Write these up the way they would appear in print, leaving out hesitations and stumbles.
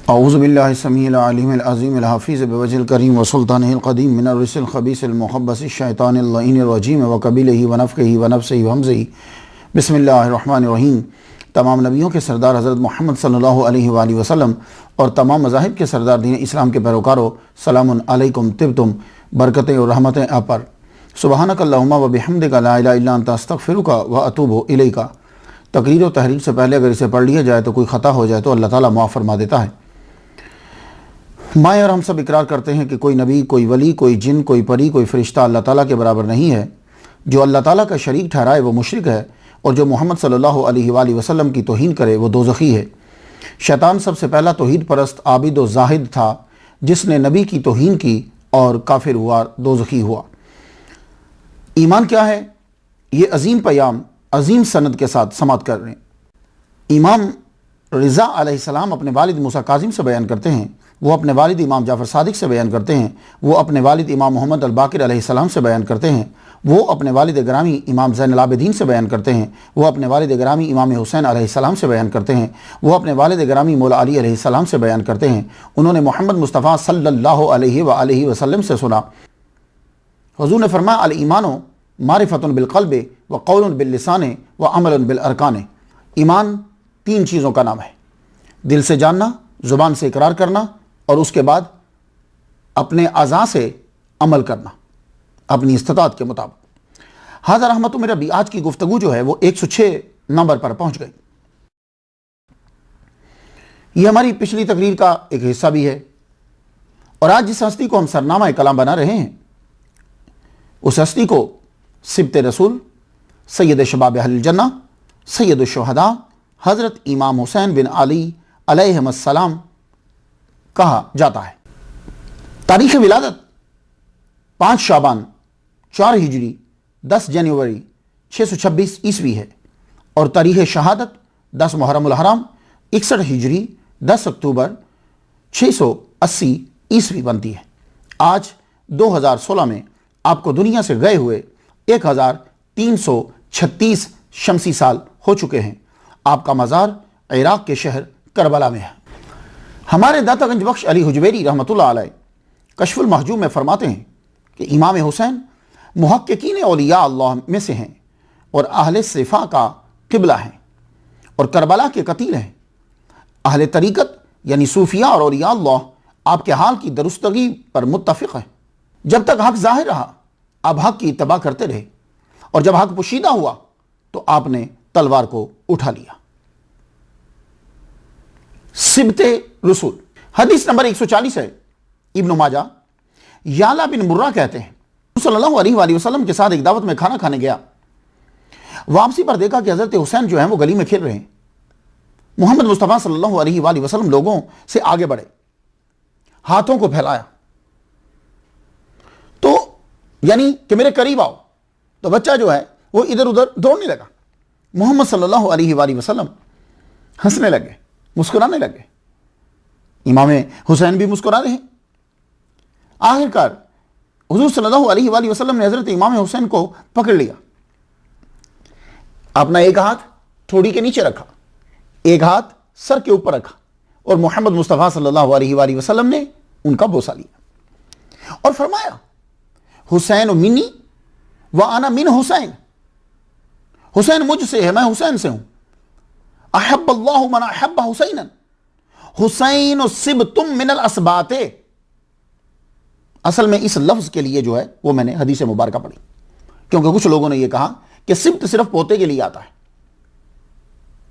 औज़ुबिल्लाहि समीइल अलीमिल अज़ीमिल हफ़ीज़ बिवजहिल करीम व सुल्तानिहिल क़दीम मिनर रिस्सिल ख़बीसिल मुख़ब्बसिश शैतानिर लईनिर रजीम व क़बीलिही व नफ़्ख़िही व नफ़्सिही व हमज़िही बिस्मिल्लाहिर रहमानिर रहीम। तमाम नबियों के सरदार हज़रत मोहम्मद सल्लल्लाहु अलैहि वसल्लम और तमाम मज़ाहिब के सरदार दीन इस्लाम के पैरोकारों, सलामुन अलैकुम तिब्तुम, बरकतें और रहमतें आप पर। सुबहानक अल्लाहुम्मा व बिहम्दिका ला इलाहा इल्ला अंता अस्तग़फिरुका व अतूबु इलैका। तक़रीर व तहरीर से पहले अगर इसे पढ़ लिया जाए तो कोई ख़ता हो जाए तो अल्लाह ताला माफ़ फरमा देता है। मैं और हम सब इकरार करते हैं कि कोई नबी, कोई वली, कोई जिन, कोई परी, कोई फ़रिश्ता अल्लाह ताला के बराबर नहीं है। जो अल्लाह ताला का शरीक ठहराए वो मुशरिक है, और जो मोहम्मद सल्लल्लाहु अलैहि वसल्लम की तौहीन करे वो दोज़खी है। शैतान सबसे पहला तौहीद परस्त आबिद व ज़ाहिद था, जिसने नबी की तौहीन की और काफिर हुआ, दोज़खी हुआ। ईमान क्या है? ये अजीम पैगाम अजीम सनद के साथ समात कर रहे हैं। इमाम रिज़ा अलैहिस्सलाम अपने वालिद मूसा काज़िम से बयान करते हैं, वो अपने वालिद इमाम जाफ़र सादिक से बयान करते हैं, वो अपने वालिद इमाम मोहम्मद अल बाकिर अलैहिस्सलाम से बयान करते हैं, वो अपने वालिद ग्रामी इमाम ज़ैनुल आबिदीन से बयान करते हैं, वो अपने वालिद ग्रामी इमाम हुसैन अलैहिस्सलाम से बयान करते हैं, वो अपने वालिद ग्रामी मौला अली अलैहिस्सलाम से बयान करते हैं। उन्होंने मोहम्मद मुस्तफ़ा सल्लल्लाहु अलैहि वसल्लम से सुना। हुज़ूर ने फरमाया, अल ईमानो मारिफ़तुन बिल क़ल्बि व क़ौलुन बिल लिसानि व अमलुन बिल अरकानि। ईमान तीन चीज़ों का नाम है: दिल से जानना, ज़ुबान से इकरार करना, और उसके बाद अपने अज़ा से अमल करना अपनी इस्तिताअत के मुताबिक। हाज़ा रहमतुम मिन रब्बी। आज की गुफ्तगू जो है वो 106 नंबर पर पहुंच गई। ये हमारी पिछली तकरीर का एक हिस्सा भी है, और आज जिस हस्ती को हम सरनामा कलाम बना रहे हैं उस हस्ती को सिब्ते रसूल, सैयद शबाब अहल जन्ना, सैयद शुहदा हज़रत इमाम हुसैन बिन अली अलैहिस्सलाम कहा जाता है। तारीख़ विलादत 5 शाबान 4 हिजरी 10 जनवरी 626 ईस्वी है, और तारीख़ शहादत 10 मुहर्रमुल हराम 61 हिजरी 10 अक्टूबर 680 ईस्वी बनती है। आज 2016 में आपको दुनिया से गए हुए 1336 शमसी साल हो चुके हैं। आपका मज़ार इराक़ के शहर करबला में है। हमारे दातागंज बख्श अली हुजवेरी रहमतुल्लाह अलैह कश्फुल महजूब में फरमाते हैं कि इमाम हुसैन मुहक्किकीन औलिया अल्लाह में से हैं और अहले सिफा का किबला हैं और करबला के कतील हैं। अहले तरीक़त यानी सूफिया और औलिया अल्लाह आपके हाल की दुरुस्तगी पर मुत्तफ़िक़ हैं। जब तक हक़ ज़ाहिर रहा आप हक़ की इत्तबा करते रहे, और जब हक़ पोशीदा हुआ तो आपने तलवार को उठा लिया। सिब्ते रसूल हदीस नंबर 140 है। इब्न माजा याला बिन मुर्रा कहते हैं, सल्लल्लाहु अलैहि वसल्लम के साथ एक दावत में खाना खाने गया। वापसी पर देखा कि हज़रत हुसैन जो है वो गली में खेल रहे हैं। मोहम्मद मुस्तफ़ा सल्लल्लाहु अलैहि वसल्लम लोगों से आगे बढ़े, हाथों को फैलाया, तो यानी कि मेरे करीब आओ। तो बच्चा जो है वो इधर उधर दौड़ने लगा। मोहम्मद सल्लल्लाहु अलैहि वसल्लम हंसने लगे, मुस्कुराने लगे। इमाम हुसैन भी मुस्कुरा रहे हैं। आखिरकार हुजूर सल्लल्लाहु अलैहि वसल्लम ने हज़रत इमाम हुसैन को पकड़ लिया। अपना एक हाथ ठोड़ी के नीचे रखा, एक हाथ सर के ऊपर रखा, और मोहम्मद मुस्तफ़ा सल्लल्लाहु अलैहि वसल्लम ने उनका बोसा लिया और फरमाया, हुसैन मिन्नी व अना मिन हुसैन। हुसैन मुझसे है, मैं हुसैन से हूं। अहब्बल्लाहु मन अहब्ब हुसैनन, हुसैन सिब्तुम मिनल असबाते। असल में इस लफ्ज के लिए जो है वो मैंने हदीस मुबारका पढ़ी, क्योंकि कुछ लोगों ने यह कहा कि सिब्त सिर्फ पोते के लिए आता है।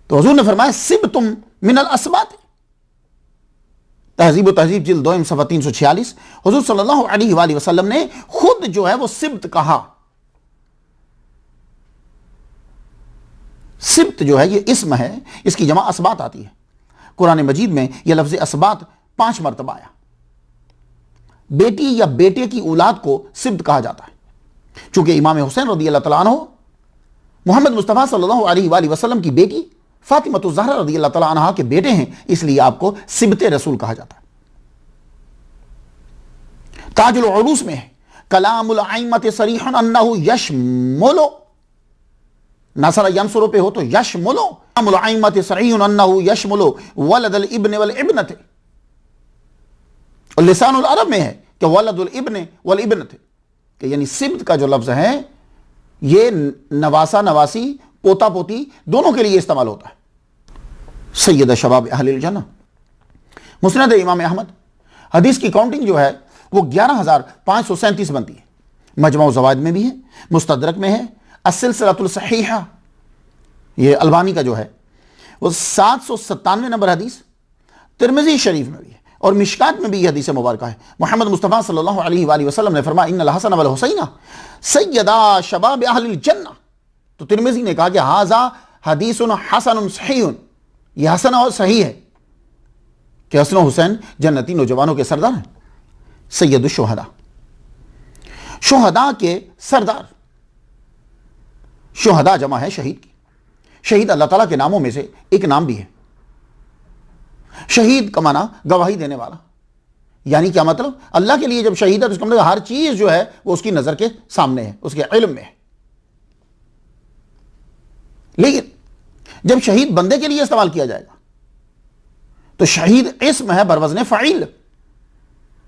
तो हुजूर ने फरमाया सिब्तुम मिनल असबाते। तहजीब व तहजीब जिल्द 2 सफ़ा 346। हुजूर सल्लल्लाहु अलैहि वसल्लम ने खुद जो है वो सिब्त कहा। सिब्त जो है ये इस्म है, इसकी जमा असबात आती है। कुरान मजीद में यह लफ्ज़ असबात 5 मरतबा आया। बेटी या बेटे की औलाद को सिब्त कहा जाता है। चूंकि इमाम हुसैन रज़ियल्लाहु तआला अन्हु मोहम्मद मुस्तफ़ा सल्लल्लाहु अलैहि वसल्लम की बेटी फातिमा ज़हरा रज़ियल्लाहु तआला अन्हा के बेटे हैं, इसलिए आपको सिब्ते रसूल कहा जाता है। ताजुल उरूस में है, कलामुल अइम्मत सरीहन अन्नहु यशमुलु नसरा यंसुरु पे हो तो यशमुलु, मुलाइमत सहीहुन अन्नहु यशमुलु वलदल इब्न वल इब्नते। और लिसानुल अरब में है कि वलदुल इब्न वल इब्न थे, कि यानी सिब्त का जो लफ्ज है ये नवासा नवासी पोता पोती दोनों के लिए इस्तेमाल होता है। सैयद शबाब अहलिल जन्नह। मुस्नद इमाम अहमद, हदीस की काउंटिंग जो है वो 11,537 बनती है। मजमा ज़वाइद में भी है, मुस्तदरक में है, अस्सिलसिलतुल सहीहा ये अलबानी का जो है वो 797 नंबर हदीस, तिरमिज़ी शरीफ में भी है और मिशकात में भी यह हदीस मुबारक है। मोहम्मद मुस्तफ़ा सल्लल्लाहु अलैहि वसल्लम ने फरमाया इन्नल हसन वल हुसैन सय्यदा शबाब अहलिल जन्नह। तो तिरमिज़ी ने कहा कि हाज़ा हदीसुन हसनुन सहीहुन, यह हसन और सही है कि हसन हुसैन जन्नती नौजवानों के सरदार हैं। सैयदुश शुहदा, शुहदा के सरदार। शुहदा जमा है शहीद की। शहीद अल्लाह ताला के नामों में से एक नाम भी है। शहीद का माना गवाही देने वाला, यानी क्या मतलब, अल्लाह के लिए जब शहीद है तो उसका मतलब हर चीज जो है वो उसकी नजर के सामने है, उसके इल्म में है। लेकिन जब शहीद बंदे के लिए इस्तेमाल किया जाएगा तो शहीद इस्म है बरवज़्न फ़ाइल,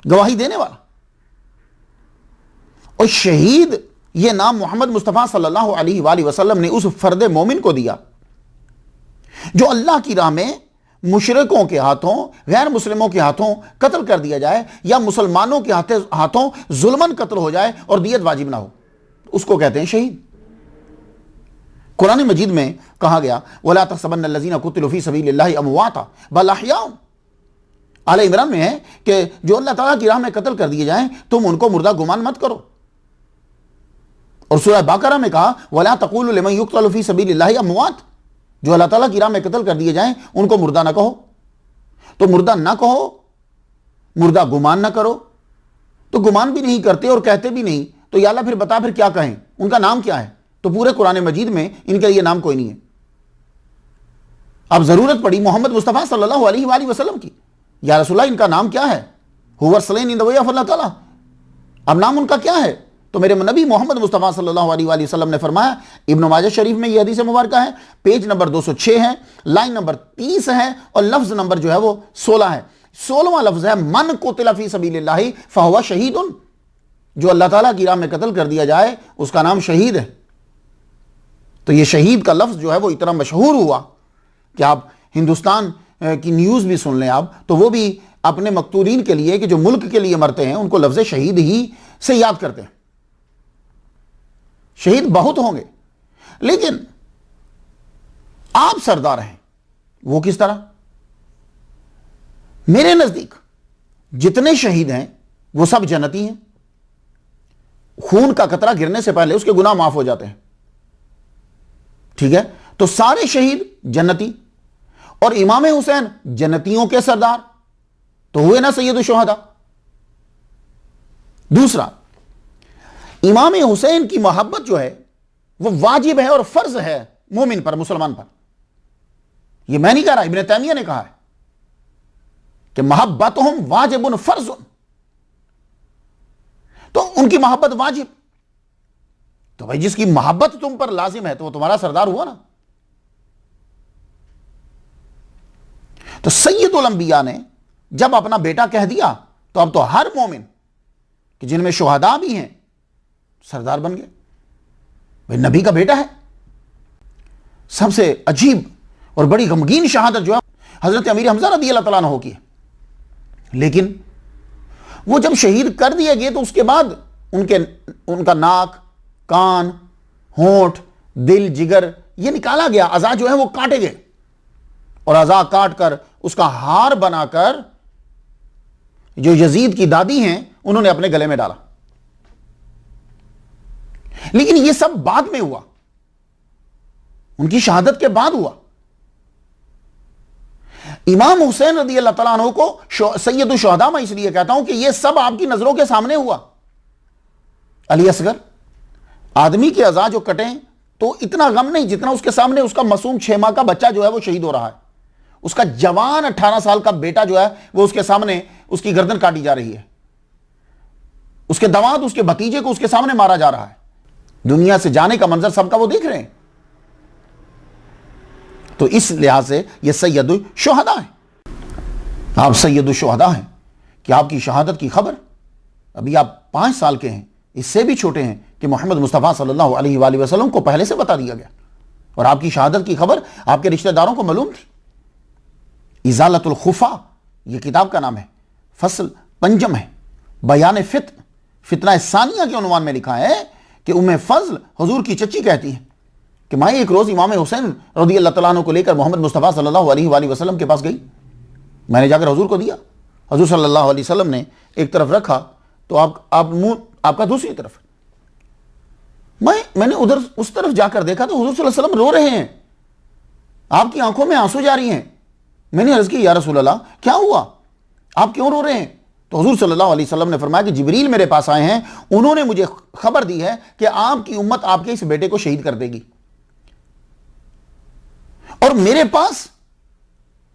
गवाही देने वाला। और शहीद यह नाम मोहम्मद मुस्तफ़ा सल्लल्लाहु अलैहि वसल्लम ने उस फर्द मोमिन को दिया जो अल्लाह की राह में मुशरिकों के हाथों, गैर मुस्लिमों के हाथों कत्ल कर दिया जाए या मुसलमानों के हाथों जुल्मन कत्ल हो जाए और दियत वाजिब ना हो, उसको कहते हैं शहीद। कुरान मजीद में कहा गया वला तहसबन्नल्लज़ीना कुतिलू फी सबीलिल्लाहि अमवाता बल अहयाउन। आले इमरान में है कि जो अल्लाह ताला की राह में कत्ल कर दिए जाएं तुम उनको मुर्दा गुमान मत करो। और सूरह बकरा में कहा वला तक़ूलू लिमन युक़तलू फी सबीलिल्लाहि अमवात, जो अल्लाह ताला की राह में कत्ल कर दिए जाएं उनको मुर्दा ना कहो। तो मुर्दा ना कहो, मुर्दा गुमान ना करो, तो गुमान भी नहीं करते और कहते भी नहीं, तो या अल्लाह फिर बता फिर क्या कहें, उनका नाम क्या है? तो पूरे कुरान मजीद में इनका ये नाम कोई नहीं है। अब जरूरत पड़ी मोहम्मद मुस्तफ़ा सल्लल्लाहु अलैहि वसल्लम की, या रसूलल्लाह इनका नाम क्या है? हुवा saline in the way of अल्लाह ताला। अब नाम उनका क्या है? तो मेरे नबी मोहम्मद मुस्तफ़ा सल्लल्लाहु अलैहि वसल्लम ने फरमाया, इब्न माजा शरीफ में यह हदीस मुबारक है, पेज नंबर 206 है, लाइन नंबर 30 है और लफ्ज नंबर जो है वो 16 है। 16वां लफ्ज है मन कुतिला फी सबीलिल्लाहि फहुवा शहीदुन, जो अल्लाह ताला की राह में कत्ल कर दिया जाए उसका नाम शहीद है। तो ये शहीद का लफ्ज जो है वो इतना मशहूर हुआ कि आप हिंदुस्तान की न्यूज भी सुन लें आप, तो वो भी अपने मकतूलीन के लिए कि जो मुल्क के लिए मरते हैं उनको लफ्ज शहीद ही से याद करते हैं। शहीद बहुत होंगे लेकिन आप सरदार हैं, वो किस तरह? मेरे नजदीक जितने शहीद हैं वो सब जन्नती हैं। खून का कतरा गिरने से पहले उसके गुनाह माफ हो जाते हैं, ठीक है? तो सारे शहीद जन्नती और इमाम हुसैन जन्नतियों के सरदार, तो हुए ना सैयद शुहदा। दूसरा, इमाम हुसैन की मोहब्बत जो है वो वाजिब है और फर्ज है मोमिन पर, मुसलमान पर। यह मैं नहीं कह रहा, इब्न तैमिया ने कहा है कि मोहब्बतुहुम वाजिबुन फर्जुन, तो उनकी मोहब्बत वाजिब। तो भाई जिसकी मोहब्बत तुम पर लाजिम है तो वो तुम्हारा सरदार हुआ ना। तो सैयदुल अंबिया ने जब अपना बेटा कह दिया तो अब तो हर मोमिन कि जिनमें शुहदा भी हैं सरदार बन गए। भाई नबी का बेटा है। सबसे अजीब और बड़ी गमगीन शहादत जो है हजरत अमीर हमजा रज़ी अल्लाह तआला अन्हु की है। लेकिन वो जब शहीद कर दिए गए तो उसके बाद उनका नाक, कान, होंठ, दिल, जिगर ये निकाला गया, अज़ा जो है वो काटे गए और अज़ा काट कर उसका हार बनाकर जो यजीद की दादी हैं उन्होंने अपने गले में डाला। लेकिन ये सब बाद में हुआ, उनकी शहादत के बाद हुआ। इमाम हुसैन रज़ी अल्लाह तआला अन्हु को सैयदुश शुहदा मैं इसलिए कहता हूं कि यह सब आपकी नजरों के सामने हुआ। अली असगर आदमी के अज़ा जो कटे तो इतना गम नहीं जितना उसके सामने उसका मासूम 6 माह का बच्चा जो है वो शहीद हो रहा है, उसका जवान 18 साल का बेटा जो है वो उसके सामने उसकी गर्दन काटी जा रही है, उसके दामाद उसके भतीजे को उसके सामने मारा जा रहा है। दुनिया से जाने का मंजर सबका वो देख रहे हैं। तो इस लिहाज से ये सैयदुश शुहदा है। आप सैयदुश शुहदा हैं कि आपकी शहादत की खबर, अभी आप 5 साल के हैं, इससे भी छोटे हैं, कि मोहम्मद मुस्तफ़ा सल्लल्लाहु अलैहि वसल्लम को पहले से बता दिया गया और आपकी शहादत की खबर आपके रिश्तेदारों को मालूम थी। इज़ालतुल खुफा ये किताब का नाम है, फसल पंजम है, बयान फितना सानिया के उन्वान में लिखा है कि उम्मे फजल हुजूर की चच्ची कहती है कि मैं एक रोज इमाम हुसैन रज़ी अल्लाह तआला अन्हु को लेकर मोहम्मद मुस्तफ़ा सल्लल्लाहु अलैहि वसल्लम के पास गई। मैंने जाकर हुजूर को दिया, हुजूर सल्लल्लाहु अलैहि वसल्लम ने एक तरफ रखा तो आप मुंह आपका दूसरी तरफ। मैंने उधर उस तरफ जाकर देखा तो हुजूर सल्लल्लाहु अलैहि वसल्लम रो रहे हैं, आपकी आंखों में आंसू जारी हैं। मैंने अर्ज की, या रसूल अल्लाह क्या हुआ, आप क्यों रो रहे हैं? तो हुजूर सल्लल्लाहु अलैहि वसल्लम ने फरमाया कि जिब्रील मेरे पास आए हैं, उन्होंने मुझे खबर दी है कि आपकी उम्मत आपके इस बेटे को शहीद कर देगी, और मेरे पास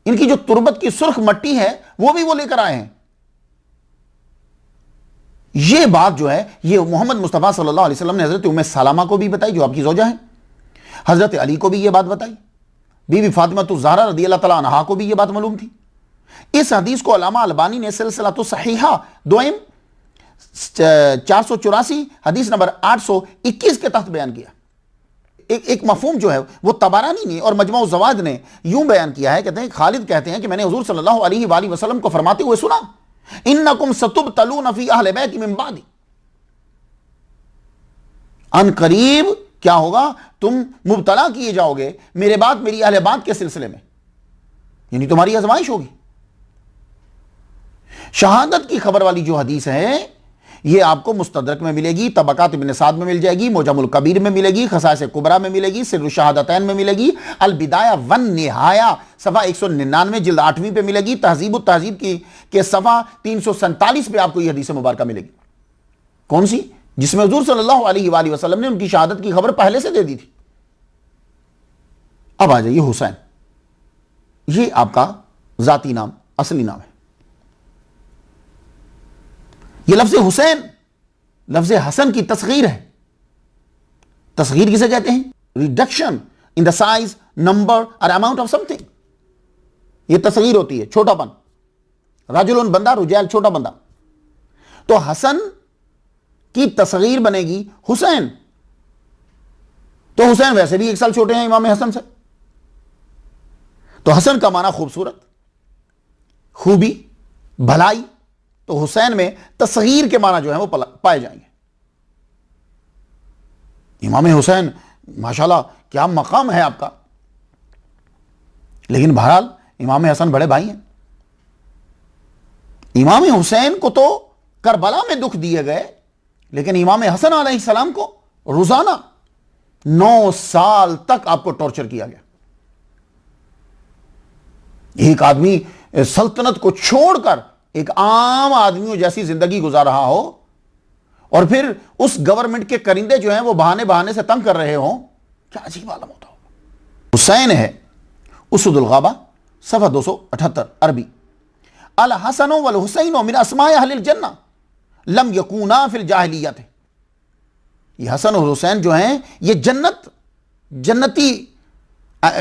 इनकी जो तुरबत की सुर्ख मट्टी है वो भी वो लेकर आए हैं। ये बात जो है ये मोहम्मद मुस्तफ़ा सल्लल्लाहु अलैहि वसल्लम ने हजरत उम्मे सलामा को भी बताई जो आपकी ज़ौजा है, हजरत अली को भी ये बात बताई, बीबी फातिमा तो ज़हरा रज़ी अल्लाह तआला अन्हा को भी ये बात मालूम थी। इस हदीस को अल्लामा अलबानी ने सिलसिलातुस सहीहा दोइम 484 हदीस नंबर 821 के तहत बयान किया। एक मफहूम जो है वो तबारानी ने और मजमा ज़वाद ने यूं बयान किया है, कहते हैं खालिद कहते हैं कि मैंने हुजूर सल्लल्लाहु अलैहि वसल्लम को फरमाते हुए सुना, इन्नकुम सतुब्तलून फी अहले बैती मिन बादी, अन करीब क्या होगा, तुम मुब्तला किए जाओगे मेरे बाद मेरी अहले बात के सिलसिले में, यानी तुम्हारी आजमाइश होगी। शहादत की खबर वाली जो हदीस है ये आपको मुस्तदरक में मिलेगी, तबकात इब्न साद में मिल जाएगी, मोजमुल कबीर में मिलेगी, खसाइस कुबरा में मिलेगी, सिर्र शहादतैन में मिलेगी, अल बिदाया वन निहाया सफ़ा 199 जिल्द 8वीं पे मिलेगी, तहजीब तहजीब के सफ़ा 347 पे आपको ये हदीस मुबारक मिलेगी। कौन सी? जिसमें हुजूर सल्लल्लाहु अलैहि वसल्लम ने उनकी शहादत की खबर पहले से दे दी थी। अब आ जाइए हुसैन, ये आपका जाती नाम, असली नाम है। ये लफ्ज़ हुसैन लफ्ज़ हसन की तस्गीर है। तस्गीर किसे कहते हैं? Reduction in the size, number और अमाउंट ऑफ समथिंग, ये तस्गीर होती है, छोटापन। रजुलन बंदा, रुजैल छोटा बंदा, तो हसन की तस्गीर बनेगी हुसैन। तो हुसैन वैसे भी 1 साल छोटे हैं इमाम हसन से, तो हसन का माना खूबसूरत, खूबी, भलाई, तो हुसैन में तस्गीर के माना जो है वो पाए जाएंगे। इमाम हुसैन माशाल्लाह क्या मकाम है आपका, लेकिन बहरहाल इमाम हसन बड़े भाई हैं। इमाम हुसैन को तो करबला में दुख दिए गए, लेकिन इमाम हसन अलैहिस्सलाम को रोजाना 9 साल तक आपको टॉर्चर किया गया। एक आदमी सल्तनत को छोड़कर एक आम आदमियों जैसी जिंदगी गुजार रहा हो और फिर उस गवर्नमेंट के करिंदे जो हैं वो बहाने बहाने से तंग कर रहे हो, क्या अजीब आलम होता होगा। हुसैन है उसदुल गाबा, सफ़ा 278 अरबी, अल हसन वल हुसैन मिन अस्माए अहलिल जन्नह लम यकूना फिल जाहिलियत। ये हसन और हुसैन जो हैं ये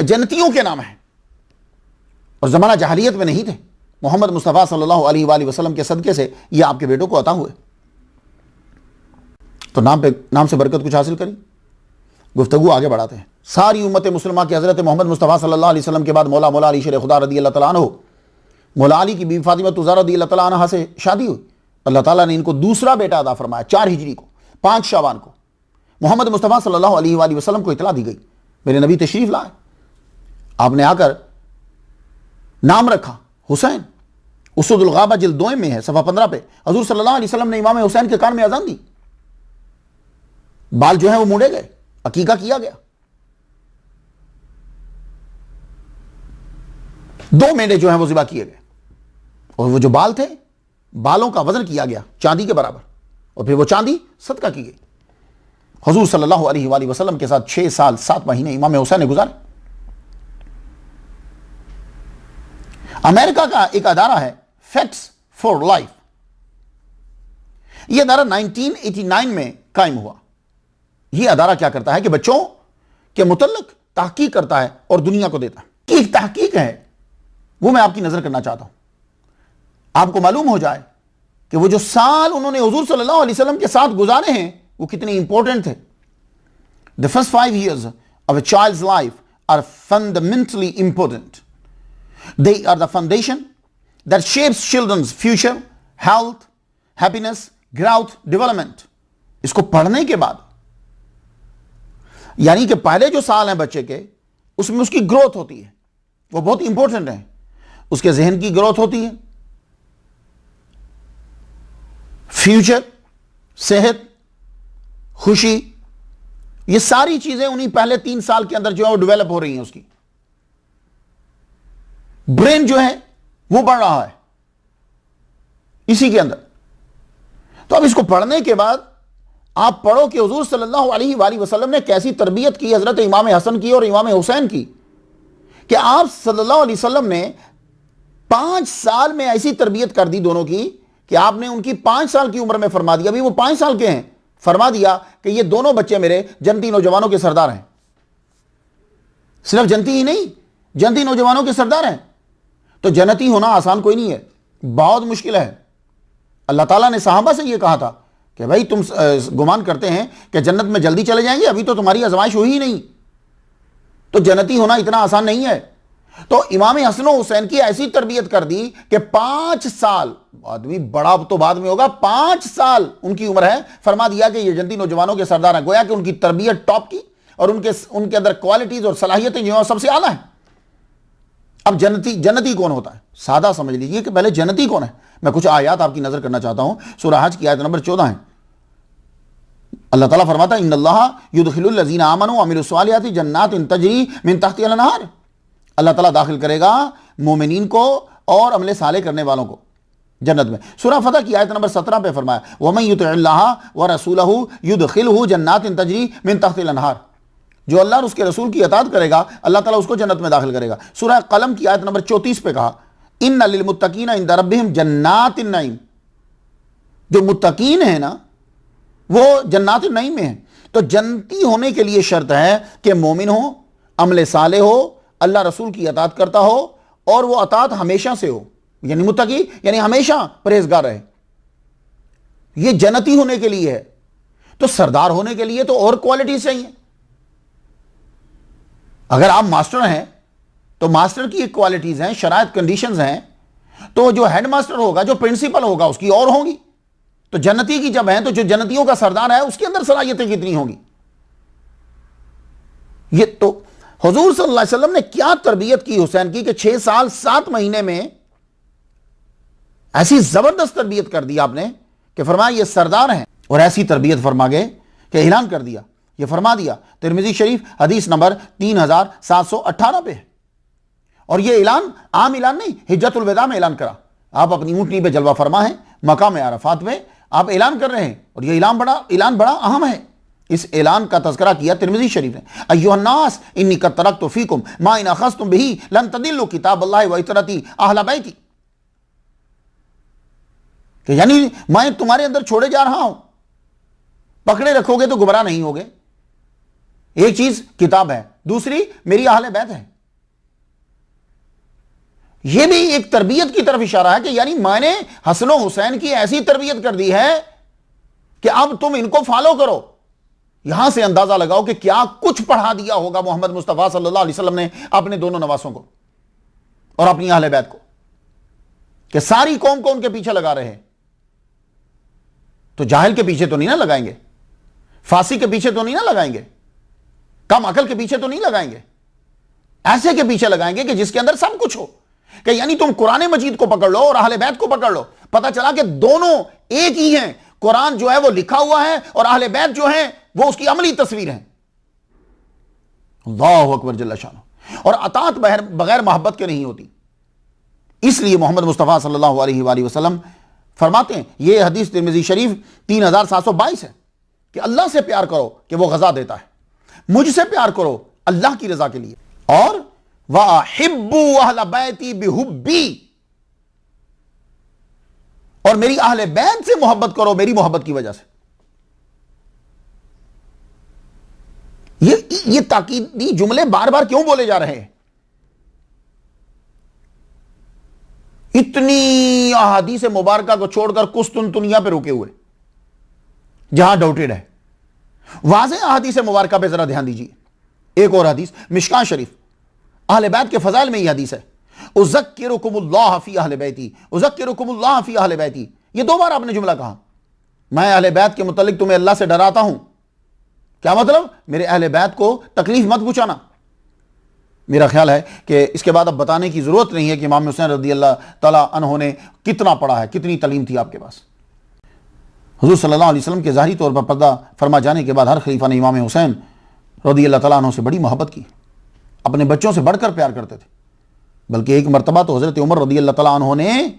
जन्नतियों के नाम हैं और जमाना जहालियत में नहीं थे। मोहम्मद मुस्तफ़ा सल्लल्लाहु अलैहि वसल्लम के सदके से ये आपके बेटों को अता हुए। तो नाम से बरकत कुछ हासिल करी। गुफ्तगू आगे बढ़ाते हैं। सारी उम्मत मुस्लिमा की हज़रत मोहम्मद मुस्तफ़ा सल्लल्लाहु अलैहि वसल्लम के बाद मौला अली शेर खुदा रज़ी अल्लाह तआला अन्हु, मौला अली की बीवी फातिमा ज़हरा रज़ी अल्लाह तआला अन्हा से शादी हुई। अल्लाह ताला ने इनको दूसरा बेटा अता फरमाया 4 हिजरी को, 5 शाबान को। मोहम्मद मुस्तफ़ा सल्लल्लाहु अलैहि वसल्लम को इतला दी गई, मेरे नबी तशरीफ लाए। आपने आकर नाम रखा हुसैन। उसदुल गाबा जिल्द 2 में है, सफ़ा 15 पे हजूर सल्लल्लाहु अलैहि वसल्लम ने इमाम हुसैन के कान में अजान दी। बाल जो है वो मुड़े गए, अकीका किया गया। 2 मेंढे जो है वो ज़िबा किए गए और वो जो बाल थे, बालों का वजन किया गया चांदी के बराबर, और फिर वो चांदी सदका की गई। हजूर सल्लल्लाहु अलैहि वसल्लम के साथ 6 साल 7 महीने इमाम हुसैन ने गुजारे। अमेरिका का एक अदारा है फैक्ट्स फॉर लाइफ। यह अदारा 1989 में कायम हुआ। यह अदारा क्या करता है कि बच्चों के मुतल्लिक तहकीक करता है और दुनिया को देता है। कि एक तहकीक है वो मैं आपकी नजर करना चाहता हूं, आपको मालूम हो जाए कि वो जो साल उन्होंने हुजूर सल्लल्लाहु अलैहि वसल्लम के साथ गुजारे हैं वो कितने इंपॉर्टेंट थे। The first 5 years of a child's life are fundamentally important. They are the foundation that shapes children's future, health, happiness, growth, development. इसको पढ़ने के बाद, यानी कि पहले जो साल हैं बच्चे के, उसमें उसकी ग्रोथ होती है, वो बहुत इंपॉर्टेंट है। उसके जहन की ग्रोथ होती है, फ्यूचर, सेहत, खुशी, ये सारी चीजें उन्हीं पहले 3 साल के अंदर जो है वो डेवलप हो रही हैं। उसकी ब्रेन जो है वो बढ़ रहा है इसी के अंदर। तो अब इसको पढ़ने के बाद आप पढ़ो कि हुजूर सल्लल्लाहु अलैहि वसल्लम ने कैसी तरबियत की हजरत इमाम हसन की और इमाम हुसैन की, कि आप सल्लल्लाहु अलैहि वसल्लम ने 5 साल में ऐसी तरबियत कर दी दोनों की कि आपने उनकी 5 साल की उम्र में फरमा दिया, अभी वो 5 साल के हैं, फरमा दिया कि ये दोनों बच्चे मेरे जन्नती नौजवानों के सरदार हैं। सिर्फ जन्नती ही नहीं, जन्नती नौजवानों के सरदार हैं। तो जन्नती होना आसान कोई नहीं है, बहुत मुश्किल है। अल्लाह ताला ने सहाबा से ये कहा था कि भाई तुम गुमान करते हैं कि जन्नत में जल्दी चले जाएंगे, अभी तो तुम्हारी आजमाइश हुई ही नहीं, तो जन्नती होना इतना आसान नहीं है। तो इमाम हसन हुसैन की ऐसी तरबियत कर दी कि 5 साल, आदमी बड़ा तो बाद में होगा, 5 साल उनकी उम्र है, फरमा दिया कि ये जन्नती नौजवानों के सरदार हैं। गोया कि उनकी तरबियत टॉप की और उनके अंदर क्वालिटीज और सलाहियतें जो है सबसे आला है। अब जन्नती कौन होता है, सादा समझ लीजिए कि पहले जन्नती कौन है। मैं कुछ आयत आपकी नजर करना चाहता हूं। सूरह हज की आयत नंबर 14 है। अल्लाह ताला फरमाता है इन्नल्लाहा युदखिलुल लज़ीना आमनू व अमिलुस सालिहाति जन्नातिन तजरी मिन तहतिहा अल-अनहार। अल्लाह ताला दाखिल करेगा मोमिनीन को और अमले साले करने वालों को जन्नत में। सूरह फतह की आयत नंबर 17 पे फरमाया वमन युतिइल्लाह व रसूलहू युदखिलहु जन्नातिन तजरी मिन तहतिहा अल-अनहार। जो अल्लाह और उसके रसूल की अताअत करेगा अल्लाह ताला उसको जन्नत में दाखिल करेगा। सूरह कलम की आयत नंबर 34 पे कहा इन्ना लिल मुत्तकीना इंदा रब्बिहिम जन्नातिन नईम। जो मुत्तकीन है ना वो जन्नातिन नईम में है। तो जन्नती होने के लिए शर्त है कि मोमिन हो, अमले साले हो, अल्लाह रसूल की अताअत करता हो और वो अताअत हमेशा से हो, यानी मुत्तकी यानी हमेशा परहेजगार रहे। ये जन्नती होने के लिए है। तो सरदार होने के लिए तो और क्वालिटी चाहिए। अगर आप मास्टर हैं तो मास्टर की एक क्वालिटीज हैं, शरायत कंडीशंस हैं। तो जो हेड मास्टर होगा, जो प्रिंसिपल होगा, उसकी और होंगी। तो जन्नती की जब है तो जो जन्नतियों का सरदार है उसके अंदर सलाहियतें कितनी होंगी। ये तो हुजूर सल्लल्लाहु अलैहि वसल्लम ने क्या तरबियत की हुसैन की कि 6 साल 7 महीने में ऐसी जबरदस्त तरबियत कर दी आपने कि फरमाया ये सरदार हैं। और ऐसी तरबियत फरमा गए कि ऐलान कर दिया, ये फरमा दिया। तिरमिज़ी शरीफ हदीस नंबर 3718 पे है। और ये ऐलान आम ऐलान नहीं, हिज्जतुल विदा में ऐलान करा। आप अपनी ऊंटनी पे जलवा फरमा है, मकाम अरफात में आप ऐलान कर रहे हैं और ये ऐलान बड़ा अहम है। इस ऐलान का तज़किरा किया तिरमिज़ी शरीफ ने अय्युहन्नास इन्नी क़द तरक्तु फ़ीकुम मा इन अख़ज़्तुम बिही लन तदिल्लु किताबल्लाहि व इतरती अहल बैती। कि यानी मैं तुम्हारे अंदर छोड़े जा रहा हूं, पकड़े रखोगे तो गुमराह नहीं होगे। एक चीज किताब है, दूसरी मेरी अहले बैत है। यह भी एक तरबियत की तरफ इशारा है कि यानी मैंने हसन हुसैन की ऐसी तरबियत कर दी है कि अब तुम इनको फॉलो करो। यहां से अंदाजा लगाओ कि क्या कुछ पढ़ा दिया होगा मोहम्मद मुस्तफा सल्लल्लाहु अलैहि वसल्लम ने अपने दोनों नवासों को और अपनी अहले बैत को, कि सारी कौम को उनके पीछे लगा रहे हैं। तो जाहिल के पीछे तो नहीं ना लगाएंगे, फासी के पीछे तो नहीं ना लगाएंगे, कम अकल के पीछे तो नहीं लगाएंगे, ऐसे के पीछे लगाएंगे कि जिसके अंदर सब कुछ हो। कि यानी तुम कुरान मजीद को पकड़ लो और अहले बैत को पकड़ लो, पता चला कि दोनों एक ही हैं। कुरान जो है वो लिखा हुआ है और अहले बैत जो है वो उसकी अमली तस्वीर है। अल्लाहु अकबर जल्ल शान। और अताअत बगैर मोहब्बत के नहीं होती। इसलिए मोहम्मद मुस्तफा सल्लल्लाहु अलैहि वसल्लम फरमाते हैं, यह हदीस तिरमिज़ी शरीफ 3722 है कि अल्लाह से प्यार करो कि वो गजा देता है, मुझसे प्यार करो अल्लाह की रजा के लिए, और वअहिब्बु अहल बैती बिहुब्बी, और मेरी अहले बैत से मोहब्बत करो मेरी मोहब्बत की वजह से। ये ताकीदी जुमले बार बार क्यों बोले जा रहे हैं? इतनी अहादीस मुबारका को छोड़कर कुस्तुनतुनिया पे रुके हुए, जहां डाउटेड है। वाज़े अहादीस मुबारका पे जरा ध्यान दीजिए। एक और हदीस मिशकात शरीफ, अहले बैत के फजाइल में यह हदीस है, उज़क्किरुकुमुल्लाह फी अहले बैती, उज़क्किरुकुमुल्लाह फी अहले बैती। ये 2 बार आपने जुमला कहा, मैं अहले बैत के मुतालिक तुम्हें अल्लाह से डराता हूं। क्या मतलब? मेरे अहले बैत को तकलीफ मत पहुंचाना। मेरा ख्याल है कि इसके बाद अब बताने की जरूरत नहीं है कि इमाम हुसैन रज़ी अल्लाह ताला अन्हु ने कितना पढ़ा है, कितनी तलीम थी आपके पास। हुज़ूर सल्लल्लाहु अलैहि वसल्लम के ज़ाहिरी तौर पर पर्दा फरमा जाने के बाद हर खलीफा ने इमाम हुसैन रज़ी अल्लाह ताला अन्हु से बड़ी मोहब्बत की, अपने बच्चों से बढ़कर प्यार करते थे। बल्कि एक मरतबा तो हज़रत उमर रज़ी अल्लाह ताला अन्हु ने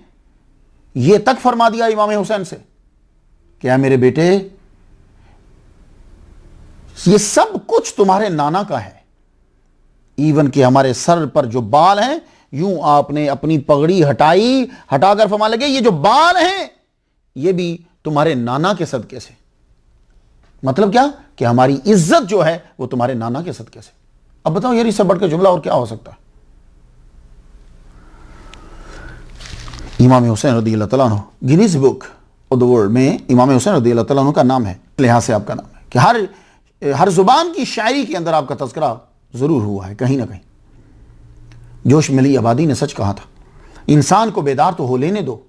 यह तक फरमा दिया इमाम हुसैन से, क्या मेरे बेटे, ये सब कुछ तुम्हारे नाना का है। इवन कि हमारे सर पर जो बाल हैं, यूं आपने अपनी पगड़ी हटाकर फरमा लगे, ये जो बाल हैं ये भी तुम्हारे नाना के सदके से। मतलब क्या? कि हमारी इज्जत जो है वो तुम्हारे नाना के सदके से। अब बताओ यार, इससे बढ़कर जुमला और क्या हो सकता है? इमाम हुसैन रज़ियल्लाहु तआला अन्हु Guinness book of the world में इमाम हुसैन रज़ियल्लाहु तआला अन्हु का नाम है, लिहाज से आपका नाम है कि हर जुबान की शायरी के अंदर आपका तज़किरा जरूर हुआ है कहीं ना कहीं। जोश मिली आबादी ने सच कहा था, इंसान को बेदार तो हो लेने दो,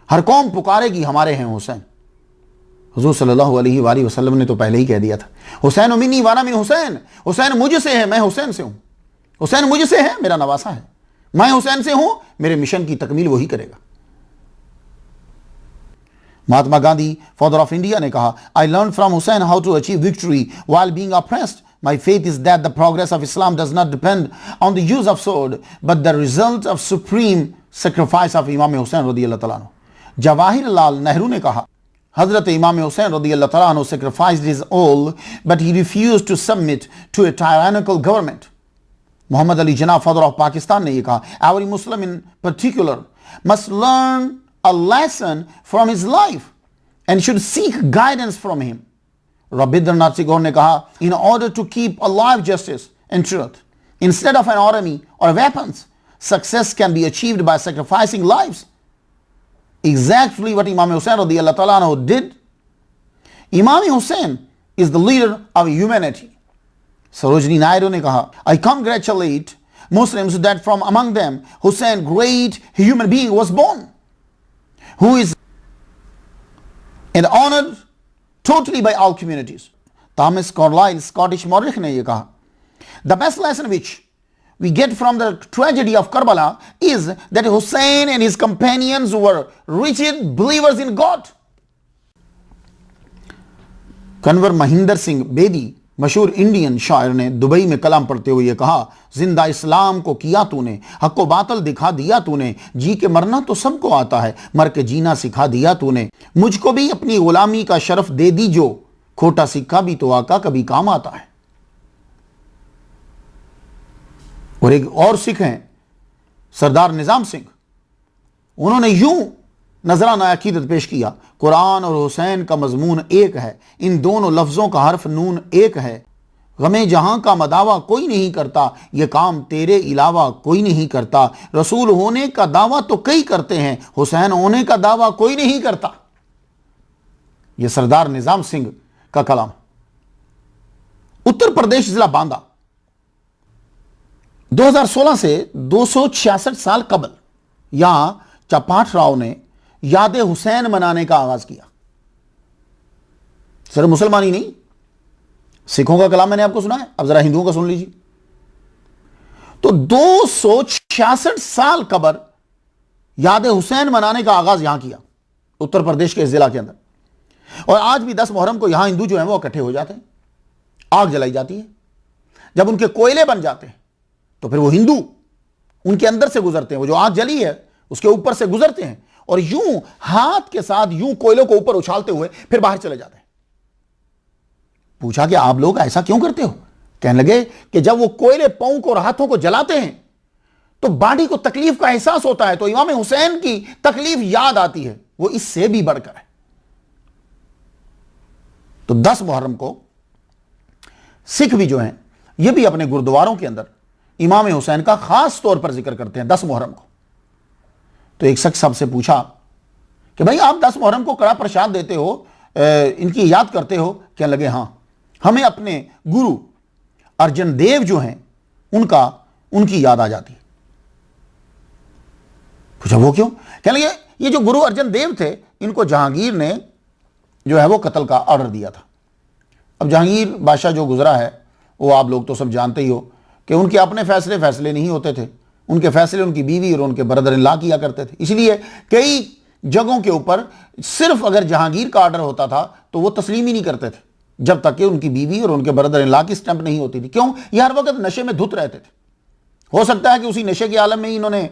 हर कौम पुकारेगी हमारे हैं हुसैन। हुजूर सल्लल्लाहु अलैहि वसल्लम ने तो पहले ही कह दिया था, हुसैन मिन्नी वाना मिन हुसैन, हुसैन मुझसे है, मैं हुसैन से हूं। हुसैन मुझसे है, मेरा नवासा है, मैं हुसैन से हूं, मेरे मिशन की तकमील वही करेगा। Mahatma Gandhi father of India ने कहा, I learn from Hussain how to achieve victory while being oppressed. My faith is that the progress of Islam does not depend on the use of sword, but the result of supreme sacrifice of Imam Hussain radiyallahu ta'ala anhu. Jawaharlal Nehru ने कहा, Hazrat Imam Hussain radiyallahu ta'ala anhu sacrificed his all, but he refused to submit to a tyrannical government. Muhammad Ali Jinnah, father of Pakistan ने ये कहा, every Muslim in particular must learn a lesson from his life and should seek guidance from him. Rabindranath Tagore ने कहा, in order to keep alive justice and truth, instead of an army or weapons, success can be achieved by sacrificing lives. Exactly what Imam Hussain radiyallahu ta'ala anhu did. Imam Hussain is the leader of humanity. Sarojini Naidu ने कहा, I congratulate Muslims that from among them Hussain, great human being, was born, who is and honored totally by all communities. Thomas Carlyle, Scottish Morrikh ने ये कहा, the best lesson which we get from the tragedy of Karbala is that Hussein and his companions were rigid believers in God. Kanwar Mahendra Singh Bedi, मशहूर Indian शायर ने Dubai में कलाम पढ़ते हुए कहा, जिंदा इस्लाम को किया तूने, हक को बातल दिखा दिया तूने, जी के मरना तो सबको आता है, मर के जीना सिखा दिया तूने, मुझको भी अपनी गुलामी का शरफ दे दी जो, खोटा सिक्का भी तो आका कभी काम आता है। और एक और सिख हैं सरदार निजाम सिंह, उन्होंने यूं नजराना अकीदत पेश किया, कुरान और हुसैन का मजमून एक है, इन दोनों लफ्जों का हर्फ नून एक है, गमे जहां का मदावा कोई नहीं करता, ये काम तेरे अलावा कोई नहीं करता, रसूल होने का दावा तो कई करते हैं, हुसैन होने का दावा कोई नहीं करता। यह सरदार निजाम सिंह का कलाम। उत्तर प्रदेश जिला बांदा 2016 से 266 साल कबल यहां चपाट राव ने याद हुसैन मनाने का आगाज किया। सिर्फ मुसलमान ही नहीं, सिखों का कलाम मैंने आपको सुना है, अब जरा हिंदुओं का सुन लीजिए। तो 266 साल कबल याद हुसैन मनाने का आगाज यहां किया, उत्तर प्रदेश के इस जिला के अंदर। और आज भी 10 मुहर्रम को यहां हिंदू जो है वो इकट्ठे हो जाते हैं, आग जलाई जाती है, जब उनके कोयले बन जाते हैं तो फिर वो हिंदू उनके अंदर से गुजरते हैं, वो जो आग जली है उसके ऊपर से गुजरते हैं और यूं हाथ के साथ यूं कोयलों को ऊपर उछालते हुए फिर बाहर चले जाते हैं। पूछा कि आप लोग ऐसा क्यों करते हो? कहने लगे कि जब वो कोयले पांव को और हाथों को जलाते हैं तो बॉडी को तकलीफ का एहसास होता है, तो इमाम हुसैन की तकलीफ याद आती है, वो इससे भी बढ़कर है। तो 10 मुहर्रम को सिख भी जो हैं ये भी अपने गुरुद्वारों के अंदर इमाम हुसैन का खास तौर पर जिक्र करते हैं 10 मुहर्रम को। तो एक शख्स साहब से पूछा कि भाई आप 10 मुहर्रम को कड़ा प्रसाद देते हो, इनकी याद करते हो? क्या लगे हाँ, हमें अपने गुरु अर्जन देव जो हैं उनकी याद आ जाती है। पूछा वो क्यों? कहने लगे ये जो गुरु अर्जन देव थे, इनको जहांगीर ने जो है वो कत्ल का ऑर्डर दिया था। अब जहांगीर बादशाह जो गुजरा है वो आप लोग तो सब जानते ही हो कि उनके अपने फैसले नहीं होते थे, उनके फैसले उनकी बीवी और उनके ब्रदर इन लॉ किया करते थे। इसलिए कई जगहों के ऊपर सिर्फ अगर जहांगीर का ऑर्डर होता था तो वो तस्लीम ही नहीं करते थे जब तक कि उनकी बीवी और उनके ब्रदर इन लॉ की स्टैंप नहीं होती थी। क्यों? ये हर वक्त नशे में धुत रहते थे। हो सकता है कि उसी नशे के आलम में ही इन्होंने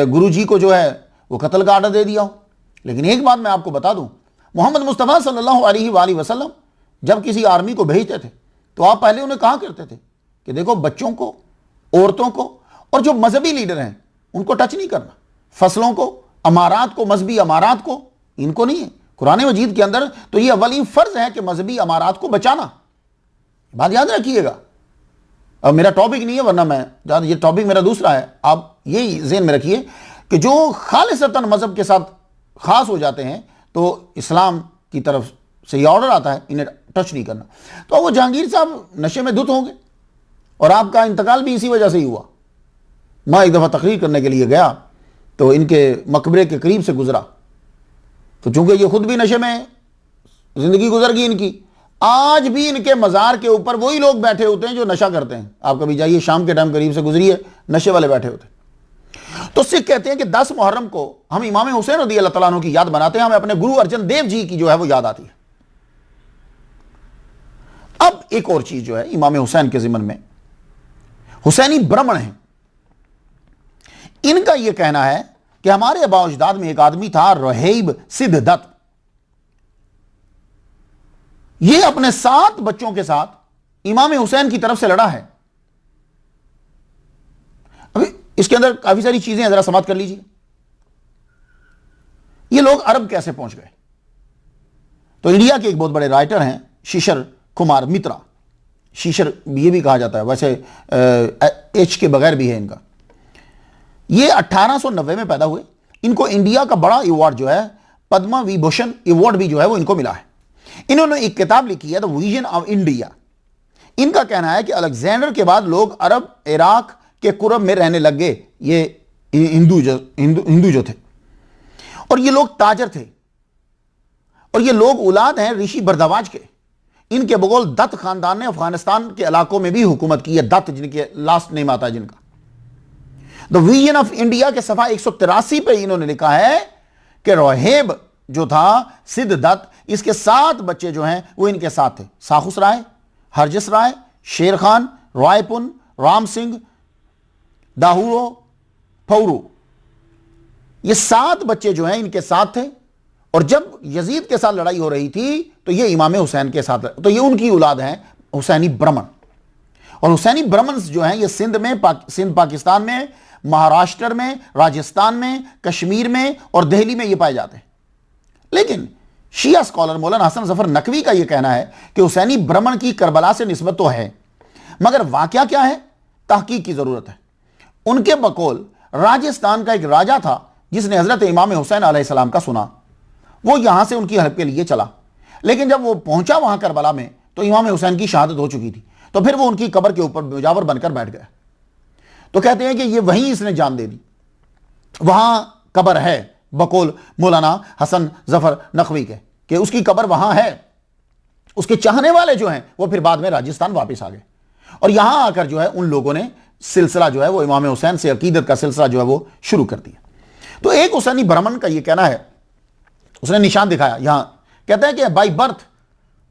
गुरु जी को जो है वो कत्ल का ऑर्डर दे दिया हो। लेकिन एक बात मैं आपको बता दूं, मोहम्मद मुस्तफ़ा सल्लल्लाहु अलैहि वसल्लम जब किसी आर्मी को भेजते थे तो आप पहले उन्हें कहा करते थे कि देखो बच्चों को, औरतों को और जो मजहबी लीडर हैं उनको टच नहीं करना, फसलों को, अमारात को, मजहबी अमारात को, इनको नहीं है। कुरान मजीद के अंदर तो ये अव्वली फर्ज है कि मजहबी अमारात को बचाना। बात याद रखिएगा। अब मेरा टॉपिक नहीं है, वरना ये टॉपिक मेरा दूसरा है। आप ये ज़हन में रखिए कि जो खालिसतन मजहब के साथ खास हो जाते हैं तो इस्लाम की तरफ से ये ऑर्डर आता है इन्हें टच नहीं करना। तो वो जहांगीर साहब नशे में धुत होंगे और आपका इंतकाल भी इसी वजह से ही हुआ। मैं एक दफ़ा तकरीर करने के लिए गया तो इनके मकबरे के करीब से गुजरा, तो चूंकि ये खुद भी नशे में ज़िंदगी गुजर गई इनकी, आज भी इनके मज़ार के ऊपर वही लोग बैठे होते हैं जो नशा करते हैं। आप कभी जाइए, शाम के टाइम करीब से गुजरिए, नशे वाले बैठे होते हैं। तो सिख कहते हैं कि 10 मुहर्रम को हम इमाम हुसैन रज़ी अल्लाह तआला अन्हु की याद बनाते हैं, हमें अपने गुरु अर्जन देव जी की जो है वो याद आती है। अब एक और चीज जो है इमाम हुसैन के ज़िमन में, हुसैनी ब्राह्मण है, इनका यह कहना है कि हमारे आबा अजदाद में एक आदमी था रोहैब सिद्धदत्त, यह अपने 7 बच्चों के साथ इमाम हुसैन की तरफ से लड़ा है। अभी इसके अंदर काफी सारी चीजें जरा समाप्त कर लीजिए। ये लोग अरब कैसे पहुंच गए? तो इंडिया के एक बहुत बड़े राइटर हैं शिशिर कुमार मित्रा, शिशिर ये भी कहा जाता है, वैसे एच के बगैर भी है इनका। ये 1890 में पैदा हुए। इनको इंडिया का बड़ा अवार्ड जो है पद्मा विभूषण अवार्ड भी जो है वो इनको मिला है। इन्होंने एक किताब लिखी है द विजन ऑफ इंडिया। इनका कहना है कि अलेक्जेंडर के बाद लोग अरब इराक के कुरब में रहने लग गए, ये हिंदू जो थे, और ये लोग ताजर थे, और ये लोग औलाद हैं ऋषि भरद्वाज के। इनके बगौल दत्त खानदान ने अफगानिस्तान के इलाकों में भी हुकूमत की है, दत्त जिनके लास्ट नेम आता है जिनका। द विजन ऑफ इंडिया के सफा 183 पे इन्होंने लिखा है कि रोहेब जो था सिद्धदत्त, इसके 7 बच्चे जो हैं वो इनके साथ थे, साखुस राय, हरजस राय, शेर खान, रायपुन, राम सिंह, दाहुरो, फौरू, ये 7 बच्चे जो हैं इनके साथ थे। और जब यजीद के साथ लड़ाई हो रही थी तो ये इमाम हुसैन के साथ, तो ये उनकी औलाद हैं हुसैनी ब्राह्मण। और हुसैनी ब्राह्मण जो हैं ये सिंध में, सिंध पाकिस्तान में, महाराष्ट्र में, राजस्थान में, कश्मीर में और दिल्ली में ये पाए जाते हैं। लेकिन शिया स्कॉलर मौलाना हसन जफर नकवी का यह कहना है कि हुसैनी ब्राह्मण की करबला से निस्बत तो है, मगर वाकया क्या है, तहकीक की जरूरत है। उनके बकौल राजस्थान का एक राजा था जिसने हजरत इमाम हुसैन अलैहिस्सलाम का सुना, वो यहां से उनकी हेल्प के लिए चला, लेकिन जब वो पहुंचा वहां करबला में तो इमाम हुसैन की शहादत हो चुकी थी। तो फिर वो उनकी कब्र के ऊपर मुजावर बनकर बैठ गया। तो कहते हैं कि ये वहीं इसने जान दे दी, वहां कब्र है बकौल मौलाना हसन जफर नकवी के, कि उसकी कब्र वहां है। उसके चाहने वाले जो हैं वो फिर बाद में राजस्थान वापस आ गए और यहां आकर जो है उन लोगों ने सिलसिला जो है वो इमाम हुसैन से अकीदत का सिलसिला जो है वो शुरू कर दिया। तो एक हुसैनी ब्राह्मण का ये कहना है, उसने निशान दिखाया यहां, कहता है कि बाई बर्थ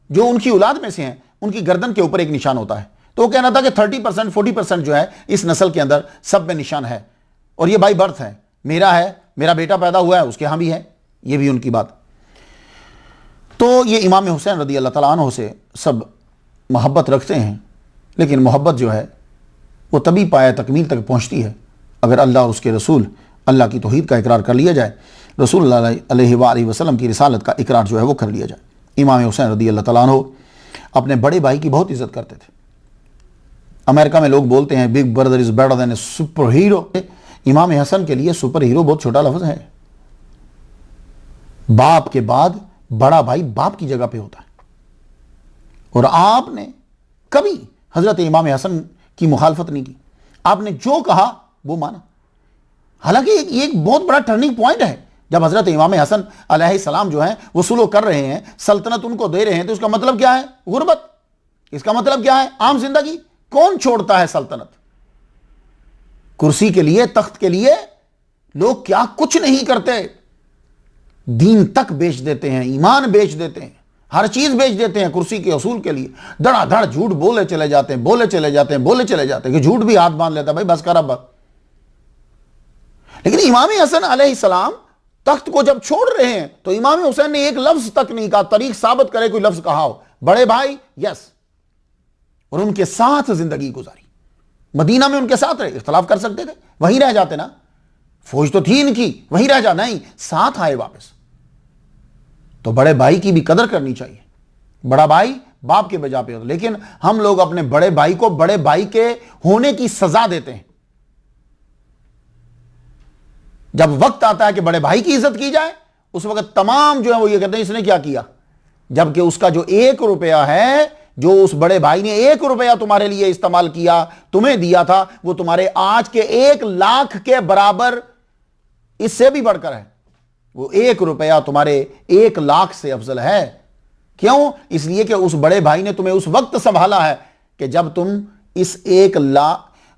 जो उनकी औलाद में से हैं उनकी गर्दन के ऊपर एक निशान होता है। तो वो कहना था कि 30% 40% जो है इस नस्ल के अंदर सब में निशान है और ये बाई बर्थ है, मेरा है, मेरा बेटा पैदा हुआ है उसके यहां भी है, ये भी उनकी बात। तो ये इमाम हुसैन रदी अल्लाह तआला अन्हु से सब मोहब्बत रखते हैं, लेकिन मोहब्बत जो है वो तभी पाया तकमील तक पहुंचती है अगर अल्लाह और उसके रसूल, अल्लाह की तौहीद का इकरार कर लिया जाए, रसूल अलैहि वसल्लम की रिसालत का इकरार जो है वो कर लिया जाए। इमाम हुसैन रदी अल्लाह तआला अन्हु अपने बड़े भाई की बहुत इज्जत करते थे। अमेरिका में लोग बोलते हैं big brother is better than A super hero. इमाम हसन के लिए सुपर हीरो बहुत छोटा लफ्ज़ है। बाप के बाद बड़ा भाई बाप की जगह पे होता है। और आपने कभी हजरत इमाम हसन की मुखालफत नहीं की, आपने जो कहा वो माना। हालांकि ये एक बहुत बड़ा टर्निंग पॉइंट है। जब हजरत इमाम हसन अलैहिस्सलाम जो है वो सुलह कर रहे हैं, सल्तनत उनको दे रहे हैं, तो उसका मतलब क्या है? गुर्बत। इसका मतलब क्या है? आम जिंदगी। कौन छोड़ता है सल्तनत? कुर्सी के लिए, तख्त के लिए लोग क्या कुछ नहीं करते, दीन तक बेच देते हैं, ईमान बेच देते हैं, हर चीज बेच देते हैं कुर्सी के असूल के लिए। धड़ाधड़ झूठ बोले चले जाते हैं, बोले चले जाते हैं, बोले चले जाते हैं कि झूठ भी हाथ बांध लेता है, भाई बस कर अब। लेकिन इमाम हसन अलैहिस्सलाम तख्त को जब छोड़ रहे हैं तो इमाम हुसैन ने एक लफ्ज तक नहीं कहा, तरीक साबित करे कोई लफ्ज कहा हो, बड़े भाई यस, और उनके साथ जिंदगी गुजारी। मदीना में उनके साथ रहे, इख्तलाफ कर सकते थे, वहीं रह जाते ना, फौज तो थी इनकी, वहीं रह जा, नहीं, साथ आए वापस। तो बड़े भाई की भी कदर करनी चाहिए। बड़ा भाई बाप के बजा पे होता, लेकिन हम लोग अपने बड़े भाई को बड़े भाई के होने की सजा देते हैं। जब वक्त आता है कि बड़े भाई की इज्जत की जाए, उस वक्त तमाम जो है वो ये कहते हैं इसने क्या किया, जबकि उसका जो 1 रुपया है, जो उस बड़े भाई ने 1 रुपया तुम्हारे लिए इस्तेमाल किया, तुम्हें दिया था, वो तुम्हारे आज के 1 लाख के बराबर, इससे भी बढ़कर है। वो 1 रुपया तुम्हारे 1 लाख से अफजल है। क्यों? इसलिए कि उस बड़े भाई ने तुम्हें उस वक्त संभाला है कि जब तुम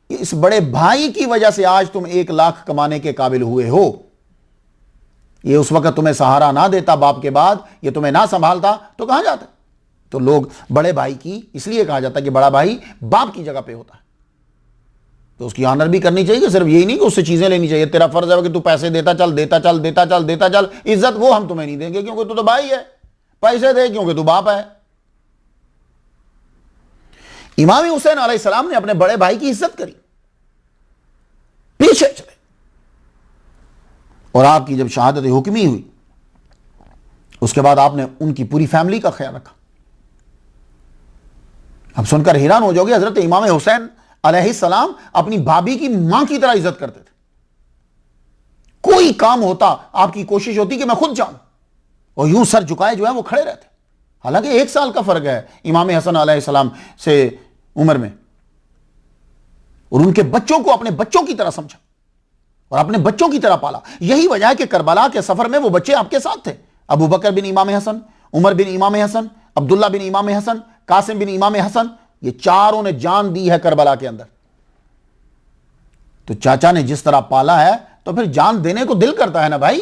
इस बड़े भाई की वजह से आज तुम 1 लाख कमाने के काबिल हुए हो। ये उस वक्त तुम्हें सहारा ना देता बाप के बाद, ये तुम्हें ना संभालता तो कहां जाते? तो लोग बड़े भाई की इसलिए कहा जाता है कि बड़ा भाई बाप की जगह पे होता है, तो उसकी ऑनर भी करनी चाहिए। सिर्फ यही नहीं कि उससे चीजें लेनी चाहिए, तेरा फर्ज है कि तू पैसे देता चल, देता चल, देता चल, देता चल, इज्जत वो हम तुम्हें नहीं देंगे क्योंकि तू तो भाई है, पैसे दे क्योंकि तू बाप है। इमाम हुसैन अलैहिस्सलाम ने अपने बड़े भाई की इज्जत करी, पीछे चले, और आपकी जब शहादत हुक्मी हुई उसके बाद आपने उनकी पूरी फैमिली का ख्याल रखा। अब सुनकर हैरान हो जाओगे, हजरत इमाम हुसैन अलैहिस्सलाम अपनी भाभी की मां की तरह इज्जत करते थे। कोई काम होता आपकी कोशिश होती कि मैं खुद जाऊं, और यूं सर झुकाए जो है वो खड़े रहते। हालांकि 1 साल का फर्क है इमाम हसन अलैहिस्सलाम से उम्र में, और उनके बच्चों को अपने बच्चों की तरह समझा और अपने बच्चों की तरह पाला। यही वजह है कि करबला के सफर में वो बच्चे आपके साथ थे। अबू बकर बिन इमाम हसन, उमर बिन इमाम हसन, अब्दुल्ला बिन इमाम हसन, कासिम बिन इमाम हसन, ये चारों ने जान दी है करबला के अंदर। तो चाचा ने जिस तरह पाला है तो फिर जान देने को दिल करता है ना भाई।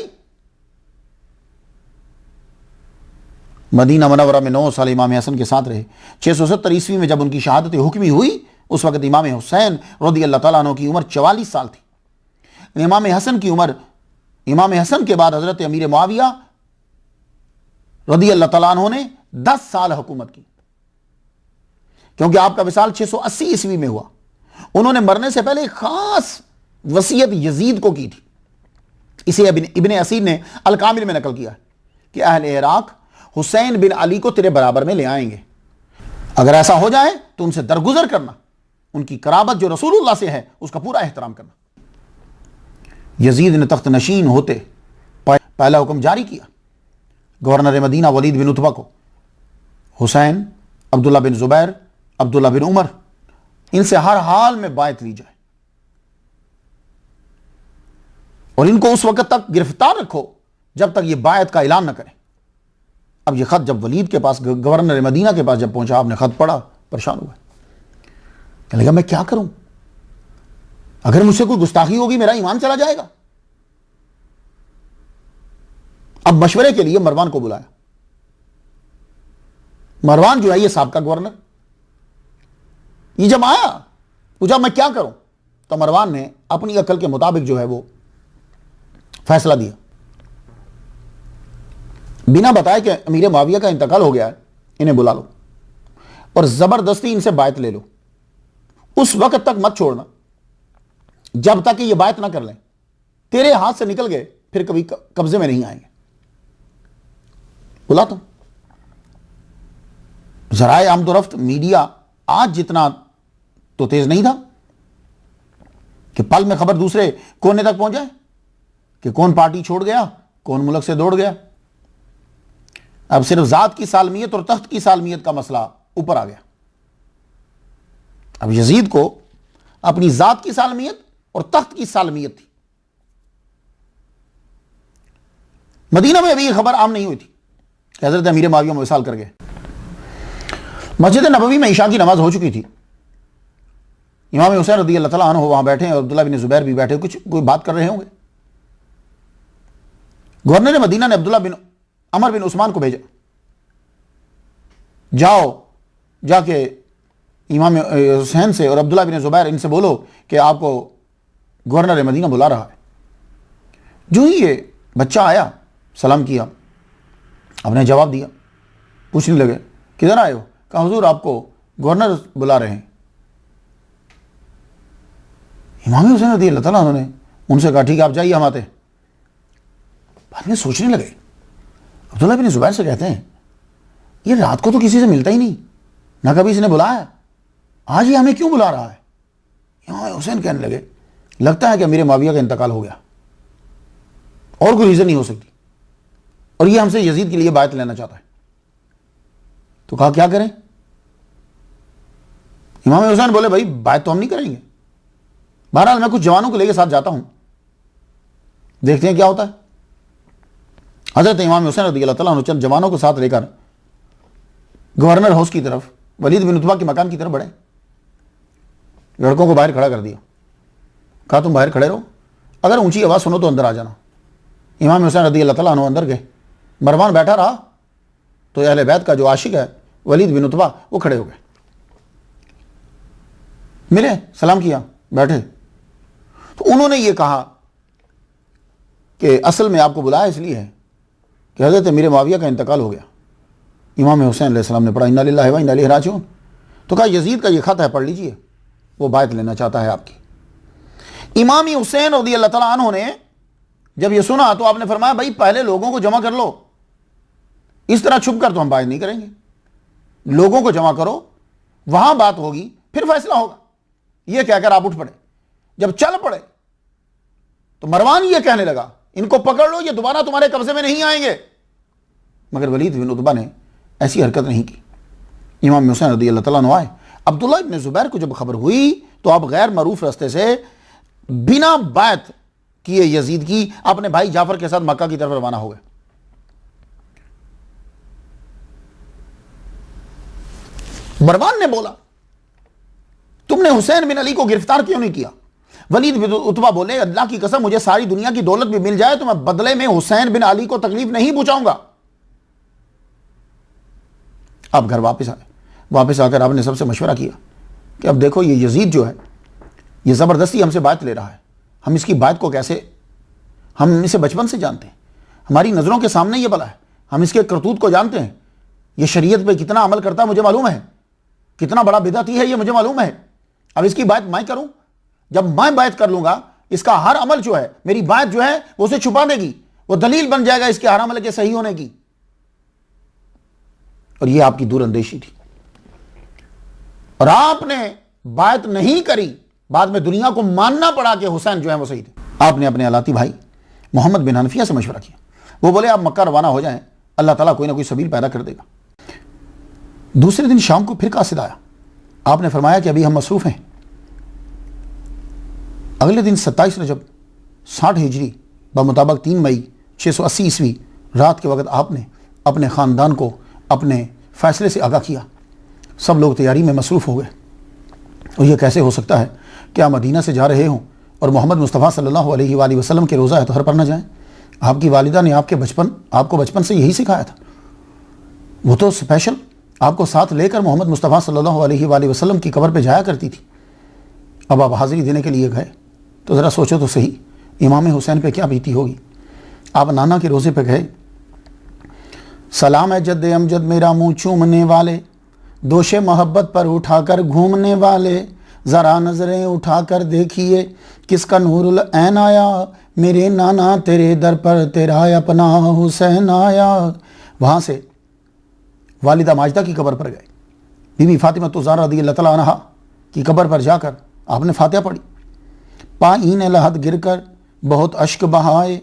मदीना मुनव्वरा में 9 साल इमाम हसन के साथ रहे। 670 ईस्वी में जब उनकी शहादत हुक्मी हुई, उस वक्त इमाम हुसैन रज़ियल्लाहु ताला अन्हु की उम्र 44 साल थी। इमाम हसन की उम्र, इमाम हसन के बाद हजरत अमीर मुआविया रज़ियल्लाहु ताला अन्हु ने 10 साल हुकूमत की, क्योंकि आपका विसाल 680 ईस्वी में हुआ। उन्होंने मरने से पहले एक खास वसीयत यजीद को की थी। इसे इब्ने असीर ने अल कामिल में नकल किया कि अहले इराक हुसैन बिन अली को तेरे बराबर में ले आएंगे, अगर ऐसा हो जाए तो उनसे दरगुजर करना, उनकी कराबत जो रसूलुल्लाह से है उसका पूरा एहतराम करना। यजीद ने तख्त नशीन होते पहला हुक्म जारी किया गवर्नर मदीना वलीद बिन उतबा को, हुसैन, अब्दुल्ला बिन जुबैर, अब्दुल्ला बिन उमर, इनसे हर हाल में बायत ली जाए और इनको उस वक्त तक गिरफ्तार रखो जब तक ये बायत का ऐलान न करें। अब ये खत जब वलीद के पास, गवर्नर मदीना के पास जब पहुंचा, आपने खत पढ़ा, परेशान हुआ, कहने लगा मैं क्या करूं, अगर मुझसे कोई गुस्ताखी होगी मेरा ईमान चला जाएगा। अब मशवरे के लिए मरवान को बुलाया। मरवान जो है ये साहब का गवर्नर, ये जब आया पूछा मैं क्या करूं, तो मरवान ने अपनी अकल के मुताबिक जो है वो फैसला दिया, बिना बताए कि अमीर मुआविया का इंतकाल हो गया है, इन्हें बुला लो और जबरदस्ती इनसे बायत ले लो, उस वक्त तक मत छोड़ना जब तक कि ये बायत ना कर लें, तेरे हाथ से निकल गए फिर कभी कब्जे में नहीं आएंगे। बुला तुम। जराए आमदोरफ्त मीडिया आज जितना तो तेज नहीं था कि पल में खबर दूसरे कोने तक पहुंच जाए कि कौन पार्टी छोड़ गया, कौन मुल्क से दौड़ गया। अब सिर्फ ज़ात की सालमियत और तख्त की सालमियत का मसला ऊपर आ गया। अब यजीद को अपनी ज़ात की सालमियत और तख्त की सालमियत थी। मदीना में अभी यह खबर आम नहीं हुई थी कि हज़रत अमीर मुआविया विसाल कर गए। मस्जिद नबवी में ईशा की नमाज हो चुकी थी। इमाम हुसैन रज़ी अल्लाह तआला अन्हु वहां बैठे हैं और अब्दुल्लाह बिन ज़ुबैर भी बैठे, कोई बात कर रहे होंगे। गवर्नर मदीना ने अब्दुल्लाह बिन अमर बिन उस्मान को भेजा, जाओ जाके इमाम हुसैन से और अब्दुल्लाह बिन ज़ुबैर इनसे बोलो कि आपको गवर्नर मदीना बुला रहा है। जो ही ये बच्चा आया, सलाम किया, आपने जवाब दिया, पूछने लगे किधर आए हो? कहा हुजूर आपको गवर्नर बुला रहे हैं। इमाम हुसैन रज़ी अल्लाह तआला ने उनसे कहा ठीक है आप जाइए, हम आते हैं। बाद में सोचने लगे, अब्दुल्लाह बिन ज़ुबैर से कहते हैं ये रात को तो किसी से मिलता ही नहीं, ना कभी इसने बुलाया, आज ये हमें क्यों बुला रहा है? इमाम हुसैन कहने लगे लगता है कि अमीर मुआविया का इंतकाल हो गया, और कोई रीज़न नहीं हो सकती, और ये हमसे यजीद के लिए बायत लेना चाहता है। तो कहा क्या करें? इमाम हुसैन बोले भाई बायत तो हम नहीं करेंगे, बहरहाल मैं कुछ जवानों को लेके साथ जाता हूं, देखते हैं क्या होता है। हजरत इमाम हुसैन रज़ी अल्लाह तआला अन्हु चंद जवानों को साथ लेकर गवर्नर हाउस की तरफ, वलीद बिन उतबा के मकान की तरफ बढ़े। लड़कों को बाहर खड़ा कर दिया, कहा तुम बाहर खड़े रहो, अगर ऊंची आवाज़ सुनो तो अंदर आ जाना। इमाम हुसैन रज़ी अल्लाह तआला अन्हु अंदर गए, मरवान बैठा रहा, तो अहले बैत का जो आशिक है वलीद बिन उतबा वो खड़े हो गए, मिले, सलाम किया, बैठे। तो उन्होंने ये कहा कि असल में आपको बुलाया इसलिए है कि हज़रत अमीर मुआविया का इंतकाल हो गया। इमाम हुसैन अलैहिस्सलाम ने पढ़ा इन्ना लिल्लाहि व इन्ना इलैहि राजिऊन। तो कहा यजीद का ये खत है, पढ़ लीजिए, वो बायत लेना चाहता है आपकी। इमाम हुसैन रज़ी अल्लाह तआला अन्हु ने जब ये सुना तो आपने फरमाया भाई पहले लोगों को जमा कर लो, इस तरह छुप कर तो हम बायत नहीं करेंगे, लोगों को जमा करो, वहां बात होगी, फिर फैसला होगा। यह कहकर आप उठ पड़े। जब चल पड़े तो मरवान ये कहने लगा इनको पकड़ लो, ये दोबारा तुम्हारे कब्जे में नहीं आएंगे। मगर वलीद बिन उतबा ने ऐसी हरकत नहीं की। इमाम हुसैन रज़ी अल्लाह तआला अन्हु आए। अब्दुल्लाह इब्न ज़ुबैर को जब खबर हुई तो आप गैर मरूफ रास्ते से बिना बायत किए यजीद की अपने भाई जाफर के साथ मक्का की तरफ रवाना हो गए। मरवान ने बोला तुमने हुसैन बिन अली को गिरफ्तार क्यों नहीं किया? वलीद बिन उतबा बोले अल्लाह की कसम मुझे सारी दुनिया की दौलत भी मिल जाए तो मैं बदले में हुसैन बिन अली को तकलीफ नहीं पहुंचाऊंगा। आप घर वापस आए, वापस आकर आपने सबसे मशवरा किया कि अब देखो ये यजीद जो है ये ज़बरदस्ती हमसे बात ले रहा है, हम इसकी बात को कैसे, हम इसे बचपन से जानते हैं, हमारी नज़रों के सामने ये बला है, हम इसके करतूत को जानते हैं, ये शरीयत पे कितना अमल करता है मुझे मालूम है, कितना बड़ा बिदअती है ये मुझे मालूम है। अब इसकी बात मैं करूं, जब मैं बात कर लूंगा इसका हर अमल जो है, मेरी बात जो है वो उसे छुपा देगी, वो दलील बन जाएगा इसके हर अमल के सही होने की। और ये आपकी दूरअंदेशी थी और आपने बात नहीं करी, बाद में दुनिया को मानना पड़ा कि हुसैन जो है वो सही थे। आपने अपने अलाती भाई मोहम्मद बिन हनफिया से मशवरा किया, वो बोले आप मक्का रवाना हो जाएं, अल्लाह ताला कोई ना कोई सबील पैदा कर देगा। दूसरे दिन शाम को फिर कासिद आया, आपने फरमाया कि अभी हम मसरूफ हैं। अगले दिन 27 रजब 60 हिजरी बमुताबिक 3 मई 680 ईस्वी रात के वक्त आपने अपने ख़ानदान को अपने फ़ैसले से आगाह किया। सब लोग तैयारी में मसरूफ़ हो गए और यह कैसे हो सकता है कि आप मदीना से जा रहे हों और मोहम्मद मुस्तफ़ा सल्लल्लाहु अलैहि वसल्लम के रोज़ा अतहर पर न जाएँ। आपकी वालिदा ने आपको बचपन से यही सिखाया था, वो तो स्पेशल आपको साथ लेकर मोहम्मद मुस्तफ़ा सल्लल्लाहु अलैहि वसल्लम की कब्र पे जाया करती थी। अब आप हाज़िरी देने के लिए गए तो ज़रा सोचो तो सही इमाम हुसैन पे क्या बीती होगी। आप नाना के रोज़े पे गए, सलाम है जद्द अमजद मेरा मुँह चूमने वाले, दोषे मोहब्बत पर उठाकर घूमने वाले, ज़रा नज़रें उठाकर देखिए किसका नूरुल ऐन आया, मेरे नाना तेरे दर पर तेरा अपना हुसैन आया। वहाँ से वालिदा माजदा की कब्र पर गए, बीबी फातिमा ज़हरा रज़ियल्लाहु तआला अन्हा की कब्र पर जाकर आपने फातिहा पढ़ी। पाईन लहद गिरकर बहुत अश्क बहाए,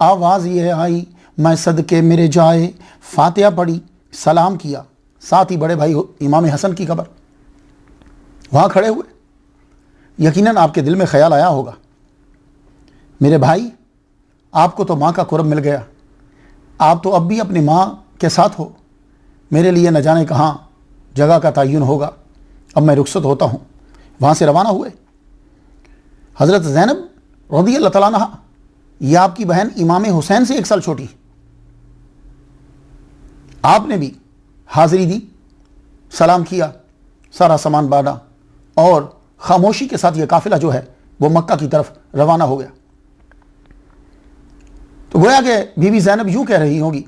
आवाज़ ये आई मैं सदके मेरे जाए फातिहा पढ़ी, सलाम किया। साथ ही बड़े भाई इमाम हसन की कब्र, वहाँ खड़े हुए। यकीनन आपके दिल में ख्याल आया होगा, मेरे भाई आपको तो माँ का कुर्ब मिल गया, आप तो अब भी अपनी माँ के साथ हो, मेरे लिए न जाने कहाँ जगह का तयन होगा, अब मैं रुखसत होता हूँ। वहाँ से रवाना हुए। हज़रत ज़ैनब रज़ियल्लाहु तआला अन्हा, ये आपकी बहन इमाम हुसैन से 1 साल छोटी, आपने भी हाज़िरी दी, सलाम किया, सारा सामान बांटा और खामोशी के साथ ये काफिला जो है वो मक्का की तरफ रवाना हो गया। तो गोया कि बीबी ज़ैनब यूं कह रही होगी,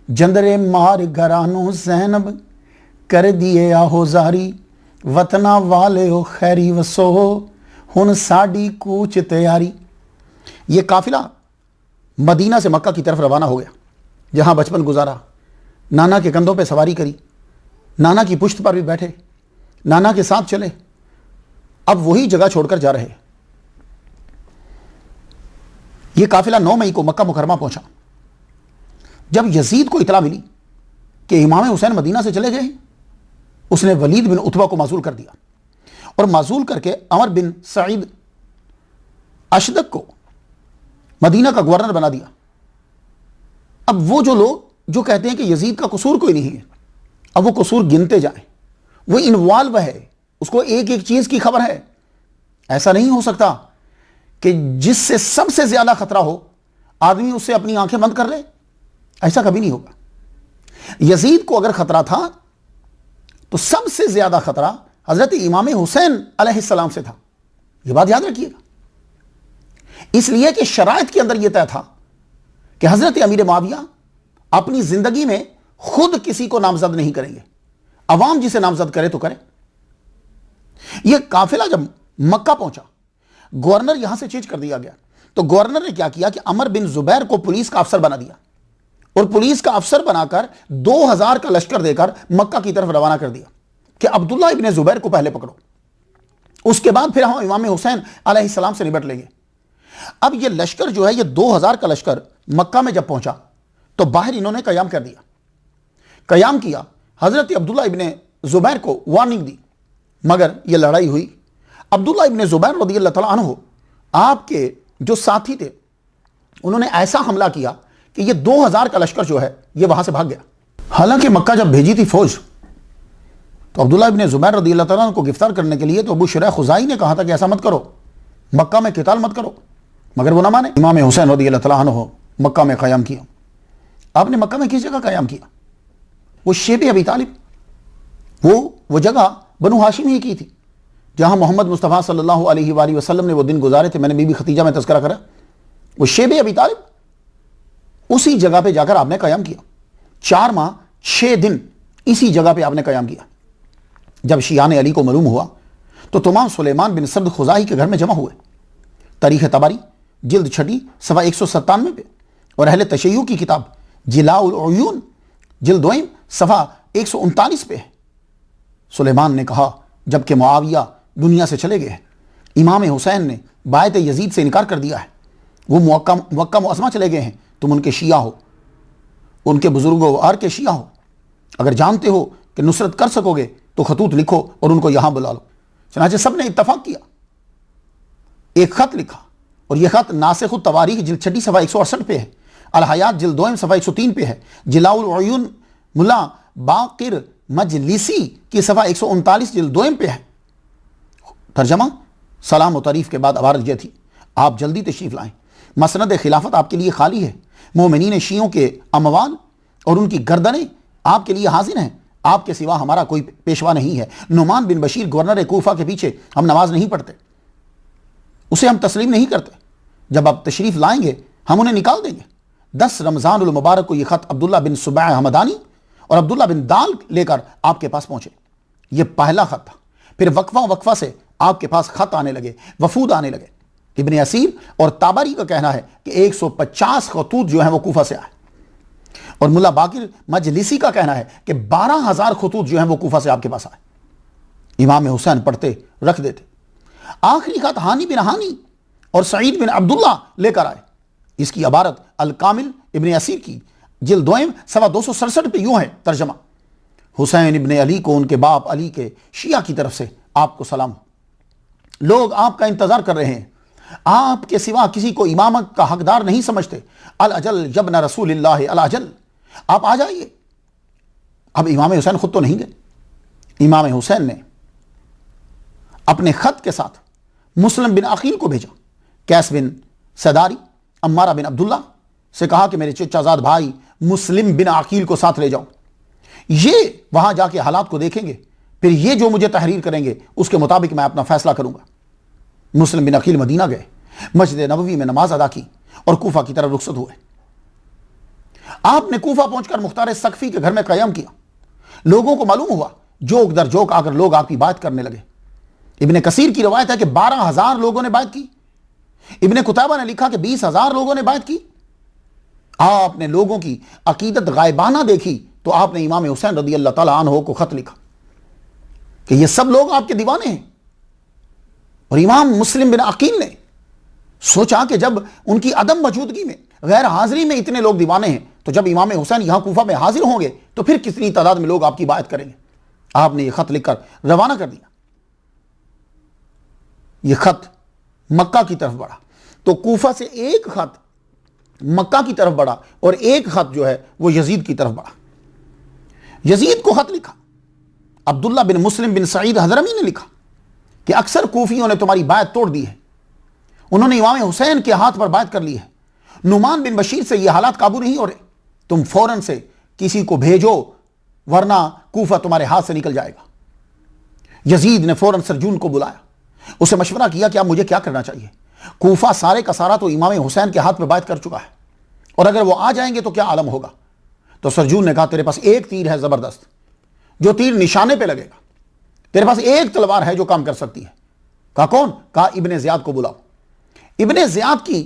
जंदरे मार घरानो ज़ैनब कर दिए आहोजारी, वतना वाले हो खैरी वसो हुन साड़ी कूच तैयारी। ये काफिला मदीना से मक्का की तरफ रवाना हो गया, जहां बचपन गुजारा, नाना के कंधों पे सवारी करी, नाना की पुश्त पर भी बैठे, नाना के साथ चले, अब वही जगह छोड़कर जा रहे। यह काफिला 9 मई को मक्का मुकरमा पहुंचा। जब यजीद को इतला मिली कि इमाम हुसैन मदीना से चले गए, उसने वलीद बिन उतबा को माजूल कर दिया और माजूल करके अमर बिन सईद अशदक को मदीना का गवर्नर बना दिया। अब वो जो लोग जो कहते हैं कि यजीद का कसूर कोई नहीं है, अब वो कसूर गिनते जाएं, वो इन्वॉल्व है, उसको एक एक चीज की खबर है। ऐसा नहीं हो सकता कि जिससे सबसे ज्यादा खतरा हो आदमी उससे अपनी आंखें बंद कर ले, ऐसा कभी नहीं होगा। यजीद को अगर खतरा था तो सबसे ज्यादा खतरा हजरत इमाम हुसैन अलैहिस्सलाम से था, यह बात याद रखिएगा। इसलिए कि शराइत के अंदर यह तय था कि हजरत अमीर मुआविया अपनी जिंदगी में खुद किसी को नामजद नहीं करेंगे, अवाम जिसे नामजद करे तो करे। यह काफिला जब मक्का पहुंचा, गवर्नर यहां से चेंज कर दिया गया, तो गवर्नर ने क्या किया कि अमर बिन जुबैर को पुलिस का अफसर बना दिया और पुलिस का अफसर बनाकर 2000 का लश्कर देकर मक्का की तरफ रवाना कर दिया कि अब्दुल्ला इब्ने जुबैर को पहले पकड़ो, उसके बाद फिर हम इमाम हुसैन अलैहिस्सलाम से निपट लेंगे। अब यह लश्कर जो है, यह 2000 का लश्कर मक्का में जब पहुंचा तो बाहर इन्होंने कयाम कर दिया, कयाम किया, हजरत अब्दुल्ला इब्ने जुबैर को वार्निंग दी, मगर यह लड़ाई हुई। अब्दुल्ला इब्ने जुबैर रज़ियल्लाहु तआला अन्हु आपके जो साथी थे, उन्होंने ऐसा हमला किया कि यह 2000 का लश्कर जो है यह वहां से भाग गया। हालांकि मक्का जब भेजी थी फौज, तो अब्दुल्ला इब्ने जुबैर रज़ियल्लाहु तआला अन्हु को गिरफ्तार करने के लिए तो अबू शुरैह खुज़ाई ने कहा था कि ऐसा मत करो, मक्का में क़िताल मत करो, मगर वो ना माने। इमाम हुसैन रज़ियल्लाहु तआला अन्हु मक्का में क़याम किया। आपने मक्का में किस जगह क़याम किया? वो शेब अबी तालिब, वो जगह बनु हाशिम ही की थी, जहां मोहम्मद मुस्तफ़ा सल्लल्लाहु अलैहि वसल्लम ने वो दिन गुजारे थे। मैंने बीबी खतीजा में तज़किरा करा, वो शेब अबी तालिब, उसी जगह पे जाकर आपने क़याम किया। 4 माह 6 दिन इसी जगह पे आपने क़याम किया। जब शियान अली को मालूम हुआ तो तमाम सुलेमान बिन सर्द खुज़ाई के घर में जमा हुए। तारीख़ तबारी जिल्द 6 सफ़ा 197 पे और अहले तशय्युअ की किताब जिलाउल उयून जिल्द 2 सफ़ा 139 पे है। सुलेमान ने कहा, जबकि मुआविया दुनिया से चले गए हैं, इमाम हुसैन ने बायत यजीद से इनकार कर दिया है, वो मक्का मुअज़्ज़मा चले गए हैं, तुम उनके शिया हो, उनके बुजुर्गों और के शिया हो, अगर जानते हो कि नुसरत कर सकोगे तो खतूत लिखो और उनको यहां बुला लो। चनाचे सब ने इत्तफाक किया, एक खत लिखा और यह खत नासिखुत तवारीख जिल्द 6 सफ़ा 168 पे है, अल हयात जिल्द 2 सफ़ा 103 पे है, जिलाउल उयून मुल्ला बाकिर मजलिसी की सफ़ा 139 जिल्द 2 पे है। तर्जमा, सलाम व तारीफ के बाद अबारत यह थी, आप जल्दी तशरीफ लाएं, मसनद खिलाफत आपके लिए खाली है, मोमिनीन शियों के अमवाल और उनकी गर्दनें आपके लिए हाजिर हैं, आपके सिवा हमारा कोई पेशवा नहीं है। नुमान बिन बशीर गवर्नर कूफा के पीछे हम नमाज नहीं पढ़ते, उसे हम तस्लीम नहीं करते, जब आप तशरीफ लाएंगे हम उन्हें निकाल देंगे। 10 रमज़ानुल मुबारक को यह खत अब्दुल्ला बिन सुबैह हमदानी और अब्दुल्ला बिन दाल लेकर आपके पास पहुंचे। यह पहला खत था। फिर वक्फा से आपके पास खत आने लगे, वफूद आने लगे। इब्ने असीर और ताबरी का कहना है कि 150 खतूत जो है वो कूफा से आए, और मुल्ला बाकिर मजलिसी का कहना है कि 12,000 खतूत जो है वो कूफा से आपके पास आए। इमाम हुसैन पढ़ते रख देते। आखिरी खत हानी बिन हानी और सईद बिन अब्दुल्ला लेकर आए। इसकी इबारत अल कामिल इब्ने असीर की जिल्द दोयम 267 पे यूं है तर्जमा, हुसैन इब्ने अली को उनके बाप अली के शिया की तरफ से आपको सलाम हो। लोग आपका इंतजार कर रहे हैं, आपके सिवा किसी को इमामत का हकदार नहीं समझते। अल अजल यब्न रसूलिल्लाह अल अजल, आप आ जाइए। अब इमाम हुसैन खुद तो नहीं गए, इमाम हुसैन ने अपने खत के साथ मुस्लिम बिन अकील को भेजा। कैस बिन सदारी, अम्मारा बिन अब्दुल्ला से कहा कि मेरे चचाजाद भाई मुस्लिम बिन अकील को साथ ले जाओ, ये वहां जाके हालात को देखेंगे, फिर ये जो मुझे तहरीर करेंगे उसके मुताबिक मैं अपना फैसला करूंगा। मुस्लिम बिन अकील मदीना गए, मस्जिद नबवी में नमाज अदा की और कूफा की तरफ रुखसत हुए। आपने कूफा पहुंचकर मुख्तार सकफी के घर में कयाम किया। लोगों को मालूम हुआ, जोक दर जोक आकर लोग आपकी बात करने लगे। इब्ने कसीर की रवायत है कि 12,000 लोगों ने बात की। इब्ने कुतैबा ने लिखा कि 20,000 लोगों ने बात की। आपने लोगों की अकीदत गायबाना देखी तो आपने इमाम हुसैन रदी अल्लाह ताला अन्हु को खत लिखा कि ये सब लोग आपके दीवाने हैं। और इमाम मुस्लिम बिन अकील ने सोचा कि जब उनकी अदम मौजूदगी में, गैर हाजिरी में इतने लोग दीवाने हैं, तो जब इमाम हुसैन यहां कूफा में हाजिर होंगे तो फिर कितनी तादाद में लोग आपकी बात करेंगे। आपने यह खत लिखकर रवाना कर दिया। यह खत मक्का की तरफ बढ़ा, तो कूफा से एक खत मक्का की तरफ बढ़ा और एक खत जो है वो यजीद की तरफ बढ़ा। यजीद को खत लिखा अब्दुल्ला बिन मुस्लिम बिन सईद हजरमी ने लिखा कि अक्सर कूफियों ने तुम्हारी बात तोड़ दी है, उन्होंने इमाम हुसैन के हाथ पर बात कर ली है। नुमान बिन बशीर से यह हालात काबू नहीं हो रहे, तुम फौरन से किसी को भेजो वरना कूफा तुम्हारे हाथ से निकल जाएगा। यजीद ने फौरन सरजून को बुलाया, उसे मशवरा किया कि अब मुझे क्या करना चाहिए। कूफा सारे का सारा तो इमाम हुसैन के हाथ पे बात कर चुका है और अगर वो आ जाएंगे तो क्या आलम होगा। तो सरजून ने कहा तेरे पास एक तीर है जबरदस्त, जो तीर निशाने पे लगेगा। तेरे पास एक तलवार है जो काम कर सकती है। कहा कौन? कहा इब्ने ज़ियाद को बुलाओ। इब्ने ज़ियाद की,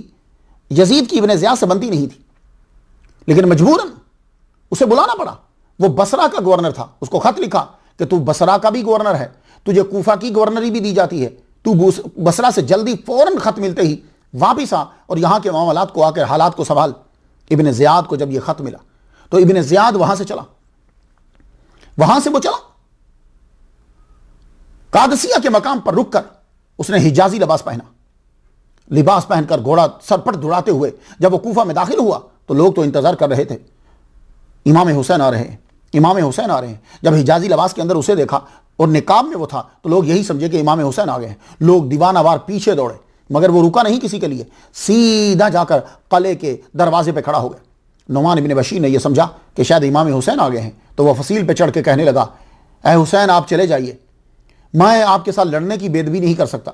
यजीद की इब्ने ज़ियाद से बनती नहीं थी, लेकिन मजबूरन उसे बुलाना पड़ा। वो बसरा का गवर्नर था, उसको खत लिखा कि तू बसरा का भी गवर्नर है, तुझे कूफा की गवर्नरी भी दी जाती है, तू बसरा से जल्दी फौरन खत मिलते ही वापिस आ और यहां के मामलात को आकर हालात को संभाल। इब्ने ज़ियाद को जब यह खत मिला तो इब्ने ज़ियाद वहां से चला, वहां से वो चला कादसिया के मकाम पर रुककर उसने हिजाजी लिबास पहना। लिबास पहनकर घोड़ा सरपट दौड़ाते हुए जब वो कूफा में दाखिल हुआ तो लोग तो इंतजार कर रहे थे, इमाम हुसैन आ रहे हैं, इमाम हुसैन आ रहे हैं। जब हिजाजी लिबास के अंदर उसे देखा और निकाब में वो था तो लोग यही समझे कि इमाम हुसैन आ गए हैं। लोग दीवानावार पीछे दौड़े, मगर वो रुका नहीं किसी के लिए, सीधा जाकर किले के दरवाजे पे खड़ा हो गया। नुमान इब्ने बशीर ने यह समझा कि शायद इमाम हुसैन आ गए हैं, तो वह फसील पे चढ़ के कहने लगा, ऐ हुसैन आप चले जाइए, मैं आपके साथ लड़ने की बेदबी नहीं कर सकता,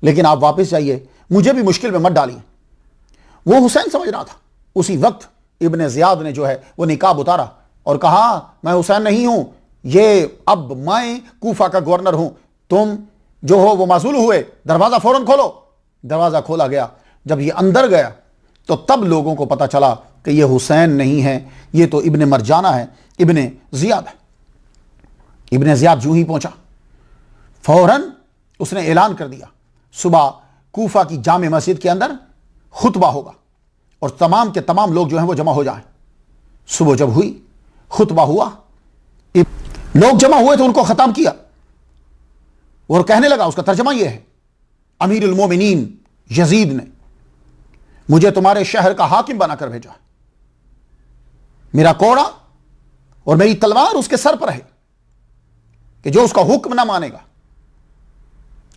लेकिन आप वापस जाइए, मुझे भी मुश्किल में मत डालिए। वो हुसैन समझ रहा था। उसी वक्त इब्ने ज़ियाद ने जो है वो निकाब उतारा और कहा मैं हुसैन नहीं हूं, ये अब मैं कूफा का गवर्नर हूं, तुम जो हो वो मासूल हुए, दरवाजा फौरन खोलो। दरवाजा खोला गया। जब ये अंदर गया तो तब लोगों को पता चला कि ये हुसैन नहीं है, ये तो इब्ने मरजाना है, इब्ने ज़ियाद है। इब्ने ज़ियाद यूं ही पहुंचा, फौरन उसने ऐलान कर दिया सुबह कूफा की जामे मस्जिद के अंदर खुतबा होगा और तमाम के तमाम लोग जो हैं वो जमा हो जाएं। सुबह जब हुई, खुतबा हुआ, लोग जमा हुए तो उनको खताब किया और कहने लगा, उसका तर्जमा यह है, अमीरुल मोमिनीन यजीद ने मुझे तुम्हारे शहर का हाकिम बनाकर भेजा है। मेरा कोड़ा और मेरी तलवार उसके सर पर है कि जो उसका हुक्म ना मानेगा,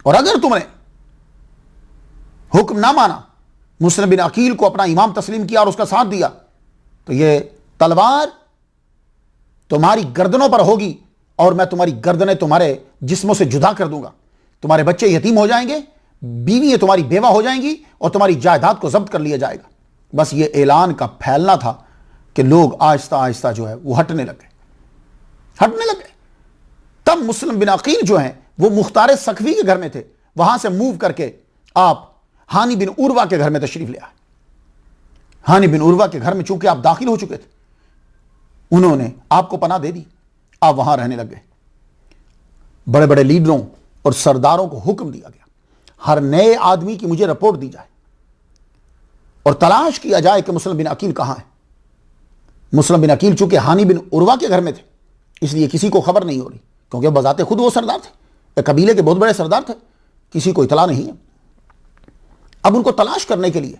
और अगर तुमने हुक्म ना माना, मुस्लिम बिन अकील को अपना इमाम तस्लीम किया और उसका साथ दिया, तो यह तलवार तुम्हारी गर्दनों पर होगी और मैं तुम्हारी गर्दनें तुम्हारे जिस्मों से जुदा कर दूंगा। तुम्हारे बच्चे यतीम हो जाएंगे, बीवी तुम्हारी बेवा हो जाएंगी और तुम्हारी जायदाद को जब्त कर लिया जाएगा। बस ये ऐलान का फैलना था कि लोग आहिस्ता आहिस्ता जो है वो हटने लगे। तब मुस्लिम बिन अकील जो हैं वो मुख्तार सकफी के घर में थे, वहां से मूव करके आप हानी बिन उर्वा के घर में तशरीफ ले आए। हानी बिन उर्वा के घर में चूंकि आप दाखिल हो चुके थे, उन्होंने आपको पनाह दे दी, आप वहां रहने लग गए। बड़े बड़े लीडरों और सरदारों को हुक्म दिया गया, हर नए आदमी की मुझे रिपोर्ट दी जाए और तलाश किया जाए कि मुस्लिम बिन अकील कहां है। मुस्लिम बिन अकील चूंकि हानी बिन उर्वा के घर में थे, इसलिए किसी को खबर नहीं हो रही, क्योंकि बजाते खुद वो सरदार थे, एक कबीले के बहुत बड़े सरदार थे, किसी को इतला नहीं है। अब उनको तलाश करने के लिए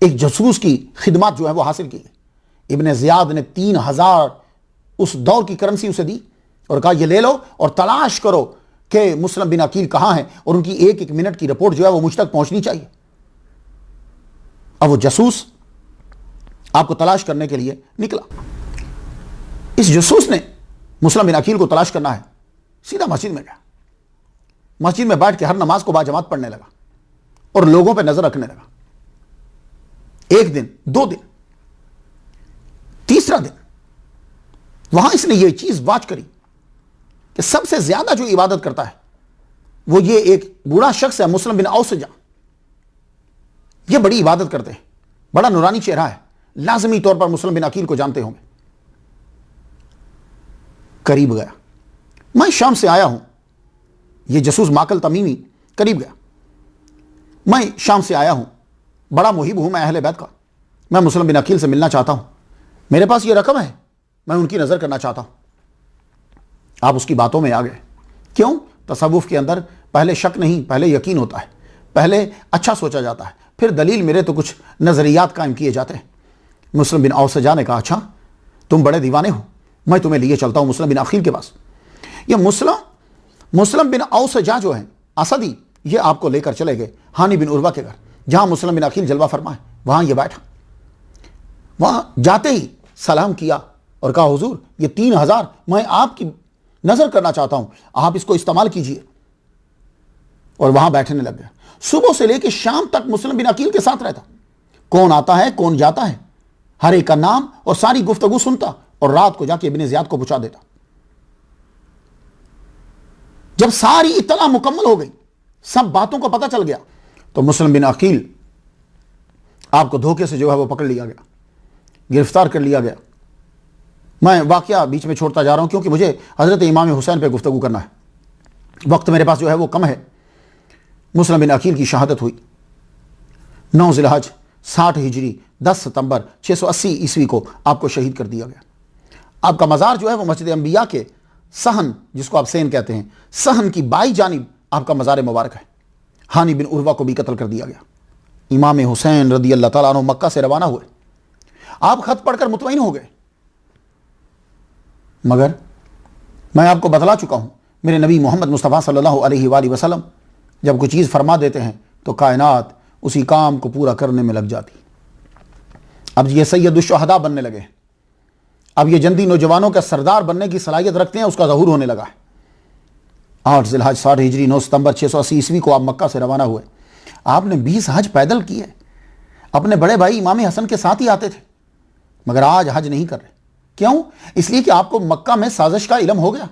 एक जासूस की खिदमत जो है वो हासिल की गई। इब्ने ज़ियाद ने 3000 उस दौर की करेंसी उसे दी और कहा, ये ले लो और तलाश करो कि मुस्लिम बिन अकील कहां है, और उनकी एक एक मिनट की रिपोर्ट जो है वो मुझ तक पहुंचनी चाहिए। अब वो जासूस आपको तलाश करने के लिए निकला। इस जासूस ने मुस्लिम बिन अकील को तलाश करना है, सीधा मस्जिद में गया। मस्जिद में बैठ के हर नमाज को बाजमात पढ़ने लगा और लोगों पर नजर रखने लगा। एक दिन, 2 दिन, तीसरा दिन वहां इसने ये चीज वाच करी कि सबसे ज्यादा जो इबादत करता है वो ये एक बूढ़ा शख्स है, मुस्लिम बिन औसजा। ये बड़ी इबादत करते हैं, बड़ा नूरानी चेहरा है, लाजमी तौर पर मुस्लिम बिन अकील को जानते होंगे। करीब गया, मैं शाम से आया हूं, ये जासूस माकल तमीमी करीब गया, मैं शाम से आया हूं, बड़ा मुहिब हूं मैं अहले बैत का, मैं मुस्लिम बिन अकील से मिलना चाहता हूं, मेरे पास ये रकम है, मैं उनकी नजर करना चाहता हूं। आप उसकी बातों में आ गए। क्यों? तसव्वुफ के अंदर पहले शक नहीं, पहले यकीन होता है, पहले अच्छा सोचा जाता है, फिर दलील मेरे तो कुछ नजरियात कायम किए जाते हैं। मुस्लिम बिन औसजा ने कहा, अच्छा तुम बड़े दीवाने हो, मैं तुम्हें लिए चलता हूं मुस्लिम बिन अकील के पास। ये मुस्लिम बिन औसजा जो है असदी, ये आपको लेकर चले गए हानी बिन उर्वा के घर, जहां मुस्लिम बिन अकील जलवा फरमा है। वहां ये बैठा, वहां जाते ही सलाम किया और कहा, हुजूर ये 3000 मैं आपकी नजर करना चाहता हूं, आप इसको इस्तेमाल कीजिए। और वहां बैठने लग गया। सुबह से लेकर शाम तक मुस्लिम बिन अकील के साथ रहता, कौन आता है कौन जाता है, हर एक का नाम और सारी गुफ्तगू सुनता, और रात को जाके इब्ने ज़ियाद को पहुंचा देता। जब सारी इत्तला मुकम्मल हो गई, सब बातों को पता चल गया, तो मुस्लिम बिन अकील आपको धोखे से जो है वो पकड़ लिया गया, गिरफ्तार कर लिया गया। मैं वाकया बीच में छोड़ता जा रहा हूं क्योंकि मुझे हजरत इमाम हुसैन पे गुफ्तगू करना है, वक्त मेरे पास जो है वो कम है। मुस्लिम बिन अकील की शहादत हुई 9 ज़िलहज 60 हिजरी 10 सितंबर 680 ईस्वी को आपको शहीद कर दिया गया। आपका मज़ार जो है वो मस्जिद अंबिया के सहन, जिसको आप सेन कहते हैं, सहन की बाई जानिब आपका मज़ार मुबारक है। हानी बिन उर्वा को भी कत्ल कर दिया गया। इमाम हुसैन रदी अल्लाह ताला अन्हु मक्का से रवाना हुए। आप खत पढ़कर मुतमईन हो गए, मगर मैं आपको बतला चुका हूं, मेरे नबी मोहम्मद मुस्तफ़ा सल्लल्लाहु अलैहि वसल्लम जब कोई चीज़ फरमा देते हैं तो कायनात उसी काम को पूरा करने में लग जाती। अब ये सैयदुश शुहदा बनने लगे, अब ये जंदी नौजवानों का सरदार बनने की सलाहियत रखते हैं, उसका ज़हूर होने लगा है। 8 ज़िलहज 60 हिजरी 9 सितंबर 680 ईस्वी को आप मक्का से रवाना हुए। आपने 20 हज पैदल किए, अपने बड़े भाई इमाम हसन के साथ ही आते थे, मगर आज हज नहीं कर रहे। क्यों? इसलिए कि आपको मक्का में साजिश का इल्म हो गया।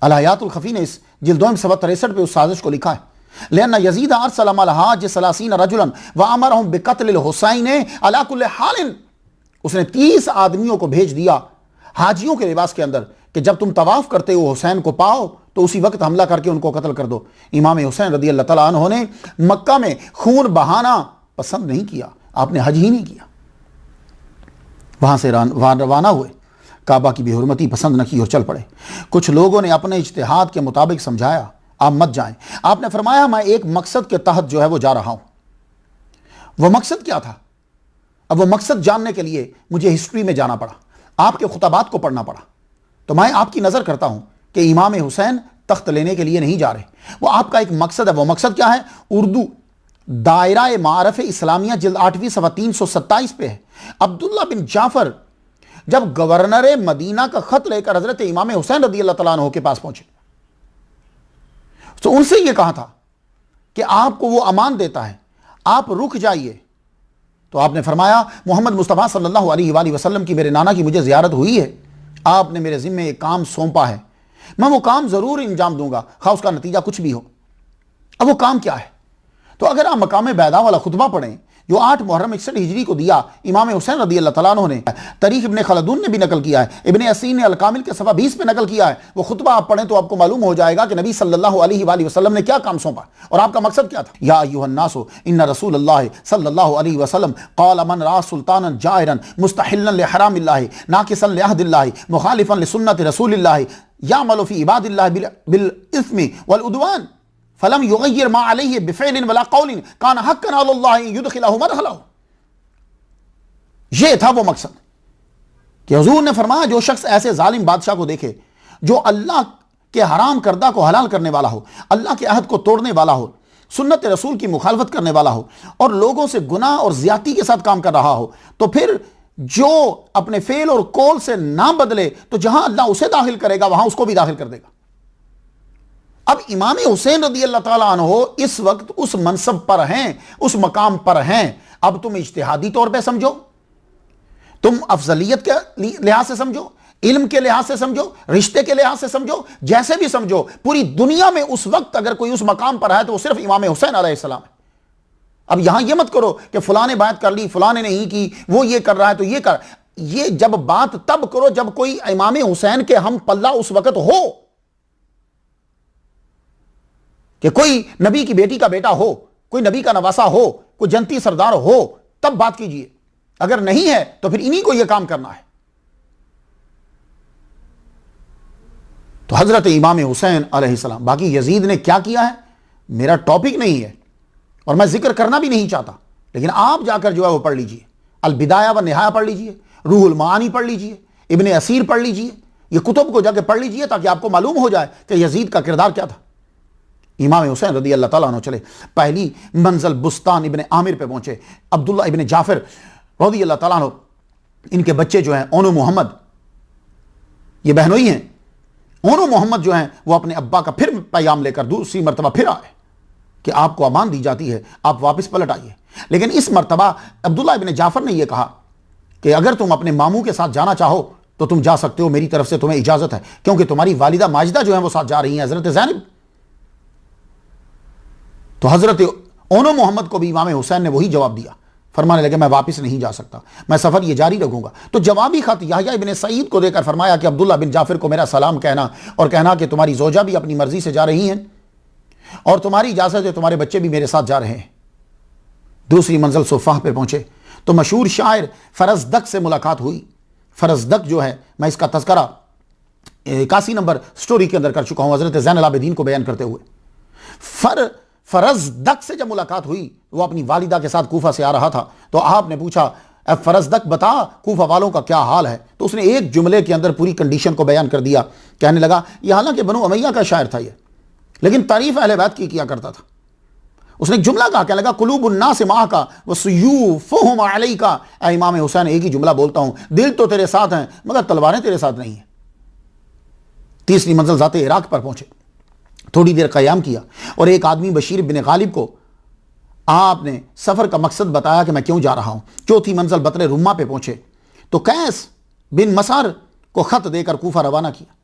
अल-हयातुल खफी ने इस जिल्दों 63 पे उस साजिश को लिखा है। लेना यजीद अरसलम अल-हाज सलासीन रजुलन व अमरहुम बिकत्ल हुसैन अला कुल्ल हालिन। उसने 30 आदमियों को भेज दिया हाजियों के लिबास के अंदर कि जब तुम तवाफ करते हो हुसैन को पाओ तो उसी वक्त हमला करके उनको कत्ल कर दो। इमाम हुसैन रदी अल्लाह तआला अन्हु ने मक्का में खून बहाना पसंद नहीं किया, आपने हज ही नहीं किया। वहां से रवाना हुए, काबा की बेहुरमती पसंद न की और चल पड़े। कुछ लोगों ने अपने इज्तिहाद के मुताबिक समझाया आप मत जाएं। आपने फरमाया मैं एक मकसद के तहत जो है वो जा रहा हूं। वह मकसद क्या था? अब वो मकसद जानने के लिए मुझे हिस्ट्री में जाना पड़ा, आपके खुताबात को पढ़ना पड़ा। तो मैं आपकी नजर करता हूं कि इमाम हुसैन तख्त लेने के लिए नहीं जा रहे, वो आपका एक मकसद है। वो मकसद क्या है? उर्दू दायरा मारफ इस्लामिया जिल्द 8वीं सफ़ा 327 पे है। अब्दुल्ला बिन जाफर जब गवर्नर मदीना का खत लेकर हजरत इमाम हुसैन रदी अल्लाह तआला अन्हु के पास पहुंचे तो उनसे यह कहा था कि आपको वो अमान देता है, आप रुक जाइए। तो आपने फरमाया मोहम्मद मुस्तफ़ा सल्लल्लाहु अलैहि वसल्लम की मेरे नाना की मुझे ज़ियारत हुई है, आपने मेरे ज़िम्मे एक काम सौंपा है, मैं वो काम ज़रूर इंजाम दूंगा खा उसका नतीजा कुछ भी हो। अब वो काम क्या है? तो अगर आप मकाम बैदा वाला खुतबा पढ़ें जो 8 मुहर्रम 61 हिजरी को दिया इमाम हुसैन रदी अल्लाह तआला अन्हु ने, तारीख इब्ने खलदून ने भी नकल किया है, इब्ने असीन ने अल-कामिल के सफ़ा 20 पे नकल किया है, वो खुतबा आप पढ़ें तो आपको मालूम हो जाएगा कि नबी सल्लल्लाहु अलैहि वसल्लम ने क्या काम सौंपा और आपका मकसद क्या था। या अय्युहन्नासु इन्ना रसूलल्लाह सल्लल्लाहु अलैहि वसल्लम क़ाल मन रा सुल्तानन जाइरन मुस्तहिल्लन लिहरामिल्लाहि नाकिसन लिअहदिल्लाहि मुखालिफन लिसुन्नति रसूलिल्लाह यामलु फी इबादिल्लाह बिल इस्मि वल उद्वान फलम युगय्यर मा अलैहि बिफ़िलिन वला क़ौलिन कान हक़्क़न अलल्लाहि युदखिलहु मदखलहु। ये था वो मकसद कि हुजूर ने फरमाया जो शख्स ऐसे जालिम बादशाह को देखे जो अल्लाह के हराम करदा को हलाल करने वाला हो, अल्लाह के अहद को तोड़ने वाला हो, सुन्नत रसूल की मुखालफत करने वाला हो और लोगों से गुनाह और ज्यादती के साथ काम कर रहा हो, तो फिर जो अपने फेल और कौल से ना बदले तो जहां अल्लाह उसे दाखिल करेगा वहां उसको भी दाखिल कर देगा। अब इमाम हुसैन रदी अल्लाह तआला अन्हु इस वक्त उस मनसब पर हैं, उस मकाम पर हैं। अब तुम इज्तिहादी तौर पे समझो, तुम अफजलियत के लिहाज से समझो, इल्म के लिहाज से समझो, रिश्ते के लिहाज से समझो, जैसे भी समझो, पूरी दुनिया में उस वक्त अगर कोई उस मकाम पर है तो वो सिर्फ इमाम हुसैन अलैहिस्सलाम है। अब यहां यह मत करो कि फलां ने बात कर ली, फलां ने नहीं की, वो ये कर रहा है तो ये कर, ये जब बात तब करो जब कोई इमाम हुसैन के हम पल्ला उस वक्त हो, कि कोई नबी की बेटी का बेटा हो, कोई नबी का नवासा हो, कोई जनती सरदार हो, तब बात कीजिए। अगर नहीं है तो फिर इन्हीं को यह काम करना है। तो हजरत इमाम हुसैन अलैहिस्सलाम, बाकी यजीद ने क्या किया है मेरा टॉपिक नहीं है और मैं जिक्र करना भी नहीं चाहता, लेकिन आप जाकर जो है वो पढ़ लीजिए, अल बिदाया व निहाया पढ़ लीजिए, रूहुल मानी पढ़ लीजिए, इब्ने असीर पढ़ लीजिए, ये कुतुब को जाकर पढ़ लीजिए ताकि आपको मालूम हो जाए कि यजीद का किरदार क्या था। इमाम हुसैन रदी अल्लाह तआला अन्हु चले पहली मंजिल बुस्तान इब्ने आमिर पे पहुंचे। अब्दुल्ला इब्ने जाफर रदी अल्लाह तआला अन्हु, इनके बच्चे जो हैं ओनो मोहम्मद, ये बहनोई हैं, ओनो मोहम्मद जो हैं वो अपने अब्बा का फिर पैगाम लेकर दूसरी मरतबा फिर आए कि आपको अमान दी जाती है, आप वापस पलट आइए। लेकिन इस मरतबा अब्दुल्ला इब्ने जाफर ने यह कहा कि अगर तुम अपने मामू के साथ जाना चाहो तो तुम जा सकते हो, मेरी तरफ से तुम्हें इजाजत है, क्योंकि तुम्हारी वालिदा माजिदा जो है वो साथ जा रही हैं, हजरत ज़ैनब। तो हजरत ओनो मोहम्मद को भी इमाम हुसैन ने वही जवाब दिया, फरमाने लगे मैं वापस नहीं जा सकता, मैं सफर ये जारी रखूंगा। तो जवाबी खत याह्या इब्ने सईद को देकर फरमाया कि अब्दुल्ला बिन जाफर को मेरा सलाम कहना और कहना कि तुम्हारी जोजा भी अपनी मर्जी से जा रही हैं और तुम्हारी इजाजत है, तुम्हारे बच्चे भी मेरे साथ जा रहे हैं। दूसरी मंजिल सुफ़ाह पे पहुंचे तो मशहूर शायर फरजदक से मुलाकात हुई। फरजदक जो है, मैं इसका तज़किरा 81 नंबर स्टोरी के अंदर कर चुका हूं हजरत ज़ैनुल आबिदीन को बयान करते हुए। फरजदक से जब मुलाकात हुई, वो अपनी वालिदा के साथ कूफा से आ रहा था, तो आपने पूछा फरजदक बता कूफा वालों का क्या हाल है। तो उसने एक जुमले के अंदर पूरी कंडीशन को बयान कर दिया। कहने लगा ये हालांकि बनु उमैया का शायर था ये, लेकिन तारीफ अहले बैत की किया करता था। उसने एक जुमला कहा, कहने लगा कुलूबुन्नास माह का व सुयूफुहुम अलैका। ऐ इमाम हुसैन एक ही जुमला बोलता हूं, दिल तो तेरे साथ हैं मगर तलवारें तेरे साथ नहीं है। तीसरी मंजिल जाते इराक पर पहुंचे, थोड़ी देर क़याम किया और एक आदमी बशीर बिन गालिब को आपने सफ़र का मकसद बताया कि मैं क्यों जा रहा हूं। चौथी मंजिल बतरे रुम्मा पे पहुंचे तो कैस बिन मसार को खत देकर कूफा रवाना किया।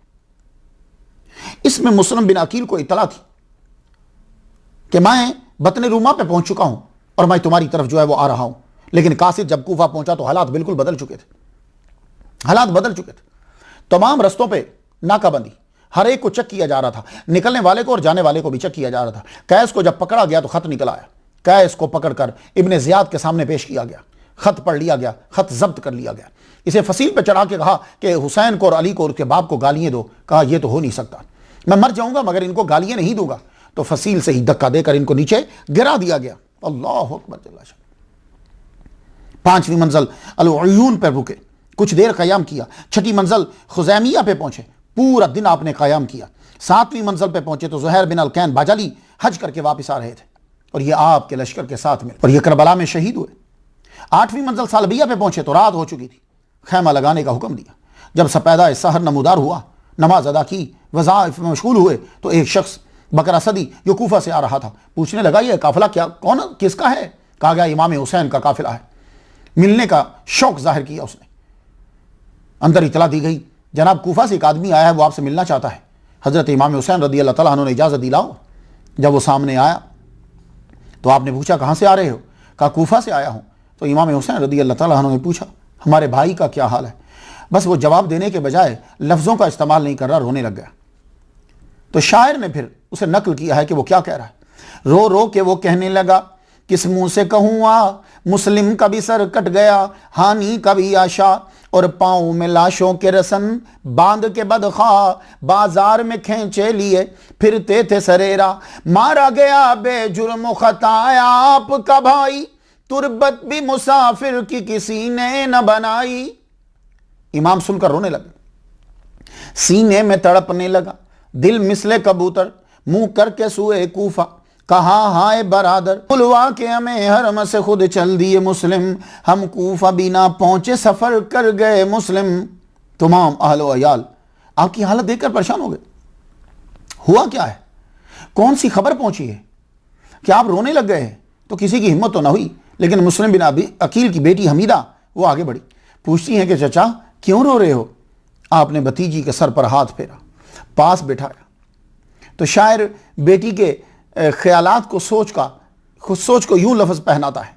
इसमें मुस्लिम बिन अकील को इतला थी कि मैं बतने रुम्मा पे पहुंच चुका हूं और मैं तुम्हारी तरफ जो है वो आ रहा हूं। लेकिन कासिद जब कूफा पहुंचा तो हालात बिल्कुल बदल चुके थे, हालात बदल चुके थे। तमाम रस्तों पर नाकाबंदी, हर एक को चेक किया जा रहा था, निकलने वाले को और जाने वाले को भी चेक किया जा रहा था। कैस को जब पकड़ा गया तो खत निकल आया, कैस को पकड़कर इब्ने ज़ियाद के सामने पेश किया गया, खत पढ़ लिया गया, खत जब्त कर लिया गया। इसे फसील पे चढ़ा के कहा कि हुसैन को और अली को और उसके बाप को गालियां दो। कहा यह तो हो नहीं सकता, मैं मर जाऊंगा मगर इनको गालियां नहीं दूंगा। तो फसील से ही धक्का देकर इनको नीचे गिरा दिया गया। अल्लाह अकबर। पांचवी मंजिल अल उयून पर रुके, कुछ देर क़याम किया। छठी मंजिल खुज़ैमिया पे पहुंचे, पूरा दिन आपने क़याम किया। सातवीं मंजिल पे पहुंचे तो ज़ुहैर बिन अलकैन बाजाली हज करके वापस आ रहे थे और ये आपके लश्कर के साथ में, और ये करबला में शहीद हुए। आठवीं मंजिल सालबिया पे पहुंचे तो रात हो चुकी थी, खैमा लगाने का हुक्म दिया। जब सपैदा सहर नमूदार हुआ, नमाज अदा की, वज़ाइफ में मशगूल हुए तो एक शख्स बकरा सदी जो कूफा से आ रहा था पूछने लगा ये काफिला क्या, कौन, किसका है? कहा गया इमाम हुसैन का काफिला है। मिलने का शौक जाहिर किया उसने। अंदर इतला दी गई, जनाब कूफा से एक आदमी आया है, वो आपसे मिलना चाहता है। हजरत इमाम हुसैन रदी अल्लाह तआला अन्हु ने इजाज़त दिलाओ। जब वो सामने आया तो आपने पूछा कहाँ से आ रहे हो? कहा कूफा से आया हूँ। तो इमाम हुसैन रदी अल्लाह ताला अन्हु ने पूछा हमारे भाई का क्या हाल है? बस वो जवाब देने के बजाय लफ्ज़ों का इस्तेमाल नहीं कर रहा, रोने लग गया। तो शायर ने फिर उसे नकल किया है कि वो क्या कह रहा है। रो रो के वो कहने लगा, किस मुंह से कहूँ आ, मुस्लिम का भी सर कट गया, हानि का भी आशा, और पाँव में लाशों के रसन बांध के बदखा, बाजार में खींचे लिए फिरते थे सरेरा, मारा गया बेजुर्म खताया आपका भाई, तुरबत भी मुसाफिर की किसी ने न बनाई। इमाम सुनकर रोने लगे, सीने में तड़पने लगा, दिल मिसले कबूतर, मुंह करके सुए कूफा, कहा हाय बरादर, बुलवा के हमें हरम से खुद चल दिए मुस्लिम, हम कूफा बिना पहुंचे सफर कर गए मुस्लिम। तमाम अहलो अयाल आपकी हालत देखकर परेशान हो गए। हुआ क्या है? कौन सी खबर पहुंची है कि आप रोने लग गए? तो किसी की हिम्मत तो ना हुई, लेकिन मुस्लिम बिन अबी अकील की बेटी हमीदा वो आगे बढ़ी, पूछती हैं कि चचा क्यों रो रहे हो? आपने भतीजी के सर पर हाथ फेरा, पास बिठाया। तो शायर बेटी के ख्यालात को सोच को यूं लफ्ज पहनाता है,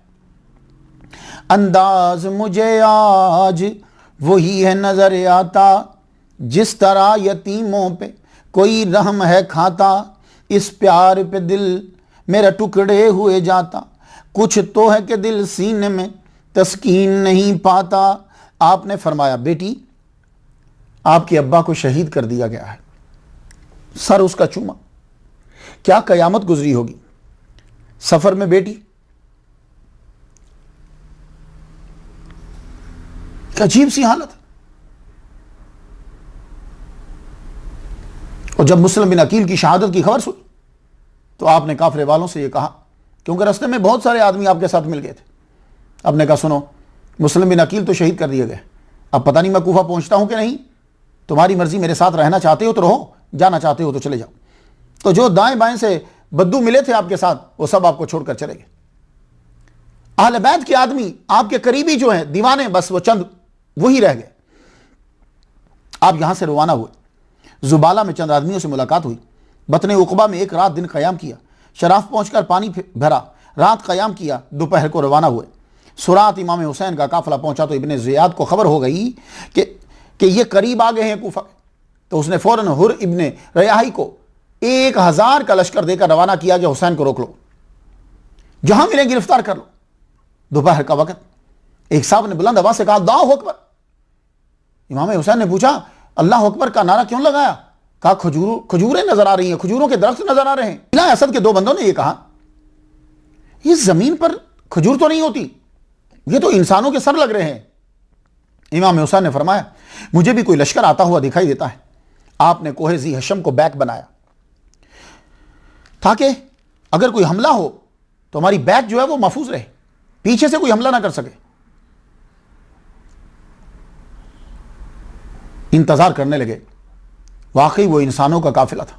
अंदाज मुझे आज वही है नजर आता, जिस तरह यतीमों पे कोई रहम है खाता, इस प्यार पे दिल मेरा टुकड़े हुए जाता, कुछ तो है कि दिल सीने में तस्कीन नहीं पाता। आपने फरमाया बेटी आपके अब्बा को शहीद कर दिया गया है। सर उसका चूमा, क्या कयामत गुजरी होगी। सफर में बेटी, अजीब सी हालत। और जब मुस्लिम बिन अकील की शहादत की खबर सुनी तो आपने काफिले वालों से यह कहा, क्योंकि रास्ते में बहुत सारे आदमी आपके साथ मिल गए थे, आपने कहा सुनो मुस्लिम बिन अकील तो शहीद कर दिए गए, अब पता नहीं मैं कूफा पहुंचता हूं कि नहीं, तुम्हारी मर्जी, मेरे साथ रहना चाहते हो तो रहो, जाना चाहते हो तो चले जाओ। तो जो दाएं बाएं से बद्दू मिले थे आपके साथ वो सब आपको छोड़कर चले गए। अहले बैत के आदमी आपके करीबी जो हैं दीवाने, बस वो चंद वही रह गए। आप यहां से रवाना हुए, जुबाला में चंद आदमियों से मुलाकात हुई, बतने उकबा में एक रात दिन क़याम किया, शराफ पहुंचकर पानी भरा, रात क़याम किया, दोपहर को रवाना हुए। सुरात इमाम हुसैन का काफिला पहुंचा तो इब्ने ज़ियाद को खबर हो गई कि ये करीब आ गए हैं कूफा। तो उसने फौरन हुर इब्ने रयाही को 1000 का लश्कर देकर रवाना किया कि हुसैन को रोक लो, जहां मिले गिरफ्तार कर लो। दोपहर का वक्त एक साहब ने बुलंद आवाज से कहा अल्लाहु अकबर। इमाम हुसैन ने पूछा अल्लाह अकबर का नारा क्यों लगाया? कहा खजूरें नजर आ रही हैं, खजूरों के दरख्त नजर आ रहे हैं। इला असद के 2 बंदों ने यह कहा इस जमीन पर खजूर तो नहीं होती, ये तो इंसानों के सर लग रहे हैं। इमाम हुसैन ने फरमाया मुझे भी कोई लश्कर आता हुआ दिखाई देता है। आपने कोहे ज़ी हशम को बैक बनाया ताकि अगर कोई हमला हो तो हमारी बैक जो है वो महफूज रहे, पीछे से कोई हमला ना कर सके। इंतजार करने लगे, वाकई वो इंसानों का काफिला था।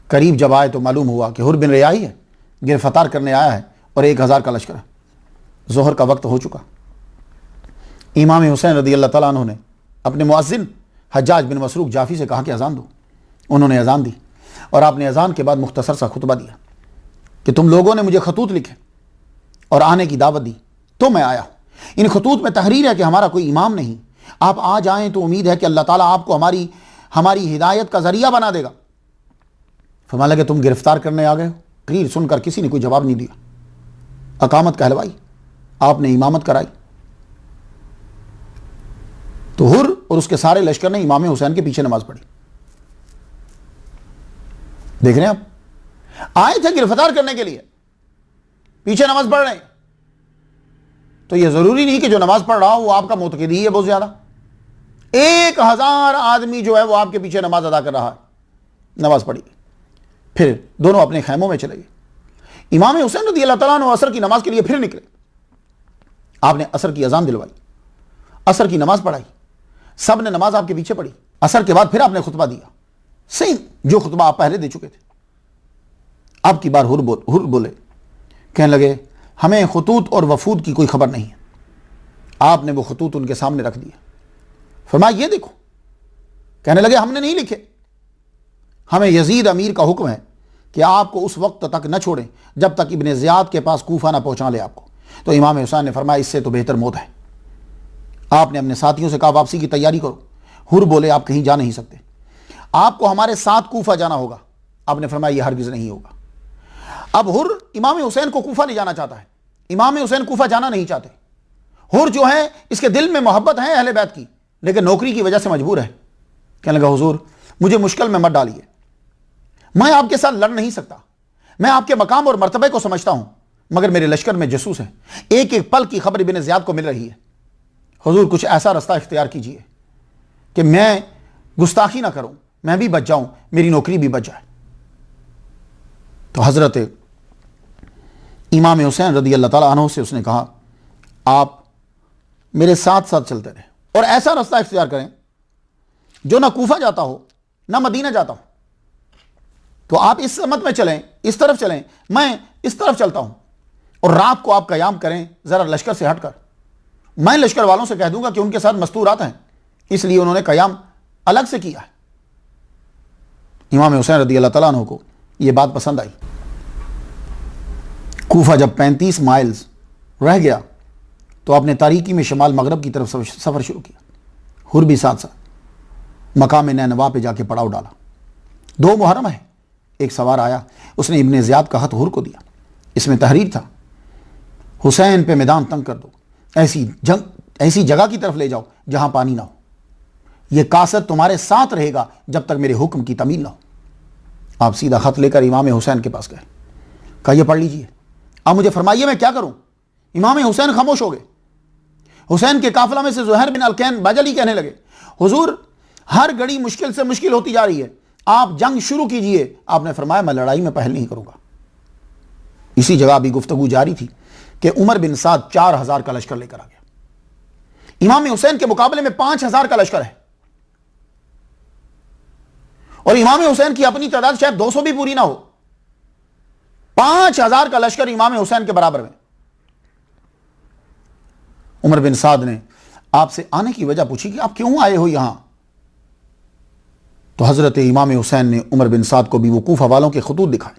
करीब जब आए तो मालूम हुआ कि हुर बिन रियाही है, गिरफ्तार करने आया है और 1000 का लश्कर है। जोहर का वक्त हो चुका। इमाम हुसैन रदी अल्लाह तआला अन्हु ने अपने मुअज्जिन हज्जाज बिन मसरूक जाफ़ी से कहा कि अजान दो। उन्होंने अजान दी और आपने अजान के बाद मुख्तसर सा खुतबा दिया कि तुम लोगों ने मुझे खतूत लिखे और आने की दावत दी तो मैं आया हूँ। इन खतूत में तहरीर है कि हमारा कोई इमाम नहीं, आप आ जाएं तो उम्मीद है कि अल्लाह ताला आपको हमारी हिदायत का जरिया बना देगा। फरमाने लगे तुम गिरफ्तार करने आ गए हो? तहरीर सुनकर किसी ने कोई जवाब नहीं दिया। अकामत कहलवाई, आपने इमामत कराई तो हुर और उसके सारे लश्कर ने इमाम हुसैन के पीछे नमाज पढ़ी। देख रहे हैं आप, आए थे गिरफ्तार करने के लिए, पीछे नमाज पढ़ रहे हैं। तो यह जरूरी नहीं कि जो नमाज पढ़ रहा हो वो आपका मुतक़िदी है बहुत ज्यादा। 1000 आदमी जो है वो आपके पीछे नमाज अदा कर रहा है। नमाज पढ़ी, फिर दोनों अपने खैमों में चले गए। इमाम हुसैन रज़ी अल्लाह तआला अन्हु असर की नमाज के लिए फिर निकले। आपने असर की अजान दिलवाई, असर की नमाज पढ़ाई, सब ने नमाज आपके पीछे पढ़ी। असर के बाद फिर आपने खुतबा दिया, सेम जो खुतबा आप पहले दे चुके थे। अब की बार हुर बोले, कहने लगे हमें खतूत और वफूद की कोई खबर नहीं है। आपने वो खतूत उनके सामने रख दिया, फरमाया ये देखो। कहने लगे हमने नहीं लिखे, हमें यजीद अमीर का हुक्म है कि आपको उस वक्त तक न छोड़ें जब तक इब्न ज़ियाद के पास कूफा ना पहुंचा ले आपको। तो इमाम हुसैन ने फरमाया इससे तो बेहतर मौत है। आपने अपने साथियों से कहा वापसी की तैयारी करो। हुर बोले आप कहीं जा नहीं सकते, आपको हमारे साथ कूफा जाना होगा। आपने फरमाया यह हरगिज़ नहीं होगा। अब हुर इमाम हुसैन को कूफा ले जाना चाहता है, इमाम हुसैन कूफा जाना नहीं चाहते। हुर जो है इसके दिल में मोहब्बत है अहले बैत की, लेकिन नौकरी की वजह से मजबूर है। कहने लगा हुजूर मुझे मुश्किल में मत डालिए, मैं आपके साथ लड़ नहीं सकता, मैं आपके मकाम और मर्तबे को समझता हूं, मगर मेरे लश्कर में जसूस है, एक एक पल की खबर इब्न ज़ियाद को मिल रही है। हुजूर कुछ ऐसा रास्ता इख्तियार कीजिए कि मैं गुस्ताखी ना करूं, मैं भी बच जाऊं, मेरी नौकरी भी बच जाए। तो हजरत इमाम हुसैन रदी अल्लाह ताला अन्हु से उसने कहा आप मेरे साथ साथ चलते रहे और ऐसा रास्ता इख्तियार करें जो ना कूफा जाता हो ना मदीना जाता हो। तो आप इस समत में चलें, इस तरफ चलें, मैं इस तरफ चलता हूं, और रात को आप कयाम करें जरा लश्कर से हटकर। मैं लश्कर वालों से कह दूंगा कि उनके साथ मस्तूरात हैं, इसलिए उन्होंने कयाम अलग से किया है। इमाम हुसैन रदी अल्लाह ताला अन्हु को यह बात पसंद आई। कूफा जब 35 माइल्स रह गया तो आपने तारीकी में शमाल मगरब की तरफ सफ़र शुरू किया। हुर भी साथ साथ मकाम नैनवा पे जाके पड़ाव डाला। 2 मुहर्रम है, एक सवार आया, उसने इब्न ज़ियाद का खत हुर को दिया। इसमें तहरीर था हुसैन पे मैदान तंग कर दो, ऐसी जगह की तरफ ले जाओ जहां पानी ना हो, यह कासद तुम्हारे साथ रहेगा जब तक मेरे हुक्म की तमील ना हो। आप सीधा खत लेकर इमाम हुसैन के पास गए, कहा यह पढ़ लीजिए, अब मुझे फरमाइए मैं क्या करूं। इमाम हुसैन खामोश हो गए। हुसैन के काफिला में से ज़ुहैर बिन अलकैन बजली कहने लगे हुजूर हर घड़ी मुश्किल से मुश्किल होती जा रही है, आप जंग शुरू कीजिए। आपने फरमाया मैं लड़ाई में पहल नहीं करूंगा। इसी जगह भी गुफ्तगू जारी थी कि उमर बिन साद 4000 का लश्कर लेकर आ गया। इमाम हुसैन के मुकाबले में 5000 का लश्कर है, और इमाम हुसैन की अपनी तादाद शायद 200 भी पूरी ना हो। 5000 का लश्कर इमाम हुसैन के बराबर में। उमर बिन साद ने आपसे आने की वजह पूछी कि आप क्यों आए हो यहां। तो हजरत इमाम हुसैन ने उमर बिन साद को भी वो कूफा वालों के खतूत दिखाए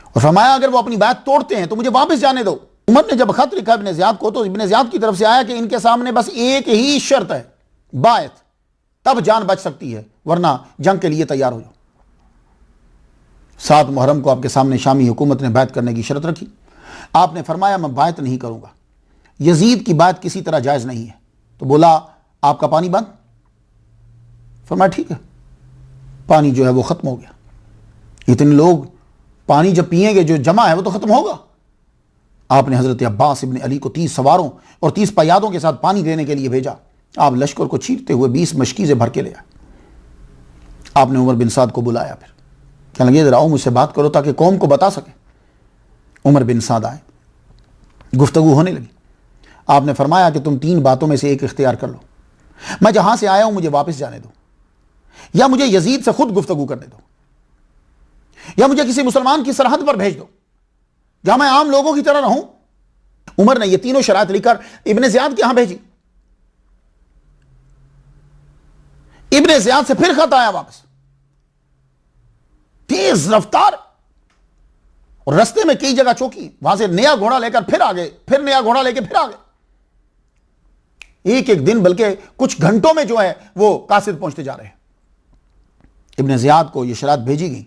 और फरमाया अगर वो अपनी बात तोड़ते हैं तो मुझे वापस जाने दो। उमर ने जब खत लिखा इब्न ज़ियाद को, तो इब्न ज़ियाद की तरफ से आया कि इनके सामने बस एक ही शर्त है, बायत, तब जान बच सकती है, वरना जंग के लिए तैयार हो जाओ। 7 मुहर्रम को आपके सामने शामी हुकूमत ने बायत करने की शर्त रखी। आपने फरमाया मैं बायत नहीं करूंगा, यजीद की बात किसी तरह जायज़ नहीं है। तो बोला आपका पानी बंद। फरमाया ठीक है, पानी जो है वो ख़त्म हो गया। इतने लोग पानी जब पिएंगे जो जमा है वो तो ख़त्म होगा। आपने हज़रत अब्बास इब्न अली को 30 सवारों और 30 पयादों के साथ पानी देने के लिए भेजा। आप लश्कर को चीरते हुए 20 मशकीज़ें भर के ले आए। आपने उमर बिन साद को बुलाया, फिर कहने लगे आओ मुझसे बात करो ताकि कौम को बता सके। उमर बिन साद आए, गुफ्तगू होने लगी। आपने फरमाया कि तुम 3 बातों में से एक इख्तियार कर लो, मैं जहां से आया हूं मुझे वापस जाने दो, या मुझे यजीद से खुद गुफ्तगू करने दो, या मुझे किसी मुसलमान की सरहद पर भेज दो जहां मैं आम लोगों की तरह रहूं। उमर ने ये तीनों शरात लिखकर इब्न ज़ियाद के यहां भेजी। इब्न ज़ियाद से फिर खत आया वापस, तेज रफ्तार, और रास्ते में कई जगह चौकी, वहां से नया घोड़ा लेकर फिर आ गए, फिर नया घोड़ा लेकर फिर आ गए। एक एक दिन बल्कि कुछ घंटों में जो है वो कासिद पहुंचते जा रहे हैं। इब्न ज़ियाद को यह शरात भेजी गई।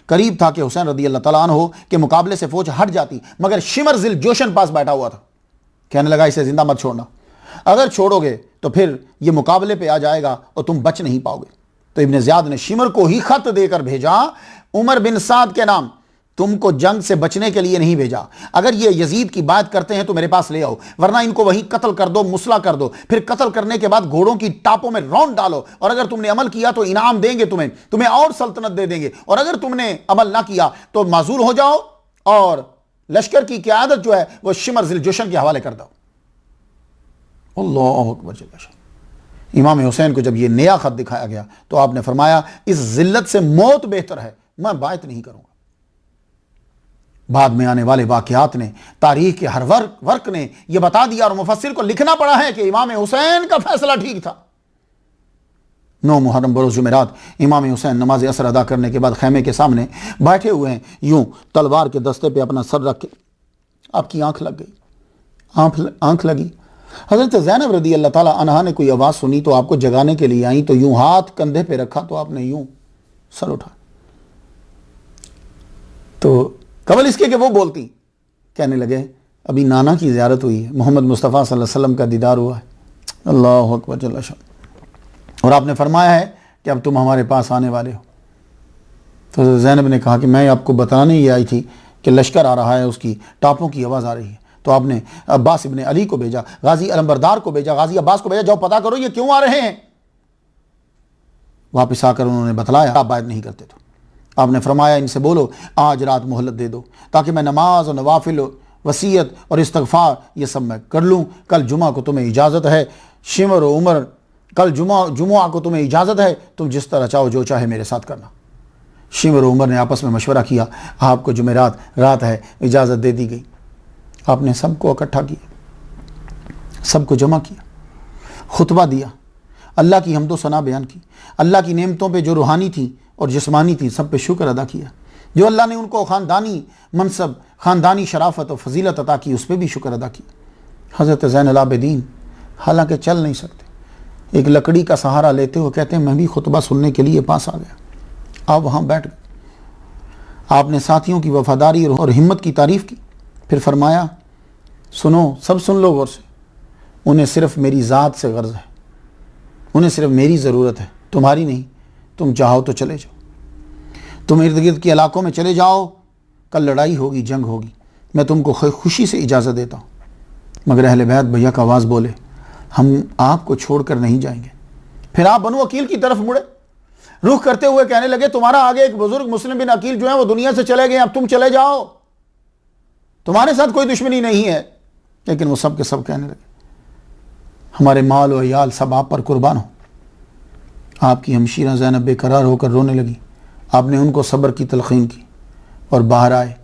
करीब था कि हुसैन रदी अल्लाह तआला अन्हु के मुकाबले से फौज हट जाती, मगर शिमर जिल जोशन पास बैठा हुआ था। कहने लगा इसे जिंदा मत छोड़ना, अगर छोड़ोगे तो फिर यह मुकाबले पे आ जाएगा और तुम बच नहीं पाओगे। तो इब्न ज़ियाद ने शिमर को ही खत देकर भेजा उमर बिन साद के नाम, तुमको जंग से बचने के लिए नहीं भेजा, अगर ये यजीद की बात करते हैं तो मेरे पास ले आओ, वरना इनको वहीं कत्ल कर दो, मुसला कर दो, फिर कत्ल करने के बाद घोड़ों की टापों में रौंद डालो, और अगर तुमने अमल किया तो इनाम देंगे तुम्हें और सल्तनत दे देंगे, और अगर तुमने अमल ना किया तो माजूर हो जाओ और लश्कर की क़यादत जो है वो शिमर जिल जोशन के हवाले कर दो। अल्लाहु अकबर। इमाम हुसैन को जब ये नया खत दिखाया गया तो आपने फरमाया इस जिल्लत से मौत बेहतर है, मैं बायत नहीं करूंगा। बाद में आने वाले वाकयात ने, तारीख के हर वर्क ने यह बता दिया और मुफस्सिर को लिखना पड़ा है कि इमाम हुसैन का फैसला ठीक था। 9 मुहर्रम बरोज़ जुमेरात इमाम हुसैन नमाज असर अदा करने के बाद खैमे के सामने बैठे हुए हैं, यूं तलवार के दस्ते पे अपना सर रख के। आपकी आंख लग गई, आंख लगी। हज़रत ज़ैनब रदी अल्लाह ताला अन्हा ने कोई आवाज़ सुनी तो आपको जगाने के लिए आई, तो यूं हाथ कंधे पे रखा तो आपने यूं सर उठा। तो कबल इसके कि वो बोलती, कहने लगे अभी नाना की ज़ियारत हुई है, मोहम्मद मुस्तफ़ा सल्लल्लाहु अलैहि वसल्लम का दीदार हुआ है। अल्लाह अकबर जल्ल शान। और आपने फरमाया है कि अब तुम हमारे पास आने वाले हो। तो ज़ैनब ने कहा कि मैं आपको बताने ही आई थी कि लश्कर आ रहा है, उसकी टापों की आवाज़ आ रही है। तो आपने अब्बास इब्ने अली को भेजा, गाजी अलंबरदार को भेजा, गाजी अब्बास को भेजा, जाओ पता करो ये क्यों आ रहे हैं। वापस आकर उन्होंने बतलाया, आप बात नहीं करते तो आपने फरमाया इनसे बोलो आज रात मोहलत दे दो ताकि मैं नमाज और नवाफिल वसीयत और इस्तग़फ़ार ये सब मैं कर लूँ। कल जुमा को तुम्हें इजाज़त है, शिमर व उमर, कल जुमा को तुम्हें इजाज़त है, तुम जिस तरह चाहो जो चाहे मेरे साथ करना। शिमर व उमर ने आपस में मशवरा किया, आपको जुमेरात रात है, इजाज़त दे दी गई। आपने सबको इकट्ठा किया, सबको जमा किया, खुतबा दिया, अल्लाह की हम्दो सना बयान की, अल्लाह की नेमतों पे जो रूहानी थी और जिस्मानी थी सब पे शुक्र अदा किया। जो अल्लाह ने उनको ख़ानदानी मनसब, ख़ानदानी शराफत और फजीलत अता की उस पर भी शुक्र अदा किया। हज़रत ज़ैनुल आबिदीन हालांकि चल नहीं सकते, एक लकड़ी का सहारा लेते हुए कहते हैं मैं भी खुतबा सुनने के लिए पास आ गया। आप वहाँ बैठ गए। आपने साथियों की वफादारी और हिम्मत की तारीफ़ की। फिर फरमाया सुनो, सब सुन लो गौर से, उन्हें सिर्फ़ मेरी ज़ात से गर्ज़ है, उन्हें सिर्फ मेरी ज़रूरत है, तुम्हारी नहीं। तुम चाहो तो चले जाओ, तुम इर्द गिर्द के इलाकों में चले जाओ, कल लड़ाई होगी, जंग होगी, मैं तुमको खुशी से इजाज़त देता हूँ। मगर अहले बैत भैया का आवाज़ बोले हम आपको छोड़कर नहीं जाएंगे। फिर आप बनु अकील की तरफ मुड़े, रुख करते हुए कहने लगे तुम्हारा आगे एक बुजुर्ग मुस्लिम बिन अकील जो है वो दुनिया से चले गए, अब तुम चले जाओ, तुम्हारे साथ कोई दुश्मनी नहीं है। लेकिन वो सब के सब कहने लगे हमारे माल और याल सब आप पर कुर्बान हो। आपकी हमशीरा ज़ैनब बेकरार होकर रोने लगी। आपने उनको सब्र की तलक़ीन की और बाहर आए।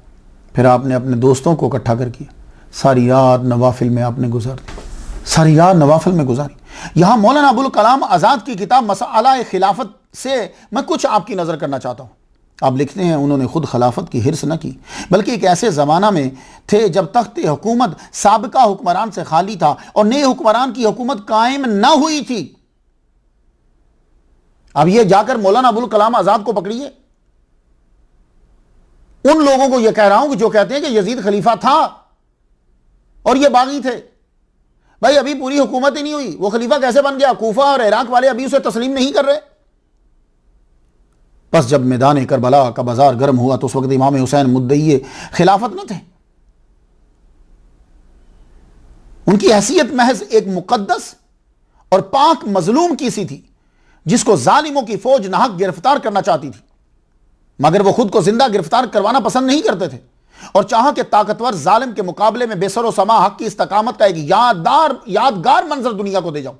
फिर आपने अपने दोस्तों को इकट्ठा कर किया। सारी रात नवाफिल में आपने गुजार दी, सारी रात नवाफिल में गुजारी। यहाँ मौलाना अबुल कलाम आज़ाद की किताब मसअला खिलाफत से मैं कुछ आपकी नज़र करना चाहता हूँ। आप लिखते हैं उन्होंने खुद खिलाफत की हिर्स न की, बल्कि एक ऐसे ज़माना में थे जब तख्त हुकूमत साबिका हुक्मरान से खाली था और नए हुक्मरान की हुकूमत कायम न हुई थी। अब ये जाकर मौलाना अबुल कलाम आज़ाद को पकड़िए। उन लोगों को यह कह रहा हूं कि जो कहते हैं कि यजीद खलीफा था और ये बागी थे। भाई अभी पूरी हुकूमत ही नहीं हुई, वो खलीफा कैसे बन गया? कूफा और इराक वाले अभी उसे तस्लीम नहीं कर रहे। बस जब मैदान करबला का बाजार गर्म हुआ तो उस वक्त इमाम हुसैन मुद्दई खिलाफत न थे। उनकी हैसियत महज एक मुकद्दस और पाक मजलूम की सी थी जिसको जालिमों की फौज नाहक गिरफ्तार करना चाहती थी, मगर वो खुद को जिंदा गिरफ्तार करवाना पसंद नहीं करते थे और चाहा कि ताकतवर जालिम के मुकाबले में बेसरो समा हक की इस्तकामत का एक यादगार मंजर दुनिया को दे जाऊं।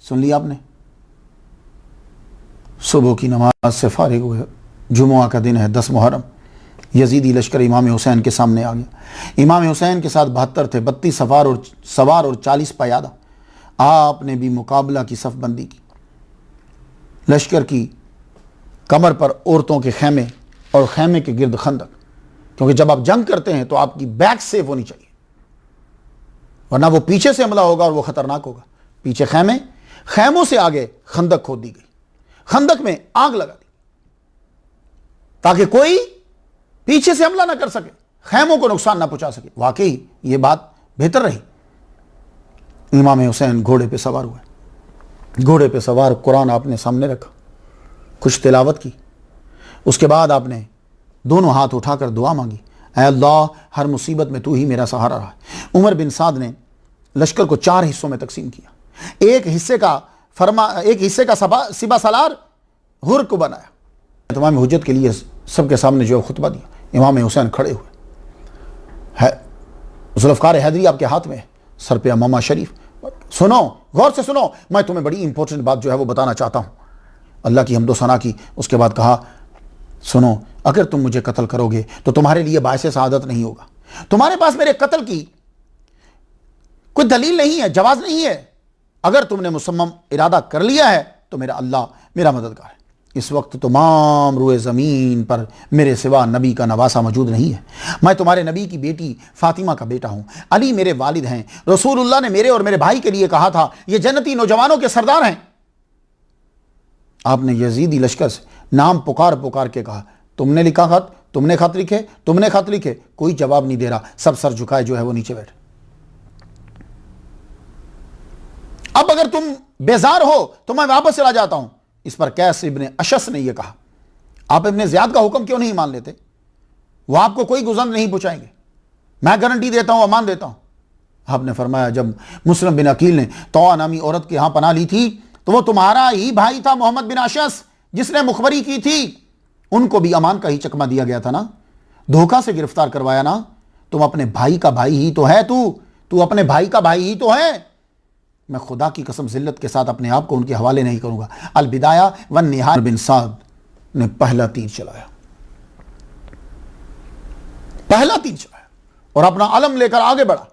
सुन लिया आपने? सुबह की नमाज से फारिग हुए, जुमुआ का दिन है, 10 मुहर्रम, यजीदी लश्कर इमाम हुसैन के सामने आ गया। इमाम हुसैन के साथ 72 थे, 32 सवार और 40 पयादा। आपने भी मुकाबला की सफ़बंदी की। लश्कर की कमर पर औरतों के खैमे और खैमे के गिर्द खंदक, क्योंकि जब आप जंग करते हैं तो आपकी बैक सेफ होनी चाहिए, वरना वो पीछे से हमला होगा और वो खतरनाक होगा। पीछे खैमे, खैमों से आगे खंदक खोद दी गई, खंदक में आग लगा दी ताकि कोई पीछे से हमला ना कर सके, खैमों को नुकसान ना पहुंचा सके। वाकई ये बात बेहतर रही। इमाम हुसैन घोड़े पे सवार हुए, घोड़े पे सवार कुरान आपने सामने रखा, कुछ तिलावत की। उसके बाद आपने दोनों हाथ उठाकर दुआ मांगी, ऐ अल्लाह हर मुसीबत में तू ही मेरा सहारा रहा। उमर बिन साद ने लश्कर को 4 हिस्सों में तकसीम किया। एक हिस्से का सिबा सलार हुर को बनाया। तमाम हुज्जत के लिए सबके सामने जो खुतबा दिया। इमाम हुसैन खड़े हुए है, जुल्फ़कार हैदरी आपके हाथ में, सर पे अमामा शरीफ। सुनो, गौर से सुनो, मैं तुम्हें बड़ी इंपॉर्टेंट बात जो है वो बताना चाहता हूँ। अल्लाह की हम्दो सना की। उसके बाद कहा सुनो, अगर तुम मुझे कत्ल करोगे तो तुम्हारे लिए बायसे सआदत नहीं होगा। तुम्हारे पास मेरे कत्ल की कोई दलील नहीं है, जवाज नहीं है। अगर तुमने मुसम्मम इरादा कर लिया है तो मेरा अल्लाह मेरा मददगार है। इस वक्त तमाम रुए ज़मीन पर मेरे सिवा नबी का नवासा मौजूद नहीं है। मैं तुम्हारे नबी की बेटी फातिमा का बेटा हूँ। अली मेरे वालिद हैं। रसूलुल्लाह ने मेरे और मेरे भाई के लिए कहा था, ये जन्नती नौजवानों के सरदार हैं। आपने यजीदी लश्कर से नाम पुकार पुकार के कहा, तुमने लिखा खत, तुमने खत लिखे, तुमने खत लिखे। कोई जवाब नहीं दे रहा, सब सर झुकाए जो है वो नीचे बैठे। अब अगर तुम बेजार हो तो मैं वापस चला जाता हूं। इस पर कैस इब्ने अशस ने यह कहा, आप इब्ने ज़ियाद का हुक्म क्यों नहीं मान लेते? वो आपको कोई गुज़र नहीं पहुंचाएंगे, मैं गारंटी देता हूं, अमान देता हूं। आपने फरमाया, जब मुस्लिम बिन अकील ने तौआ नामी औरत की यहां पनाह ली थी तो वो तुम्हारा ही भाई था मोहम्मद बिन अशस, जिसने मुखबरी की थी। उनको भी अमान का ही चकमा दिया गया था ना, धोखा से गिरफ्तार करवाया ना। तुम अपने भाई का भाई ही तो है, तू अपने भाई का भाई ही तो है। मैं खुदा की कसम जिल्लत के साथ अपने आप को उनके हवाले नहीं करूंगा। अल बिदाया वन निहाया बिन साद ने पहला तीर चलाया, पहला तीर चलाया और अपना अलम लेकर आगे बढ़ा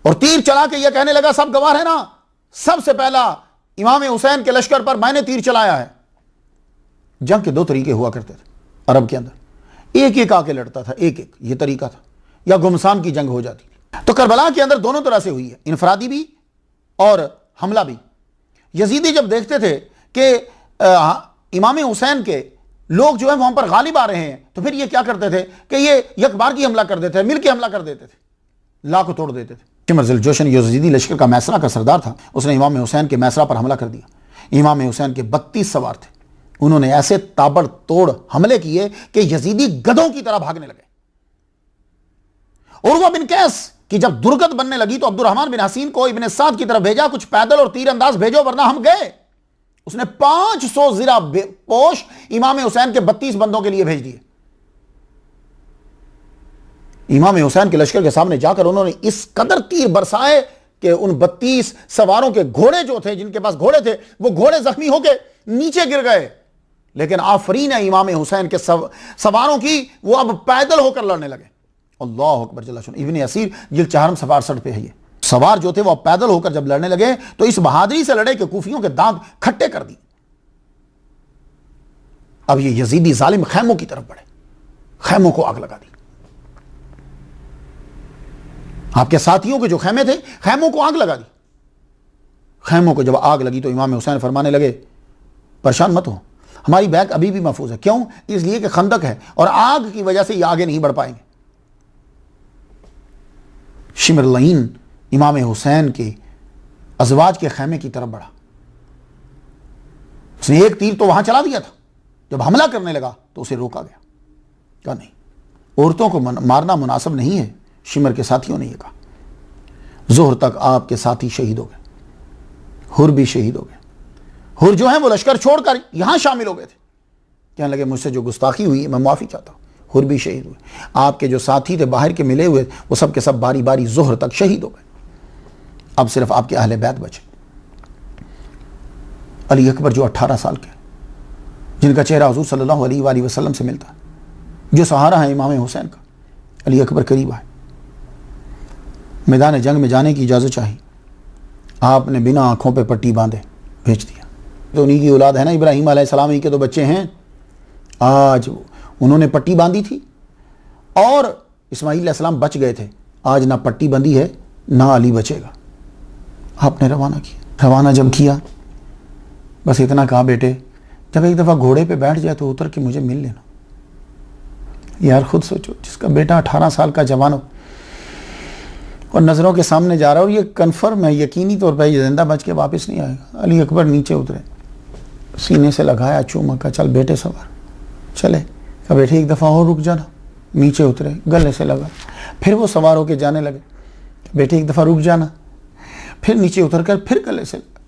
और तीर चला के यह कहने लगा, सब गवाह है ना, सबसे पहला इमाम हुसैन के लश्कर पर मैंने तीर चलाया है। जंग के दो तरीके हुआ करते थे अरब के अंदर, एक एक आके लड़ता था, एक एक ये तरीका था, या गुमसान की जंग हो जाती। तो करबला के अंदर दोनों तरह से हुई है, इनफरादी भी और हमला भी। यजीदी जब देखते थे कि इमाम हुसैन के लोग जो है वहां पर गालिब आ रहे हैं, तो फिर ये क्या करते थे कि ये यकबार की हमला कर देते थे, मिल के हमला कर देते थे, ला को तोड़ देते थे। शिमर जोशन यजीदी लश्कर का मैसरा का सरदार था, उसने इमाम हुसैन के मैसरा पर हमला कर दिया। इमाम हुसैन के 32 सवार थे, उन्होंने ऐसे ताबड़तोड़ हमले किए कि यजीदी गधों की तरह भागने लगे। उर्वा बिन कैस कि जब दुर्गत बनने लगी तो अब्दुर्रहमान बिन हसीन को इब्ने साद की तरफ भेजा, कुछ पैदल और तीरंदाज भेजो वरना हम गए। उसने 500 ज़िरा पोश इमाम हुसैन के 32 बंदों के लिए भेज दिए। इमाम हुसैन के लश्कर के सामने जाकर उन्होंने इस कदर तीर बरसाए कि उन 32 सवारों के घोड़े जो थे, जिनके पास घोड़े थे, वो घोड़े जख्मी होकर नीचे गिर गए। लेकिन आफरीन है इमाम हुसैन के सवारों की, वो अब पैदल होकर लड़ने लगे। अल्लाह अकबर जल्ला शुन। इब्ने असीर जिल्द 4 सवार 60 पे है। ये सवार जो थे वो पैदल होकर जब लड़ने लगे तो इस बहादुरी से लड़े कि कूफियों के दांत खट्टे कर दिए। अब ये यजीदी जालिम खैमों की तरफ बढ़े, खैमों को आग लगा दी। आपके साथियों के जो खैमे थे, खैमों को आग लगा दी। खैमों को जब आग लगी तो इमाम हुसैन फरमाने लगे, परेशान मत हो, हमारी बैग अभी भी महफूज है। क्यों? इसलिए कि खंदक है और आग की वजह से ये आगे नहीं बढ़ पाएंगे। शिमर लईन इमाम हुसैन के अजवाज के खैमे की तरफ बढ़ा। उसने एक तीर तो वहां चला दिया था, जब हमला करने लगा तो उसे रोका गया। कहा नहीं, औरतों को मारना मुनासिब नहीं है। शिमर के साथियों ने यह कहा। जोहर तक आपके साथी शहीद हो गए, हुर भी शहीद हो गए। हुर जो है वो लश्कर छोड़कर यहां शामिल हो गए थे। कहने लगे, मुझसे जो गुस्ताखी हुई मैं माफी चाहता हूं। हुर भी शहीद हुए। आपके जो साथी थे बाहर के मिले हुए, वो सब के सब बारी बारी जोहर तक शहीद हो गए। अब सिर्फ आपके अहले बैत बचे। अली अकबर जो 18 साल के, जिनका चेहरा हुजूर सल्लल्लाहु अलैहि वसल्लम से मिलता है, जो सहारा है इमाम हुसैन का, अली अकबर करीब आए, मैदान जंग में जाने की इजाज़त चाहिए। आपने बिना आंखों पे पट्टी बांधे भेज दिया। तो उन्हीं की औलाद है ना, इब्राहीम अलैहिस्सलाम ही के तो बच्चे हैं। आज उन्होंने पट्टी बांधी थी और इस्माईल अलैहिस्सलाम बच गए थे। आज ना पट्टी बंधी है ना अली बचेगा। आपने रवाना किया। रवाना जब किया, बस इतना कहा, बेटे जब एक दफ़ा घोड़े पे बैठ जाए तो उतर के मुझे मिल लेना। यार खुद सोचो, जिसका बेटा 18 साल का जवान हो और नज़रों के सामने जा रहा है और ये कन्फर्म है, यकीनी तौर पर ये जिंदा बच के वापस नहीं आएगा। अली अकबर नीचे उतरे, सीने से लगाया, चूमा का, चल बेटे सवार चले। कहा बेटे एक दफ़ा और रुक जाना। नीचे उतरे, गले से लगा, फिर वो सवार होके जाने लगे। बेटे एक दफ़ा रुक जाना। फिर नीचे उतरकर फिर गले से लगा।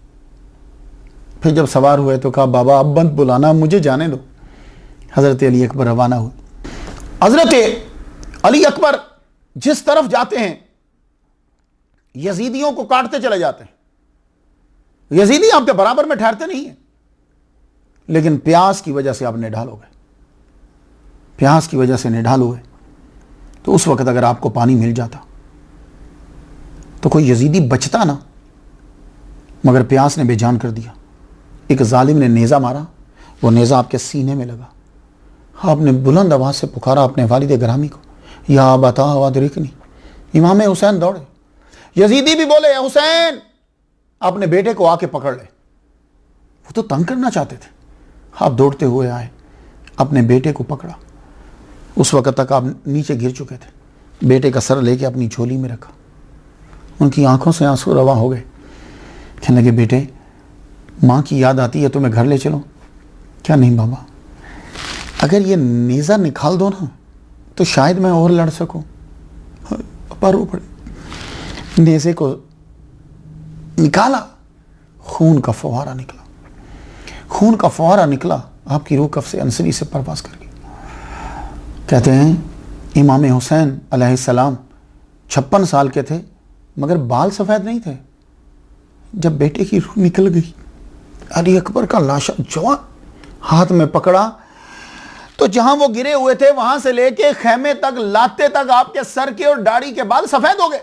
फिर जब सवार हुए तो कहा, बाबा अब बंद बुलाना, मुझे जाने दो। हज़रत अली अकबर रवाना हुए। हज़रत अली अकबर जिस तरफ जाते हैं यजीदियों को काटते चले जाते हैं। यजीदी आपके बराबर में ठहरते नहीं है, लेकिन प्यास की वजह से आप निढाल हो गए। प्यास की वजह से निढाल हुए तो उस वक्त अगर आपको पानी मिल जाता तो कोई यजीदी बचता ना, मगर प्यास ने बेजान कर दिया। एक जालिम ने नेज़ा मारा, वो नेज़ा आपके सीने में लगा। आपने बुलंद आवाज़ से पुकारा अपने वालिद ग्रामी को, या बता वदरिकनी। इमाम हुसैन दौड़े। यजीदी भी बोले, हुसैन अपने बेटे को आके पकड़ ले। वो तो तंग करना चाहते थे। आप दौड़ते हुए आए, अपने बेटे को पकड़ा। उस वक़्त तक आप नीचे गिर चुके थे। बेटे का सर लेके अपनी झोली में रखा। उनकी आंखों से आंसू रवा हो गए। कहने लगे, बेटे माँ की याद आती है, तुम्हें घर ले चलो। क्या नहीं बाबा, अगर ये नेज़ा निकाल दो ना तो शायद मैं और लड़ सकूं। पर रो पड़े। नेज़े को निकाला, खून का फव्वारा निकला। खून का फव्वारा निकला, आपकी रूह कफ से अंसरी से परवास कर गई। कहते हैं इमाम हुसैन अलैहिस्सलाम 56 साल के थे, मगर बाल सफ़ेद नहीं थे। जब बेटे की रूह निकल गई, अली अकबर का लाशा जवान हाथ में पकड़ा तो जहां वो गिरे हुए थे वहां से लेके खेमे तक, लाते तक आपके सर के और दाढ़ी के बाल सफेद हो गए।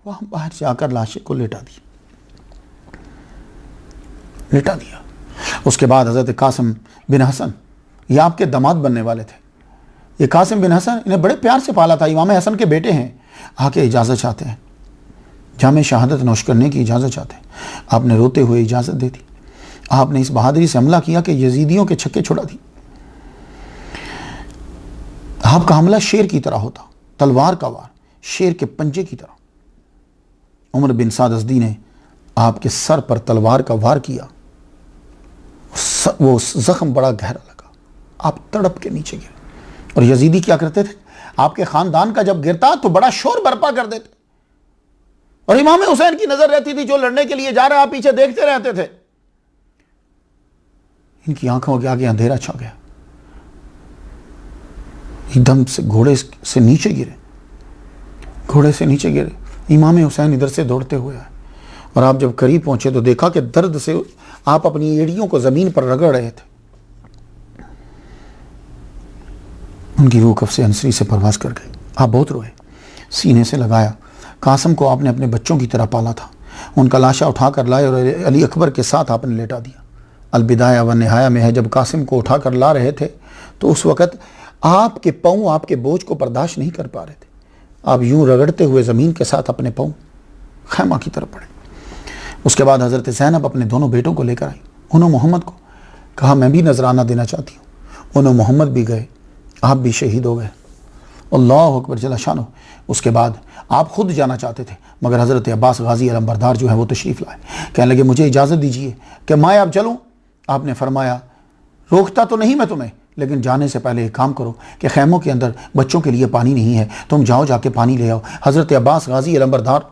वहां बाहर जाकर लाशे को लेटा दिया। उसके बाद हजरत कासिम बिन हसन, ये आपके दामाद बनने वाले थे। ये कासिम बिन हसन, इन्हें बड़े प्यार से पाला था। इमाम हसन के बेटे हैं। आके इजाज़त चाहते हैं, जामे शहादत नोश करने की इजाज़त चाहते हैं। आपने रोते हुए इजाज़त दे दी। आपने इस बहादुरी से हमला किया कि यजीदियों के छक्के छुड़ा दी। आपका हमला शेर की तरह होता, तलवार का वार शेर के पंजे की तरह। उमर बिन साद अज़दी ने आपके सर पर तलवार का वार किया। वो जख्म बड़ा गहरा लगा, आप तड़प के नीचे गिरे। और यजीदी क्या करते थे, आपके खानदान का जब गिरता तो बड़ा शोर बर्पा कर देते। और इमाम हुसैन की नजर रहती थी, जो लड़ने के लिए जा रहा, आप पीछे देखते रहते थे। इनकी आंखों के आगे अंधेरा छा गया। एकदम से घोड़े से नीचे गिरे। इमाम हुसैन इधर से दौड़ते हुए आए और आप जब करीब पहुंचे तो देखा कि दर्द से आप अपनी एड़ियों को जमीन पर रगड़ रहे थे। उनकी रूह कफ से अंसरी से परवास कर गई। आप बहुत रोए, सीने से लगाया। कासिम को आपने अपने बच्चों की तरह पाला था। उनका लाशा उठाकर लाए और अली अकबर के साथ आपने लेटा दिया। अलबिदाया व निहाया में है, जब कासिम को उठाकर ला रहे थे तो उस वक़्त आपके पाँव आपके बोझ को बर्दाश्त नहीं कर पा रहे थे। आप यूं रगड़ते हुए ज़मीन के साथ अपने पाँव खैमा की तरफ पड़े। उसके बाद हज़रत ज़ैनब अपने दोनों बेटों को लेकर आई। उन्होंने मोहम्मद को कहा, मैं भी नजराना देना चाहती हूँ। उन्होंने मोहम्मद भी गए, आप भी शहीद हो गए। अल्लाह अकबर जल्ल शानो। उसके बाद आप खुद जाना चाहते थे, मगर हज़रत अब्बास गाजी अलमबरदार जो है वो तशरीफ़ लाए। कहने लगे, मुझे इजाज़त दीजिए कि मैं अब चलूँ। आपने फरमाया, रोकता तो नहीं मैं तुम्हें, लेकिन जाने से पहले एक काम करो कि खैमों के अंदर बच्चों के लिए पानी नहीं है, तुम जाओ जाके पानी ले आओ। हज़रत अब्बास गाजी अलमबरदार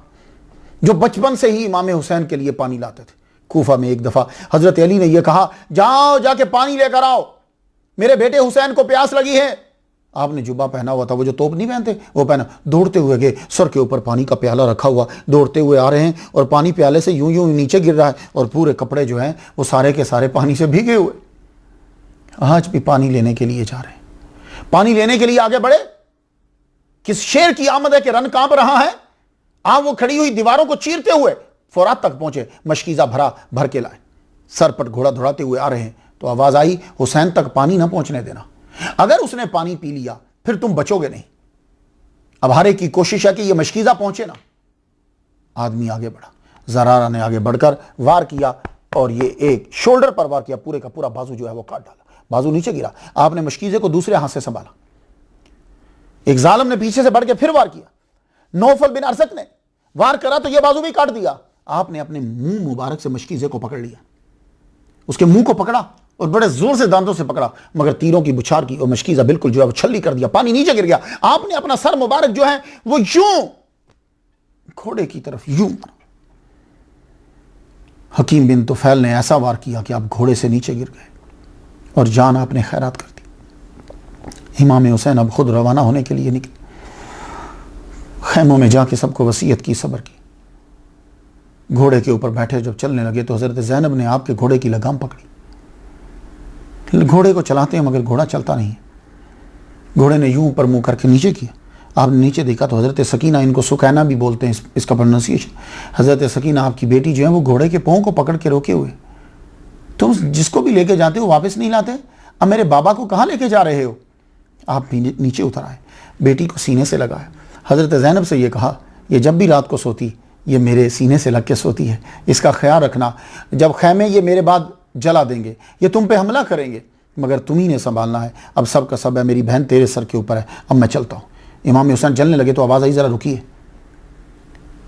जो बचपन से ही इमाम हुसैन के लिए पानी लाते थे। कूफा में एक दफ़ा हज़रत अली ने यह कहा, जाओ जाके पानी लेकर आओ, मेरे बेटे हुसैन को प्यास लगी है। आपने जुब्बा पहना हुआ था, वो जो तोप नहीं पहनते वो पहना। दौड़ते हुए गए, सर के ऊपर पानी का प्याला रखा हुआ, दौड़ते हुए आ रहे हैं और पानी प्याले से यूं यूं नीचे गिर रहा है और पूरे कपड़े जो हैं वो सारे के सारे पानी से भीगे हुए। आज भी पानी लेने के लिए जा रहे हैं, पानी लेने के लिए आगे बढ़े। किस शेर की आमद है कि रन कांप रहा है। आप वो खड़ी हुई दीवारों को चीरते हुए फौरात तक पहुंचे, मशकीज़ा भर के लाए। सर पर घोड़ा दौड़ाते हुए आ रहे हैं तो आवाज आई, हुसैन तक पानी ना पहुंचने देना, अगर उसने पानी पी लिया फिर तुम बचोगे नहीं। अब हर एक की कोशिश है कि यह मशकीज़ा पहुंचे ना। आदमी आगे बढ़ा, ज़रारा ने आगे बढ़कर वार किया और ये एक शोल्डर पर वार किया, पूरे का पूरा बाजू जो है वो काट डाला, बाजू नीचे गिरा। आपने मशकीज़े को दूसरे हाथ से संभाला। एक जालिम ने पीछे से बढ़ के फिर वार किया। नौफल बिन अरसक ने वार करा तो यह बाजू भी काट दिया। आपने अपने मुंह मुबारक से मशकीज़े को पकड़ लिया, उसके मुंह को पकड़ा और बड़े जोर से दांतों से पकड़ा, मगर तीरों की बुछार की और मशकीज़ा बिल्कुल जो है वो छल्ली कर दिया, पानी नीचे गिर गया। आपने अपना सर मुबारक जो है वो यूं घोड़े की तरफ यूं। हकीम बिन तुफैल ने ऐसा वार किया कि आप घोड़े से नीचे गिर गए और जान आपने खैरात कर दी। इमाम हुसैन अब खुद रवाना होने के लिए निकले। खैमों में जाके सबको वसीयत की, सब्र की। घोड़े के ऊपर बैठे जब चलने लगे तो हज़रत ज़ैनब ने आपके घोड़े की लगाम पकड़ी। घोड़े को चलाते हैं मगर घोड़ा चलता नहीं है। घोड़े ने यूं ऊपर मुंह करके नीचे किया। आपने नीचे देखा तो हज़रत सकीना, इनको सुकैना भी बोलते हैं इसका प्रोनाउंसिएशन, हज़रत सकीना आपकी बेटी जो है वो घोड़े के पाँव को पकड़ के रोके हुए, तुम जिसको भी लेके जाते हो वापस नहीं लाते, अब मेरे बाबा को कहाँ लेके जा रहे हो। आप नीचे उतर आए, बेटी को सीने से लगाया, हज़रत ज़ैनब से ये कहा, ये जब भी रात को सोती ये मेरे सीने से लग के सोती है, इसका ख्याल रखना, जब खैमे ये मेरे बाद जला देंगे, ये तुम पे हमला करेंगे, मगर तुम ही ने संभालना है, अब सब का सब है, मेरी बहन तेरे सर के ऊपर है, अब मैं चलता हूँ। इमाम हुसैन जलने लगे तो आवाज़ आई, ज़रा रुकिए,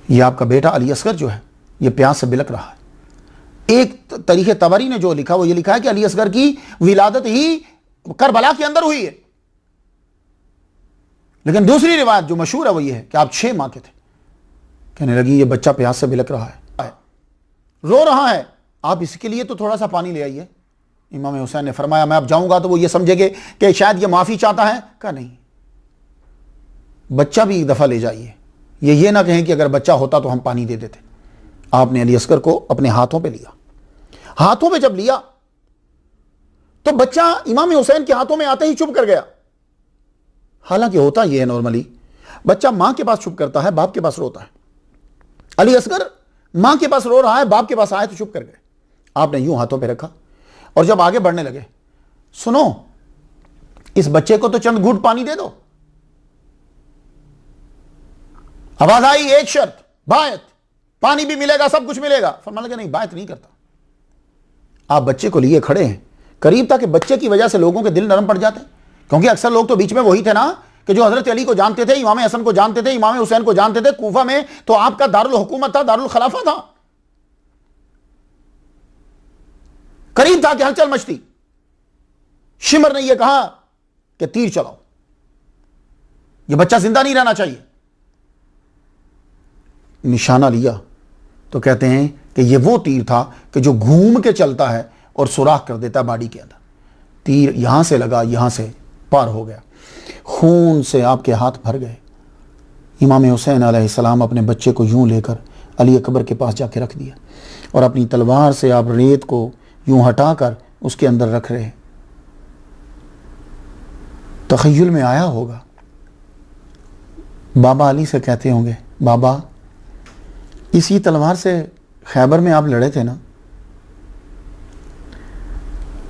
ये आपका बेटा अली असगर जो है ये प्यास से बिलक रहा है। एक तरीके तबरी ने जो लिखा वो ये लिखा है कि अली असगर की विलादत ही करबला के अंदर हुई है, लेकिन दूसरी रिवायत जो मशहूर है वो ये है कि आप 6 माह के थे। कहने लगी ये बच्चा प्यास से बिलक रहा है, रो रहा है, आप इसके लिए तो थोड़ा सा पानी ले आइए। इमाम हुसैन ने फरमाया मैं अब जाऊंगा तो वो ये समझेंगे कि शायद ये माफ़ी चाहता है। कहा नहीं, बच्चा भी एक दफ़ा ले जाइए, ये ना कहें कि अगर बच्चा होता तो हम पानी दे देते। आपने अली असगर को अपने हाथों पे लिया, हाथों पे जब लिया तो बच्चा इमाम हुसैन के हाथों में आते ही चुप कर गया। हालांकि होता यह है नॉर्मली बच्चा मां के पास चुप करता है, बाप के पास रोता है। अली असगर मां के पास रो रहा है, बाप के पास आए तो चुप कर गए। आपने यूं हाथों पे रखा और जब आगे बढ़ने लगे, सुनो इस बच्चे को तो चंद घूंट पानी दे दो। आवाज आई, एक शर्त, बायत, पानी भी मिलेगा, सब कुछ मिलेगा। फरमाने लगे नहीं, बायत नहीं करता। आप बच्चे को लिए खड़े हैं, करीब था कि बच्चे की वजह से लोगों के दिल नरम पड़ जाते, क्योंकि अक्सर लोग तो बीच में वही थे ना कि जो हजरत अली को जानते थे, इमाम हसन को जानते थे, इमाम हुसैन को जानते थे। कूफा में तो आपका दारुल हुकूमत था, दारुल खिलाफा था, करीब था कि हलचल मचती। शिमर ने यह कहा कि तीर चलाओ, यह बच्चा जिंदा नहीं रहना चाहिए। निशाना लिया तो कहते हैं कि यह वो तीर था कि जो घूम के चलता है और सुराख कर देता बॉडी के अंदर। तीर यहां से लगा, यहां से पार हो गया, खून से आपके हाथ भर गए। इमाम हुसैन अलैहिस्सलाम अपने बच्चे को यूं लेकर अली अकबर के पास जाके रख दिया और अपनी तलवार से आप रेत को यूं हटाकर उसके अंदर रख रहे। तखय्युल में आया होगा, बाबा अली से कहते होंगे, बाबा इसी तलवार से खैबर में आप लड़े थे ना,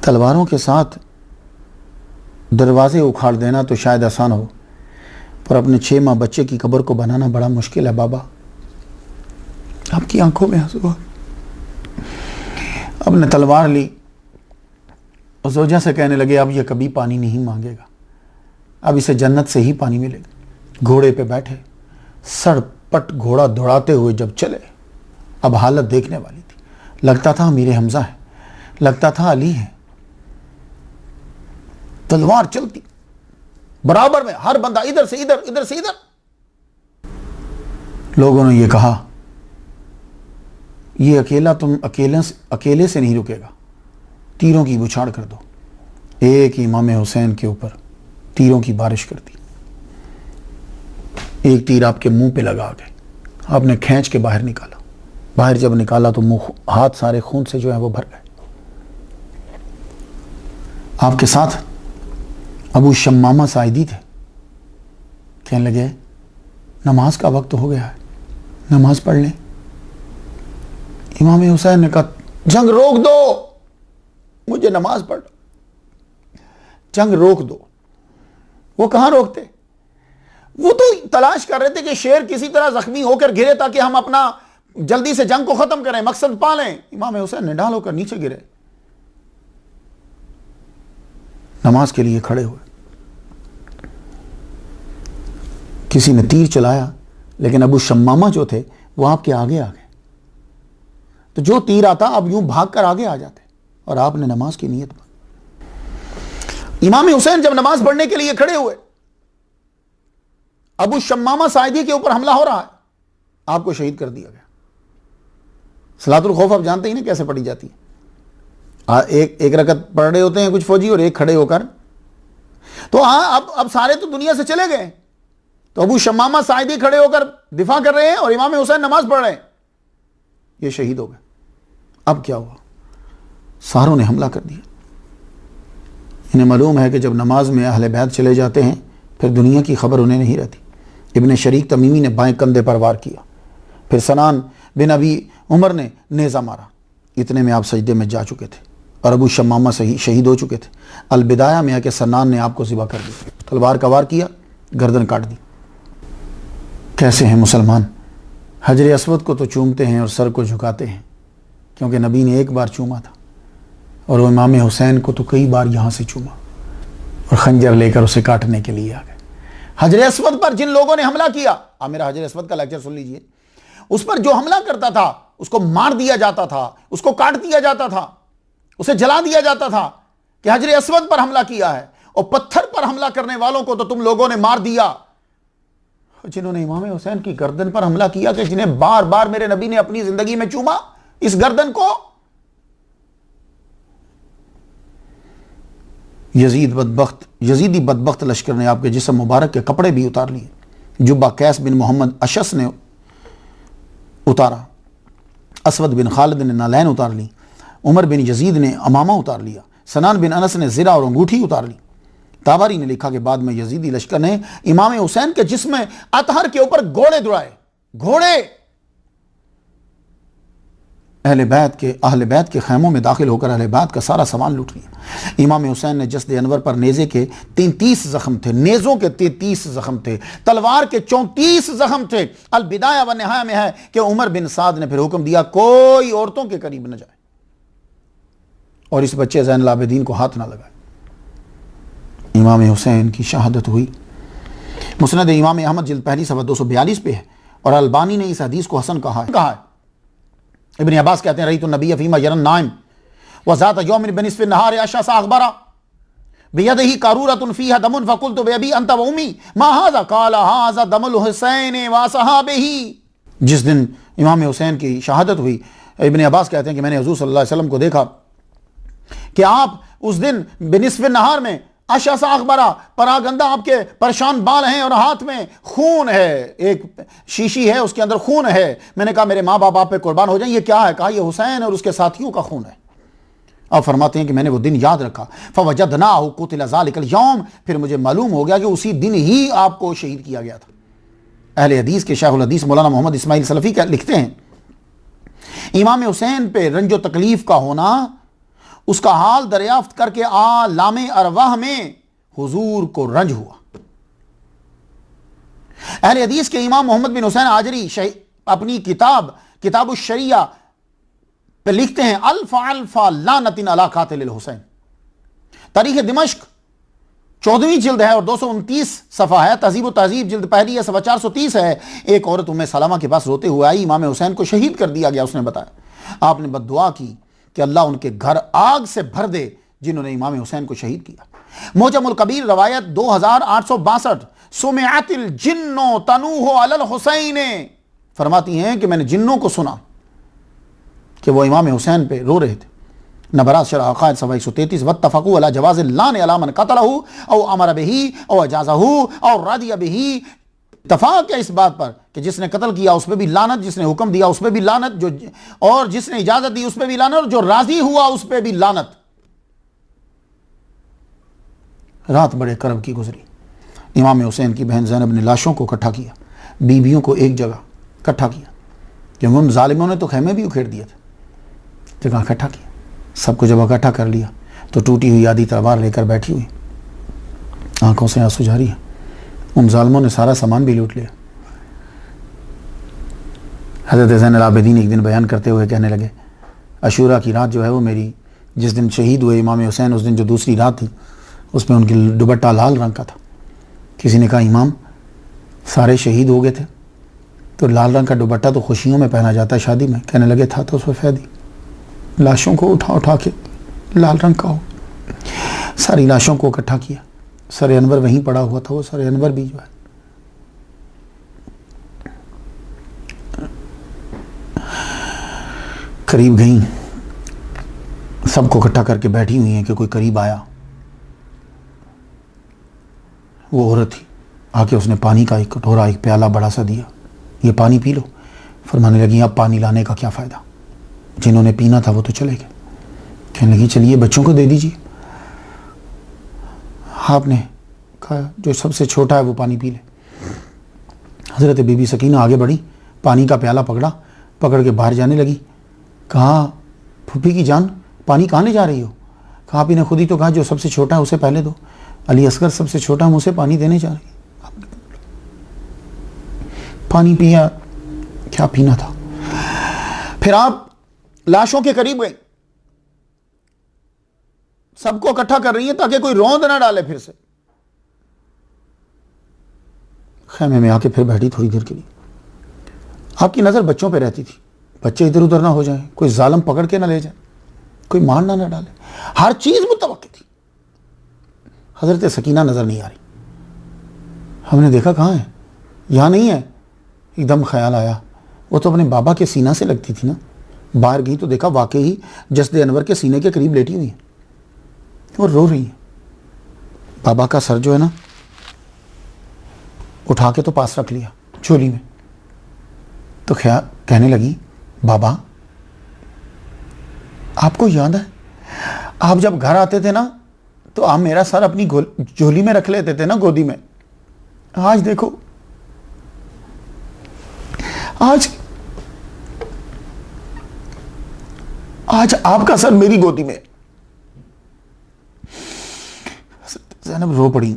तलवारों के साथ दरवाजे उखाड़ देना तो शायद आसान हो, पर अपने 6 माह बच्चे की कब्र को बनाना बड़ा मुश्किल है। बाबा आपकी आंखों में आंसू आ, अपने तलवार ली और जोजा से कहने लगे अब यह कभी पानी नहीं मांगेगा, अब इसे जन्नत से ही पानी मिलेगा। घोड़े पे बैठे, सड़पट घोड़ा दौड़ाते हुए जब चले, अब हालत देखने वाली थी। लगता था अमीर हमजा है, लगता था अली है। तलवार चलती बराबर में, हर बंदा इधर से इधर, इधर से इधर। लोगों ने यह कहा यह अकेला तुम अकेले से नहीं रुकेगा, तीरों की बुछाड़ कर दो। एक इमाम हुसैन के ऊपर तीरों की बारिश कर दी। एक तीर आपके मुंह पे लगा गए, आपने खींच के बाहर निकाला। बाहर जब निकाला तो मुंह, हाथ सारे खून से जो है वो भर गए। आपके साथ अबू शम्मामा साइदी थे, कहने लगे नमाज का वक्त हो गया है, नमाज पढ़ लें। इमाम हुसैन ने कहा जंग रोक दो, मुझे नमाज पढ़, जंग रोक दो। वो कहां रोकते, वो तो तलाश कर रहे थे कि शेर किसी तरह जख्मी होकर गिरे ताकि हम अपना जल्दी से जंग को खत्म करें, मकसद पा लें। इमाम हुसैन ने ढाल होकर नीचे गिरे, नमाज के लिए खड़े हुए। किसी ने तीर चलाया, लेकिन अबू शम्मामा जो थे वो आपके आगे आ गए, तो जो तीर आता अब यूं भागकर आगे आ जाते और आपने नमाज की नीयत पर। इमाम हुसैन जब नमाज पढ़ने के लिए खड़े हुए, अबू शम्मामा साइदी के ऊपर हमला हो रहा है, आपको शहीद कर दिया गया। सलातुल खौफ आप जानते ही ना कैसे पढ़ी जाती है। एक रकत पढ़ रहे होते हैं कुछ फौजी और एक खड़े होकर, तो हाँ अब सारे तो दुनिया से चले गए, तो अबू शम्मामा साइदी खड़े होकर दिफा कर रहे हैं और इमाम हुसैन नमाज पढ़ रहे हैं, ये शहीद हो गए। अब क्या हुआ, सारों ने हमला कर दिया। इन्हें मालूम है कि जब नमाज में अहले बैत चले जाते हैं फिर दुनिया की खबर उन्हें नहीं रहती। इब्न शरीक तमीमी ने बाएं कंधे पर वार किया। फिर सनान बिन अबी उमर ने नेज़ा मारा। इतने में आप सजदे में जा चुके थे और अबू शमामा शहीद हो चुके थे। अलबिदाया में आके सनान ने आपको ज़िबा कर दिया, तलवार का वार किया, गर्दन काट दी। कैसे हैं मुसलमान, हजर अस्वद को तो चूमते हैं और सर को झुकाते हैं, क्योंकि नबी ने एक बार चूमा था और वो इमाम हुसैन को तो कई बार यहाँ से चूमा और खंजर लेकर उसे काटने के लिए आ गए। हजर अस्वद पर जिन लोगों ने हमला किया, आप मेरा हजर अस्वद का लेक्चर सुन लीजिए, उस पर जो हमला करता था उसको मार दिया जाता था, उसको काट दिया जाता था, उसे जला दिया जाता था कि हजर अस्वद पर हमला किया है। और पत्थर पर हमला करने वालों को तो तुम लोगों ने मार दिया। जिन्होंने इमाम हुसैन की गर्दन पर हमला किया, कि जिन्हें बार बार मेरे नबी ने अपनी जिंदगी में चूमा इस गर्दन को, यजीदी बदबख्त लश्कर ने आपके जिस्म मुबारक के कपड़े भी उतार लिए। जुब्बा कैस बिन मोहम्मद अशस ने उतारा, असवद बिन खालिद ने नालैन उतार ली, उमर बिन यजीद ने अमामा उतार लिया, सनान बिन अनस ने ज़िरा और अंगूठी उतार ली। ताबारी ने लिखा कि बाद में यजीदी लश्कर ने इमाम हुसैन के जिस्म अतहर के ऊपर घोड़े दौड़ाए। घोड़े अहले बैत के खैमों में दाखिल होकर अहले बैत का सारा सामान लूट लिया। इमाम हुसैन ने जस्द अनवर पर नेज़े के 33 जख्म थे, नेज़ों के 33 जख्म थे, तलवार के 34 जख्म थे। अलबिदाया व निहाया में है कि उमर बिन साद ने फिर हुक्म दिया कोई औरतों के करीब न जाए और इस बच्चे ज़ैनुल आबिदीन को हाथ ना लगाए। इमाम हुसैन की शहादत हुई। मुस्नद इमाम अहमद जिल्द पहली सफ़ा 242 पे है और अलबानी ने इस हदीस को हसन कहा है। इब्न अब्बास कहते हैं रही तो नबी फीमा यरन नाइम वज़ात यौमिन बिनिस्फ़ि नहार अशा सा अखबरा बियदिही कारूरतुन फीहा दमुन फकुल्तु बिअबी अंत व उम्मी मा हाज़ा क़ाला हाज़ा दमुल हुसैन व सहाबिही। जिस दिन इमाम हुसैन की शहादत हुई, इब्न अब्बास कहते हैं कि मैंने हुज़ूर सल्लल्लाहु अलैहि वसल्लम को देखा कि आप उस दिन बिनिस्फ़ि नहार में अशा सा अखबरा, परागंदा आपके परेशान बाल हैं और हाथ में खून है, एक शीशी है उसके अंदर खून है। मैंने कहा मेरे माँ बाप आप पे कुर्बान हो जाएं, ये क्या है? कहा ये हुसैन और उसके साथियों का खून है। अब फरमाते हैं कि मैंने वो दिन याद रखा, फवजदनाहु कुतिला ज़ालिकल यौम, फिर मुझे मालूम हो गया कि उसी दिन ही आपको शहीद किया गया था। अहले हदीस के शेखुल हदीस मौलाना मोहम्मद इस्माइल सलफ़ी लिखते हैं इमाम हुसैन पे रंजो तकलीफ का होना, उसका हाल दरियाफ्त करके आलामे अरवाह में हुजूर को रंज हुआ। अहले हदीस के इमाम मोहम्मद बिन हुसैन आजरी अपनी किताब शरिया पे लिखते हैं अल्फा अल्फा लानतिन अला कातिल हुसैन। तारीख दिमश्क 14वीं जिल्द है और 229 सफ़ा है। तहज़ीब व तहज़ीब जिल्द पहली है, सफ़ा 430 है। एक औरत उम्मे सलामा के पास रोते हुए आई, इमाम हुसैन को शहीद कर दिया गया। उसने बताया आपने बद्दुआ की कि अल्लाह उनके घर आग से भर दे जिन्होंने इमाम हुसैन को शहीद किया। मोजमुल कबीर रवायत 2862 सुमिअतिल जिन्नो तनूहु अलल हुसैन फरमाती हैं कि मैंने जिन्नों को सुना कि वो इमाम हुसैन पे रो रहे थे। नबरात शरह अक़ाइद सफ़ा 133 वत्तफ़क़ू अला जवाज़ लान अला मन क़तलहु औ अमर बिही औ अजाज़हु और रदिया बिही। इत्तफ़ाक़ है इस बात पर कि जिसने कत्ल किया उस पर भी लानत, जिसने हुक्म दिया उस पर भी लानत, जो और जिसने इजाजत दी उस पर भी लानत, और जो राजी हुआ उस पर भी लानत। रात बड़े करब की गुजरी। इमाम हुसैन की बहन ज़ैनब ने लाशों को इकट्ठा किया, बीबियों को एक जगह इकट्ठा किया, क्योंकि उन जालिमों ने तो खैमे भी उखेड़ दिए थे। जगह इकट्ठा किया, सबको जब इकट्ठा कर लिया तो टूटी हुई आधी तलवार लेकर बैठी हुई, आंखों से आंसू जारी है। उन जालिमों ने सारा सामान भी लूट लिया। हज़रत ज़ैनुल आबिदीन एक दिन बयान करते हुए कहने लगे अशूरा की रात जो है वो मेरी, जिस दिन शहीद हुए इमाम हुसैन, उस दिन जो दूसरी रात थी उसमें उनकी दुपट्टा लाल रंग का था। किसी ने कहा इमाम सारे शहीद हो गए थे तो लाल रंग का दुपट्टा तो खुशियों में पहना जाता है शादी में। कहने लगे था तो सफ़ेदी, लाशों को उठा उठा के लाल रंग का हो। सारी लाशों को इकट्ठा किया, सर अनवर वहीं पड़ा हुआ था, वो सर अनवर भी जो है करीब गई, सबको इकट्ठा करके बैठी हुई हैं कि कोई करीब आया। वो औरत थी, आके उसने पानी का एक कटोरा, एक प्याला बड़ा सा दिया, ये पानी पी लो। फरमाने लगी अब पानी लाने का क्या फ़ायदा, जिन्होंने पीना था वो तो चले गए। कहने लगी चलिए बच्चों को दे दीजिए। आपने कहा जो सबसे छोटा है वो पानी पी ले। हज़रत बीबी सकीना आगे बढ़ी, पानी का प्याला पकड़ा, पकड़ के बाहर जाने लगी। कहा, फूफी की जान, पानी कहाँ ले जा रही हो? कहा, आप इन्हें खुद ही तो कहा जो सबसे छोटा है उसे पहले दो। अली असगर सबसे छोटा, हम उसे पानी देने जा रही है। पानी पिया, क्या पीना था। फिर आप लाशों के करीब गए, सबको इकट्ठा कर रही है ताकि कोई रौंद ना डाले। फिर से खैमे में आके फिर बैठी थोड़ी देर के लिए। आपकी नजर बच्चों पे रहती थी, बच्चे इधर उधर ना हो जाए, कोई जालिम पकड़ के ना ले जाए, कोई मारना ना डाले, हर चीज मुतवक्की थी। हजरत सकीना नजर नहीं आ रही। हमने देखा कहाँ है, यहाँ नहीं है। एकदम ख्याल आया, वो तो अपने बाबा के सीना से लगती थी ना। बाहर गई तो देखा वाकई ही जसदे अनवर के सीने के करीब लेटी हुई है, वो रो रही है। बाबा का सर जो है ना उठा के तो पास रख लिया झोली में। तो ख्याल कहने लगी, बाबा आपको याद है आप जब घर आते थे ना तो आप मेरा सर अपनी झोली में रख लेते थे ना, गोदी में। आज देखो, आज आपका सर मेरी गोदी में। ज़ैनब रो पड़ी,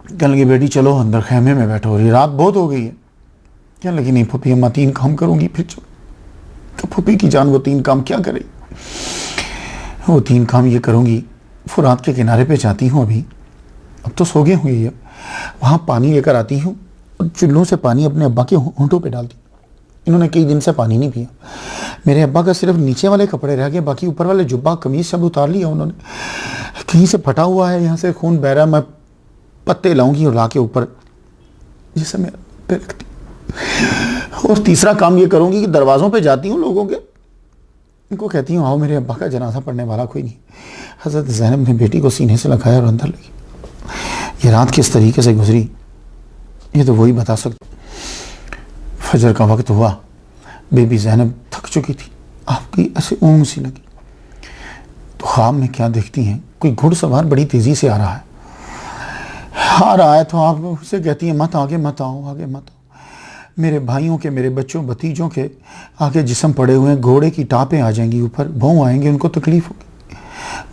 कहने लगी, बेटी चलो अंदर खेमे में बैठो, रही रात बहुत हो गई है। कहने लगी, नहीं फूफी, अम्मा 3 काम करूंगी फिर चलो। तो फूफी की जान, वो 3 काम क्या करे? वो 3 काम ये करूंगी, फुरात के किनारे पे जाती हूँ, अभी अब तो सो गए हुई है, वहाँ पानी लेकर आती हूँ और चुल्लों से पानी अपने अब्बा के होंठों पे डालती हूँ। इन्होंने कई दिन से पानी नहीं पिया। मेरे अब्बा का सिर्फ नीचे वाले कपड़े रह गए, बाकी ऊपर वाले जुब्बा कमीज सब उतार लिया उन्होंने। कहीं से फटा हुआ है, यहाँ से खून बह रहा है। मैं पत्ते लाऊंगी और ला के ऊपर जिसे मैं पे रखती। और तीसरा काम ये करूंगी कि दरवाज़ों पे जाती हूँ लोगों के, इनको कहती हूँ आओ, मेरे अब्बा का जनाजा पढ़ने वाला कोई नहीं। हज़रत ज़ैनब ने बेटी को सीने से लगाया और अंदर लगी। ये रात किस तरीके से गुजरी ये तो वही बता सकते। फजर का वक्त हुआ, बेबी ज़ैनब थक चुकी थी, आपकी ऐसे ऊँग सी लगी। तो ख्वाब में क्या देखती हैं, कोई घुड़सवार बड़ी तेज़ी से आ रहा है। तो आप उसे कहती हैं, मत आगे मत आओ, आगे मत आओ। मेरे भाइयों के, मेरे बच्चों भतीजों के आगे जिस्म पड़े हुए हैं, घोड़े की टापें आ जाएंगी ऊपर, भौं आएंगे, उनको तकलीफ होगी।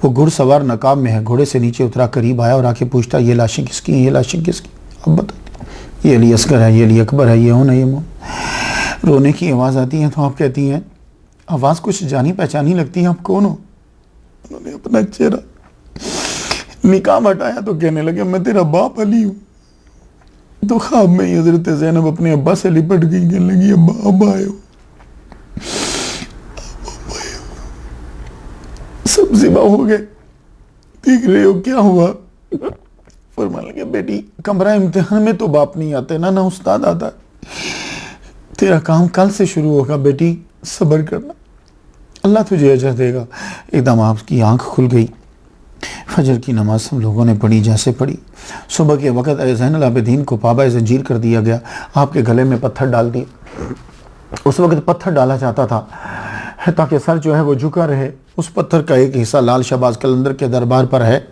वो घुड़सवार नकाब में है, घोड़े से नीचे उतरा, करीब आया और आके पूछता, ये लाशें किसकी हैं, ये लाशें किसकी? अब बताती, ये अली असगर है, ये अली अकबर है, ये हो ना ये मोन। रोने की आवाज़ आती है तो आप कहती हैं, आवाज़ कुछ जानी पहचानी लगती है, आप कौन हो? उन्होंने अपना चेहरा निकाब हटाया तो कहने लगे, मैं तेरा बाप अली हूँ। तो ख्वाब में हज़रत ज़ैनब अपने अब्बा से लिपट गई, कहने लगी, अब्बा अब्बा आए हो, सब ज़िबा हो गए, देख रहे हो क्या हुआ? फरमाने लगे, बेटी कमरा इम्तिहान में तो बाप नहीं आते ना उस्ताद आता, तेरा काम कल से शुरू होगा, बेटी सब्र करना, अल्लाह तुझे अजर देगा। एकदम आपकी आंख खुल गई। फजर की नमाज हम लोगों ने पढ़ी जैसे पढ़ी। सुबह के वक़्त ज़ैनुल आबिदीन को पाबा जंजीर कर दिया गया, आपके गले में पत्थर डाल दिए। उस वक़्त पत्थर डाला जाता था ताकि सर जो है वो झुका रहे। उस पत्थर का एक हिस्सा लाल शहबाज कलंदर के दरबार पर है,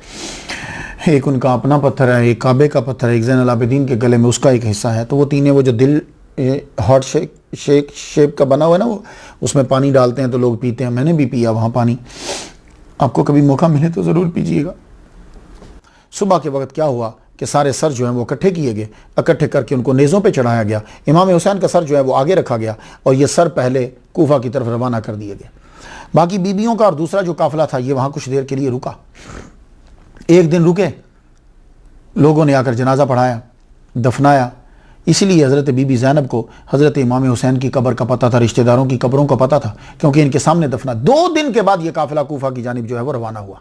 एक उनका अपना पत्थर है, एक काबे का पत्थर है, एक ज़ैनुल आबिदीन के गले में उसका एक हिस्सा है। तो वो तीनों, वो जो दिल हॉट शेप का बना हुआ है ना, वो उसमें पानी डालते हैं तो लोग पीते हैं। मैंने भी पिया वहाँ पानी, आपको कभी मौका मिले तो ज़रूर पीजिएगा। सुबह के वक्त क्या हुआ कि सारे सर जो हैं वो इकट्ठे किए गए, इकट्ठे करके उनको नेज़ों पे चढ़ाया गया। इमाम हुसैन का सर जो है वो आगे रखा गया और ये सर पहले कूफा की तरफ रवाना कर दिए गए। बाकी बीबियों का और दूसरा जो काफिला था ये वहाँ कुछ देर के लिए रुका। एक दिन रुके, लोगों ने आकर जनाजा पढ़ाया, दफनाया। इसीलिए हज़रत बीबी ज़ैनब को हज़रत इमाम हुसैन की कब्र का पता था, रिश्तेदारों की कब्रों का पता था, क्योंकि इनके सामने दफना। 2 दिन के बाद ये काफिला कूफा की जानिब जो है वो रवाना हुआ,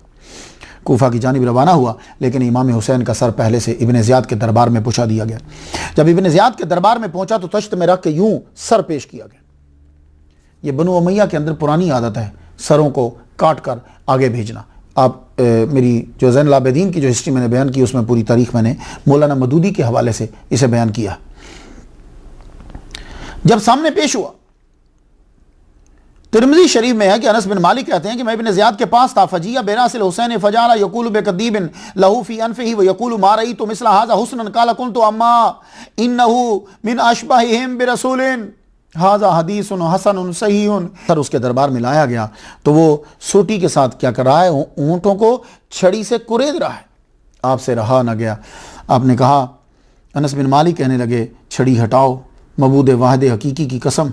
कूफा की जानिब रवाना हुआ। लेकिन इमाम हुसैन का सर पहले से इब्न ज़ियाद के दरबार में पहुँचा दिया गया। जब इब्न ज़ियाद के दरबार में पहुँचा तो तश्त में रख के यूँ सर पेश किया गया। ये बनु उमैया के अंदर पुरानी आदत है सरों को काट कर आगे भेजना। आप मेरी जो ज़ैनुल आबिदीन की जो हिस्ट्री मैंने बयान की उसमें पूरी तारीख मैंने मौलाना मदूदी के हवाले से इसे बयान किया। जब सामने पेश हुआ तिरमिज़ी शरीफ में है कि अनस बिन मालिक कहते हैं कि मैं इब्न ज़ियाद के पास था, फजिया बेरासिल हुसैन फजाला यकूलु बिकदीबिन लहू फी अनफिही व यकूलु मा रअयतु मिस्ला हाज़ा हुस्नन क़ाल कुन्तु अम्मा इन्नहु मिन अशबहिहिम बिरसूलिन हाज़ा हदीसुन हसनुन सहीहुन। सर उसके दरबार में लाया गया तो वो सोटी के साथ क्या कर रहा है, ऊँटों को छड़ी से कुरेद रहा है। आपसे रहा न गया, आपने कहा, अनस बिन मालिक कहने लगे, छड़ी हटाओ, मबूद वाहिद हकीकी की कसम,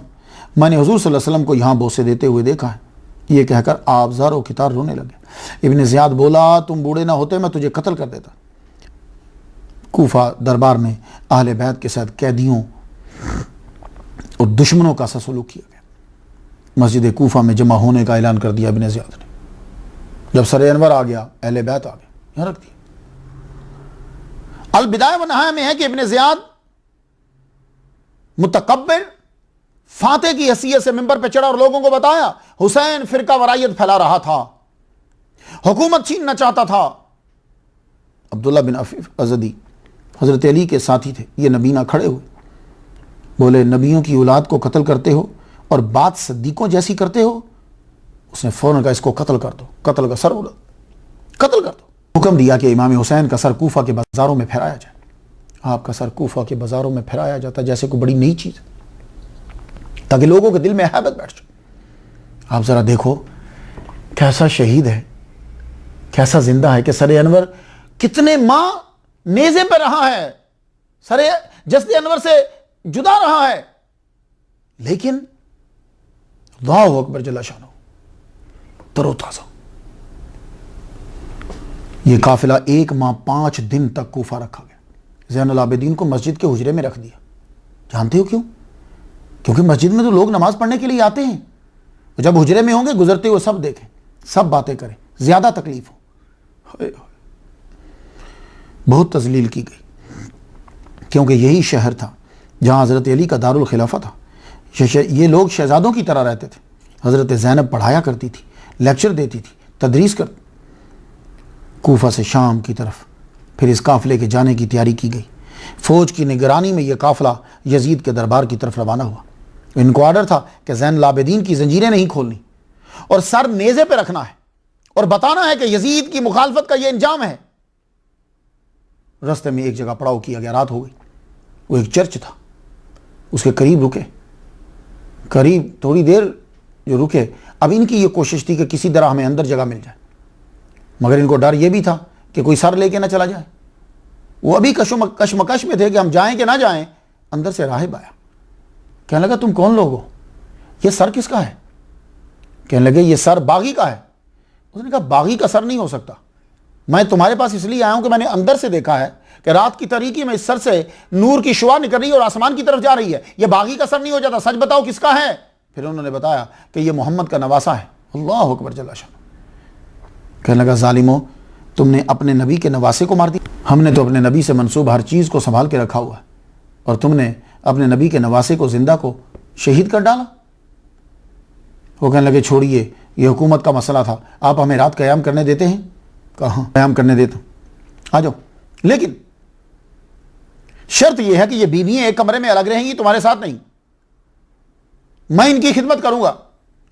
मैंने हुज़ूर सल्लल्लाहु अलैहि वसल्लम को यहाँ बोसे देते हुए देखा है। ये कहकर आप ज़ारो कितार रोने लगे। इब्न ज़ियाद बोला, तुम बूढ़े ना होते मैं तुझे कत्ल कर देता। कूफा दरबार में अहले बैत के साथ कैदियों और दुश्मनों का सा सलूक किया गया। मस्जिद कूफा में जमा होने का ऐलान कर दिया इब्न ज़ियाद ने। जब सर अनवर आ गया, अहले बैत आ गया, यहाँ रख दिया। अल बिदाया व नहाया में है कि इब्न ज़ियाद मुतकब्बिर फाते की हैसियत से मिंबर पे चढ़ा और लोगों को बताया हुसैन फिरका वरायत फैला रहा था, हुकूमत छीनना चाहता था। अब्दुल्ला बिन अफीफ अज़दी हज़रत अली के साथी थे, ये नबीना खड़े हुए, बोले नबियों की औलाद को कत्ल करते हो और बात सद्दीकों जैसी करते हो। उसने फौरन कहा इसको कत्ल कर दो, कत्ल का सर उड़ा, कत्ल कर दो। हुक्म दिया कि इमाम हुसैन का सर कूफा के बाज़ारों में फहराया जाए। आपका सर कूफा के बाज़ारों में फहराया जाता जैसे कोई बड़ी नई चीज़, ताकि लोगों के दिल में हैबत बैठ जाए। आप ज़रा देखो कैसा शहीद है, कैसा जिंदा है कि सर अनवर कितने माह नेज़े पर रहा है, सर जस्द अनवर से जुदा रहा है, लेकिन अल्लाहु अकबर जल्ला शानो तरोताज़ा। यह काफिला 1 माह 5 दिन तक कूफा रखा गया। ज़ैनुल आबिदीन को मस्जिद के हुजरे में रख दिया। जानते हो क्यों? क्योंकि मस्जिद में तो लोग नमाज पढ़ने के लिए आते हैं, जब हुजरे में होंगे गुजरते हुए सब देखें, सब बातें करें, ज्यादा तकलीफ हो। बहुत तजलील की गई, क्योंकि यही शहर था जहां हज़रत अली का दारुल खिलाफा था। ये लोग शहजादों की तरह रहते थे। हज़रत ज़ैनब पढ़ाया करती थी, लेक्चर देती थी, तदरीस कर। कूफा से शाम की तरफ फिर इस काफ़िले के जाने की तैयारी की गई। फ़ौज की निगरानी में यह काफ़िला यजीद के दरबार की तरफ रवाना हुआ। इनको ऑर्डर था कि ज़ैनुल आबिदीन की जंजीरें नहीं खोलनी और सर नेज़े पे रखना है और बताना है कि यजीद की मुखालफत का यह इंजाम है। रास्ते में एक जगह पड़ाव किया गया, रात हो गई। वो एक चर्च था, उसके करीब रुके, करीब थोड़ी देर जो रुके। अब इनकी ये कोशिश थी कि किसी तरह हमें अंदर जगह मिल जाए, मगर इनको डर यह भी था कि कोई सर लेके ना चला जाए। वो अभी कशमकश में थे कि हम जाएं कि ना जाएं। अंदर से राहिब आया, कहने लगा तुम कौन लोग हो, ये सर किसका है? कहने लगे ये सर बागी का है। उसने कहा बागी का सर नहीं हो सकता, मैं तुम्हारे पास इसलिए आया हूं कि मैंने अंदर से देखा है कि रात की तारीकी में इस सर से नूर की शुआ निकल रही है और आसमान की तरफ जा रही है। यह बागी का सर नहीं हो जाता, सच बताओ किसका है? फिर उन्होंने बताया कि यह मोहम्मद का नवासा है। अल्लाह अकबर जल्ला शान। कहने लगा जालिमो, तुमने अपने नबी के नवासे को मार दिया। हमने तो अपने नबी से मंसूब हर चीज़ को संभाल के रखा हुआ है और तुमने अपने नबी के नवासे को जिंदा को शहीद कर डाला। वो कहने लगे छोड़िए, ये हुकूमत का मसला था, आप हमें रात क़याम करने देते हैं? कहाँ क़याम करने देता हूँ, आ जाओ, लेकिन शर्त यह है कि ये बीवियाँ एक कमरे में अलग रहेंगी, तुम्हारे साथ नहीं। मैं इनकी खिदमत करूंगा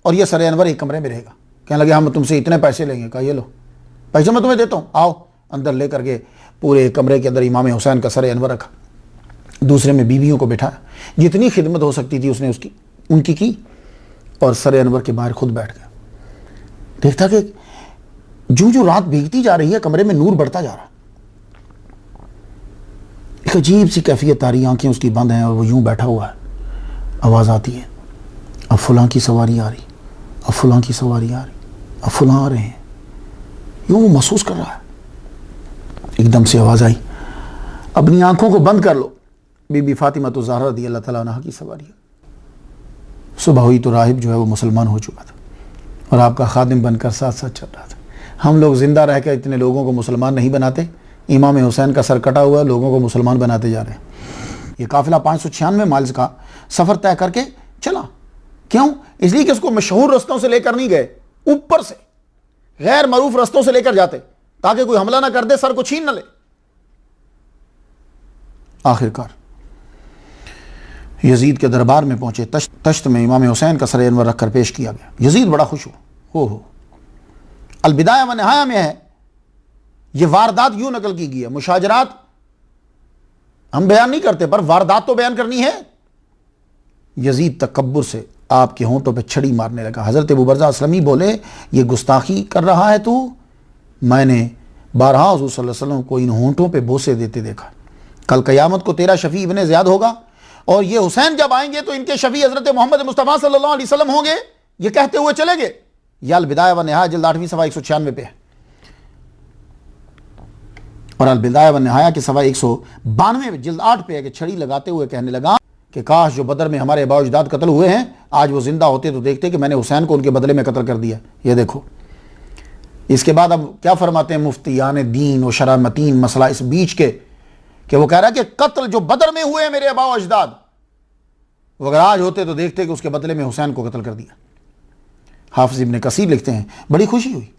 और ये सर अनवर एक कमरे में रहेगा। कहने लगे हम तुमसे इतने पैसे लेंगे। कहा ये लो पैसे मैं तुम्हें देता हूँ, आओ। अंदर लेकर के पूरे कमरे के अंदर इमाम हुसैन का सर अनवर रखा, दूसरे में बीवियों को बिठाया। जितनी खिदमत हो सकती थी उसने उनकी की और सर अनवर के बाहर खुद बैठ गया। देखता कि जो जो रात भीगती जा रही है कमरे में नूर बढ़ता जा रहा है। एक अजीब सी कैफियत आ रही, आंखें उसकी बंद हैं और वो यूं बैठा हुआ है। आवाज़ आती है, अब फलां की सवारी आ रही, अब फलां की सवारी आ रही, अब फलां आ रहे हैं। यूं वो महसूस कर रहा है। एकदम से आवाज़ आई, अपनी आंखों को बंद कर लो, बीबी फातिमा तो ज़हरा रज़ी अल्लाह तआला अन्हा की सवारी है। सुबह हुई तो राहिब जो है वो मुसलमान हो चुका था और आपका खादिम बनकर साथ साथ चल रहा था। हम लोग ज़िंदा रह कर इतने लोगों को मुसलमान नहीं बनाते। इमाम हुसैन का सर कटा हुआ, लोगों को मुसलमान बनाते जा रहे हैं। ये काफिला 596 माइल्स का सफ़र तय करके चला। क्यों? इसलिए कि उसको मशहूर रस्तों से लेकर नहीं गए, ऊपर से गैर मरूफ रस्तों से लेकर जाते ताकि कोई हमला ना कर दे, सर को छीन न ले। आखिरकार यजीद के दरबार में पहुंचे। तश्त में इमाम हुसैन का सर अनवर रखकर पेश किया गया। यजीद बड़ा खुश हो। अलबिदाया व निहाया में है, ये वारदात यूं नकल की गई है। मुशाजरात हम बयान नहीं करते, पर वारदात तो बयान करनी है। यजीद तकब्बुर से आपके होंठों पे छड़ी मारने लगा। हज़रत अबू बरज़ा असलमी बोले, ये गुस्ताखी कर रहा है तू? मैंने बारहा हुज़ूर सल्लल्लाहु अलैहि वसल्लम को इन होंठों पे बोसे देते देखा। कल क़यामत को तेरा शफ़ी इब्ने ज़ियाद होगा, और ये हुसैन जब आएंगे तो इनके शफ़ी हज़रत मोहम्मद मुस्तफ़ा सल्लल्लाहु अलैहि वसल्लम होंगे। ये कहते हुए चले गए। यह अलबिदाया व निहाया जिल्द 8वीं सफ़ा 196 पे है, और अलबिदाया व निहाया की सफ़ा 192 जिल्द 8 पे है कि छड़ी लगाते हुए कहने लगा कि काश जो बदर में हमारे आबा अजदाद कत्ल हुए हैं, आज वो जिंदा होते तो देखते कि मैंने हुसैन को उनके बदले में कत्ल कर दिया। ये देखो। इसके बाद अब क्या फरमाते हैं मुफ्तियान दीन और शरामतीन, मसला इस बीच के कि वो कह रहा है कि कत्ल जो बदर में हुए हैं मेरे आबा अजदाद, वो अगर आज होते तो देखते कि उसके बदले में हुसैन को कत्ल कर दिया। हाफिज इब्ने कसीर लिखते हैं, बड़ी खुशी हुई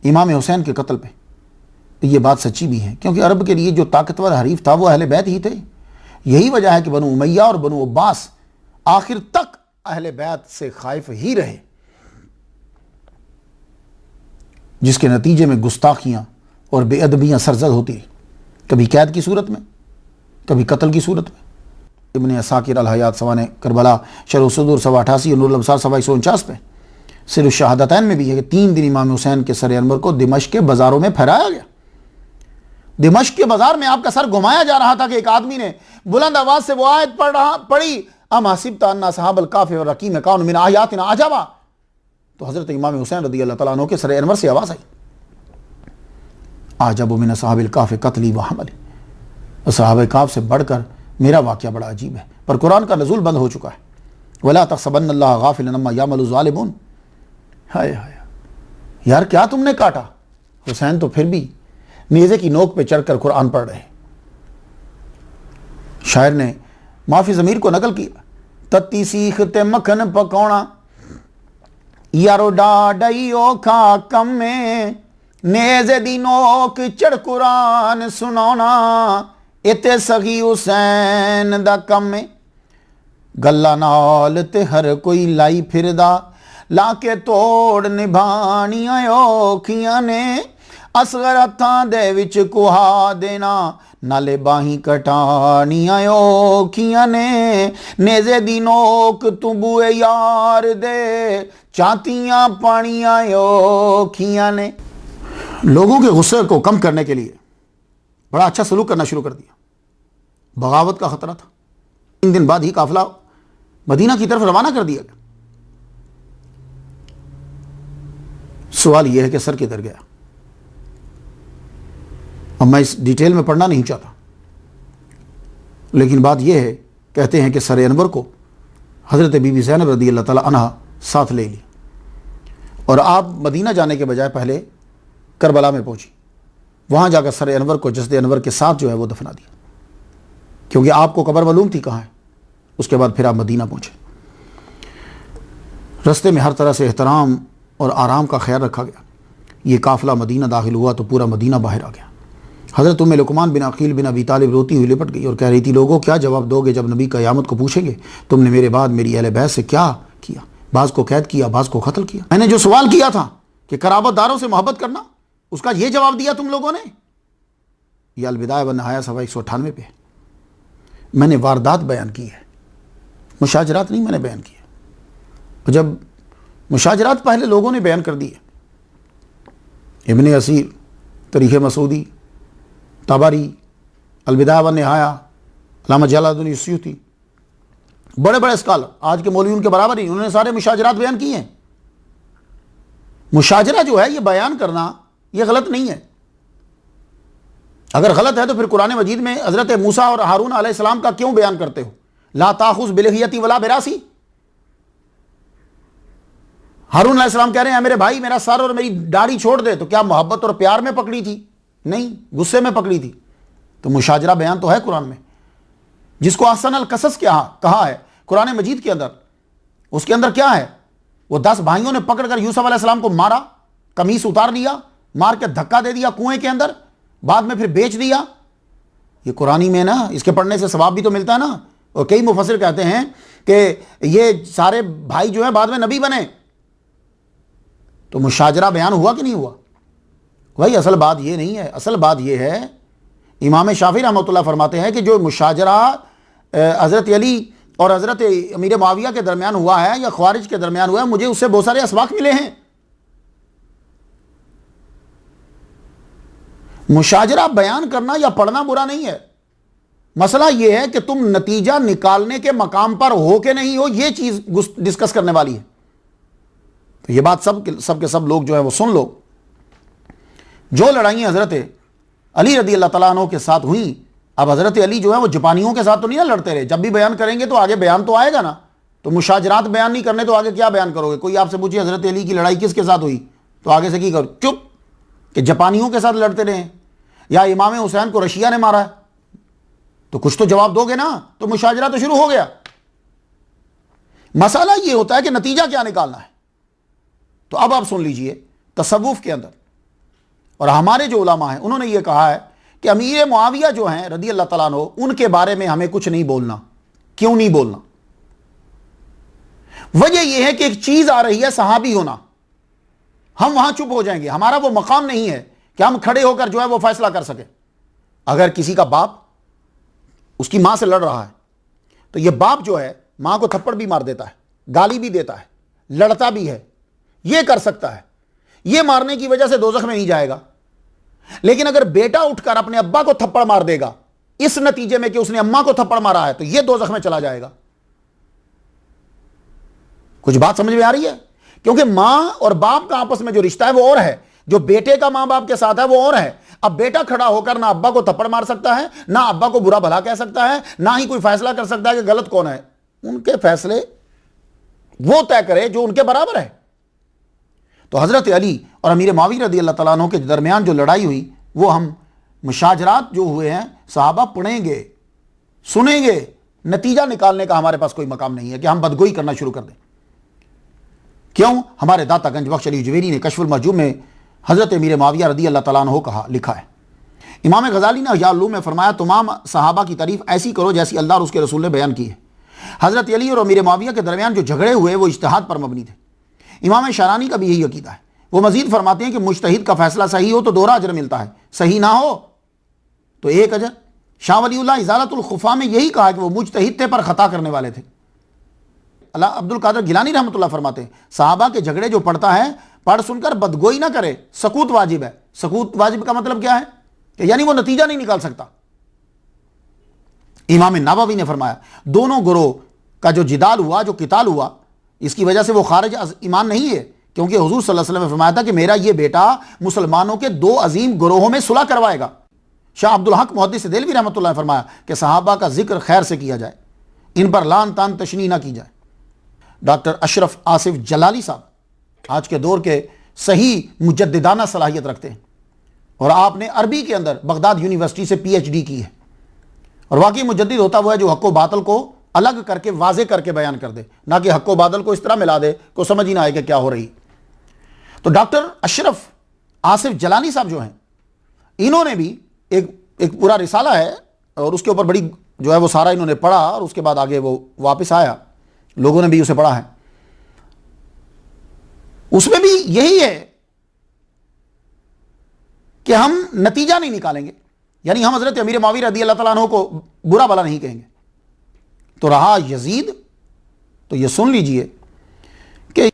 इमाम हुसैन के कत्ल पे। ये बात सच्ची भी है, क्योंकि अरब के लिए जो ताकतवर हरीफ था वो अहले बैत ही थे। यही वजह है कि बनु उमैया और बनु अब्बास आखिर तक अहले बैत से खाइफ ही रहे, जिसके नतीजे में गुस्ताखियां और बेअदबियां सरजद होती रही, कभी कैद की सूरत में, कभी कत्ल की सूरत में। इब्ने असाकिर अल हयात सवाने करबला शरह सदूर 88 और नूरुल अब्सार 149 पे सिर्फ शहादतैन में भी है कि 3 दिन इमाम हुसैन के सर अनवर को दिमश्क के बाजारों में फहराया गया। दिमश्क के बाजार में आपका सर घुमाया जा रहा था कि एक आदमी ने बुलंद आवाज से वो आयत पढ़ी, अम हसिबता अन्ना असहाबल कहफ़ व रकीम कानू मिन आयातिना अजबा। तो हजरत इमाम हुसैन रज़ी अल्लाह तआला अन्हु के सर अनवर से आवाज आई, अजब मिन असहाबिल कहफ़ क़त्ली व हमली। असहाब कहफ़ से बढ़कर मेरा वाक़या बड़ा अजीब है। पर कुरान का नज़ूल बंद हो चुका है। वला तहसबन्नल्लाह गाफ़िलन अम्मा यामलु ज़ालिमून। हाय हाय यार, क्या तुमने काटा? हुसैन तो फिर भी नेज़े की नोक पे चढ़कर कुरान पढ़ रहे। शायर ने माफी ज़मीर को नकल किया, तत्ती सीख ते मक्खन पकाउणा यारो डाडई औखा कम में, नेज़े दी नोक चढ़ कुरान सुनाउणा इते सही हुसैन दा कम में। गल्ला नाल ते हर कोई लाई फिरदा, लाके तोड़ निभाणियां औखियां ने, असगर हत्थां दे विच कुहा देना, नाले बाही कटाणियां औखियां ने, नेज़े दी नोक तू बुए यार दे, चातियां पानियां औखियां ने। लोगों के गुस्से को कम करने के लिए बड़ा अच्छा सलूक करना शुरू कर दिया। बगावत का खतरा था। 3 दिन बाद ही काफिला मदीना की तरफ रवाना कर दिया गया। सवाल यह है कि सर किधर गया? अब मैं इस डिटेल में पढ़ना नहीं चाहता, लेकिन बात यह है, कहते हैं कि सर अनवर को हज़रत बीबी ज़ैनब रज़ी अल्लाह तआला अन्हा साथ ले ली, और आप मदीना जाने के बजाय पहले करबला में पहुंची। वहां जाकर सर अनवर को जसद अनवर के साथ जो है वो दफना दिया, क्योंकि आपको कब्र मालूम थी कहाँ है। उसके बाद फिर आप मदीना पहुंचे। रास्ते में हर तरह से एहतराम और आराम का ख्याल रखा गया। ये काफिला मदीना दाखिल हुआ तो पूरा मदीना बाहर आ गया। हज़रत उम्मे लुक़मान बिन अक़ील बिन अबी तालिब रोती हुई लिपट गई और कह रही थी, लोगों क्या जवाब दोगे जब नबी क़यामत को पूछेंगे, तुमने मेरे बाद मेरी अहले बैत से क्या किया? बाज़ को कैद किया, बाज़ को कत्ल किया। मैंने जो सवाल किया था कि कराबतदारों से मोहब्बत करना, उसका ये जवाब दिया तुम लोगों ने। यह अलबिदाया व निहाया सफ़ा 198 पे मैंने वारदात बयान की है, मुशाजरात नहीं मैंने बयान किया। और जब मुशाजरात पहले लोगों ने बयान कर दिए, इब्ने असीर, तारीख़ मसूदी, तबरी, अलबिदाया व निहाया, अल्लामा जलालुद्दीन सुयूती, बड़े बड़े स्कॉलर, आज के मौलवी उनके बराबर ही, उन्होंने सारे मुशाजरात बयान किए हैं। मुशाजरा जो है ये बयान करना ये गलत नहीं है। अगर गलत है तो फिर कुरान मजीद में हज़रत मूसा और हारून अलैहिस्सलाम का क्यों बयान करते हो? ला ताखुज़ बिलहियती वला बिरासी। हारून अलैहिस्सलाम कह रहे हैं मेरे भाई मेरा सर और मेरी दाढ़ी छोड़ दे, तो क्या मोहब्बत और प्यार में पकड़ी थी? नहीं, गुस्से में पकड़ी थी। तो मुशाजरा बयान तो है कुरान में, जिसको अहसन अल कसस क्या कहा है कुरान मजीद के अंदर। उसके अंदर क्या है? वो 10 भाइयों ने पकड़कर यूसुफ अलैहिस्सलाम को मारा, कमीज उतार लिया, मार के धक्का दे दिया कुएं के अंदर, बाद में फिर बेच दिया। ये कुरानी में ना, इसके पढ़ने से सवाब भी तो मिलता है ना। और कई मुफस्सिर कहते हैं कि ये सारे भाई जो है बाद में नबी बने। तो मुशाजरा बयान हुआ कि नहीं हुआ? भाई असल बात ये नहीं है, असल बात ये है, इमाम शाफी रहमतुल्लाह फरमाते हैं कि जो मुशाजरा हज़रत अली और हज़रत अमीर मुआविया के दरमियान हुआ है या ख्वारिज के दरमियान हुआ है, मुझे उससे बहुत सारे असबाक मिले हैं। मुशाजरा बयान करना या पढ़ना बुरा नहीं है, मसला यह है कि तुम नतीजा निकालने के मकाम पर हो के नहीं हो, यह चीज डिस्कस करने वाली है। तो यह बात सब के सब लोग जो है वो सुन लो। जो लड़ाई हजरत अली रदी अल्लाह तआला अन्हु के साथ हुई, अब हजरत अली जो है वो जापानियों के साथ तो नहीं ना लड़ते रहे, जब भी बयान करेंगे तो आगे बयान तो आएगा ना। तो मुशाजरात बयान नहीं करने तो आगे क्या बयान करोगे? कोई आपसे पूछे हजरत अली की लड़ाई किसके साथ हुई, तो आगे से की करो, चुप, कि जापानियों के साथ लड़ते रहे या इमाम हुसैन को रशिया ने मारा है, तो कुछ तो जवाब दोगे ना। तो मुशाजरा तो शुरू हो गया। मसाला यह होता है कि नतीजा क्या निकालना है। तो अब आप सुन लीजिए, तसव्वुफ के अंदर और हमारे जो उलमा हैं उन्होंने ये कहा है कि अमीर मुआविया जो हैं रदी अल्लाह तआला अन्हु, उनके बारे में हमें कुछ नहीं बोलना। क्यों नहीं बोलना? वजह यह है कि एक चीज आ रही है सहाबी होना, हम वहां चुप हो जाएंगे, हमारा वो मकाम नहीं है कि हम खड़े होकर जो है वो फैसला कर सके। अगर किसी का बाप उसकी मां से लड़ रहा है तो यह बाप जो है मां को थप्पड़ भी मार देता है, गाली भी देता है, लड़ता भी है, यह कर सकता है, यह मारने की वजह से दोज़ख में नहीं जाएगा। लेकिन अगर बेटा उठकर अपने अब्बा को थप्पड़ मार देगा इस नतीजे में कि उसने अम्मा को थप्पड़ मारा है, तो यह दोज़ख में चला जाएगा। कुछ बात समझ में आ रही है? क्योंकि मां और बाप का आपस में जो रिश्ता है वो और है, जो बेटे का मां बाप के साथ है वो और है। अब बेटा खड़ा होकर ना अब्बा को थप्पड़ मार सकता है, ना अब्बा को बुरा भला कह सकता है, ना ही कोई फैसला कर सकता है कि गलत कौन है। उनके फैसले वो तय करे जो उनके बराबर है। तो हजरत अली और अमीर मुआविया रदी अल्लाह तआला अन्हु के दरमियान जो लड़ाई हुई, वो हम मुशाजरात जो हुए हैं सहाबा पढ़ेंगे, सुनेंगे, नतीजा निकालने का हमारे पास कोई मकाम नहीं है कि हम बदगोई करना शुरू कर दें। क्यों? हमारे दाता गंज बख्श अली जुवेरी ने कश्फुल महजूब में हजरत अमीर मुआविया रदी अल्लाह तआला अन्हु कहा, लिखा है। इमाम गजाली ने इहया उलूम में फरमाया, तमाम सहाबा की तारीफ ऐसी करो जैसी अल्लाह और उसके रसूल ने बयान की है। हजरत अली और अमीर मुआविया के दरमियान जो झगड़े हुए वो इज्तिहाद पर मबनी थे। इमाम शरानी का भी यही अकीदा है। वो मजीद फरमाते हैं कि मुज्तहिद का फैसला सही हो तो दोहरा अजर मिलता है, सही ना हो तो एक अजर। शाह वलीउल्लाह इज़ालतुल खुफा में यही कहा कि वो मुज्तहिद थे पर खता करने वाले थे। अल्लाह अब्दुल कादिर गिलानी रहमतुल्लाह फरमाते हैं, सहाबा के झगड़े जो पढ़ता है पढ़ सुनकर बदगोई ना करे, सकूत वाजिब है। सकूत वाजिब का मतलब क्या है? कि यानी वो नतीजा नहीं निकाल सकता। इमाम नववी ने फरमाया, दोनों गुरोह का जो जिदाल हुआ, जो किताल हुआ, इसकी वजह से वो खारिज ईमान नहीं है, क्योंकि हुजूर सल्लल्लाहु अलैहि वसल्लम ने फरमाया था कि मेरा ये बेटा मुसलमानों के दो अजीम गुरोहों में सुलह करवाएगा। शाह अब्दुल हक मुहद्दिस देलवी रहमतुल्लाह ने फरमाया कि सहाबा का जिक्र खैर से किया जाए, इन पर लान तान तशनी ना की जाए। डॉक्टर अशरफ आसिफ जलाली साहब आज के दौर के सही मुजद्दिदाना सलाहियत रखते हैं और आपने अरबी के अंदर बगदाद यूनिवर्सिटी से PhD की है। और वाकई मुजद्दिद होता हुआ है जो हक व बातल को अलग करके वाजे करके बयान कर दे, ना कि हक व बातल को इस तरह मिला दे को समझ ही ना आए कि क्या हो रही। तो डॉक्टर अशरफ आसिफ जलानी साहब जो हैं, इन्होंने भी एक पूरा रिसाला है और उसके ऊपर बड़ी जो है वो सारा इन्होंने पढ़ा और उसके बाद आगे वो वापस आया, लोगों ने भी उसे पढ़ा है। उसमें भी यही है कि हम नतीजा नहीं निकालेंगे, यानी हम हजरत अमीर मुआविया रदी अल्लाह तआला अन्हु को बुरा भला नहीं कहेंगे। तो रहा यजीद, तो ये सुन लीजिए कि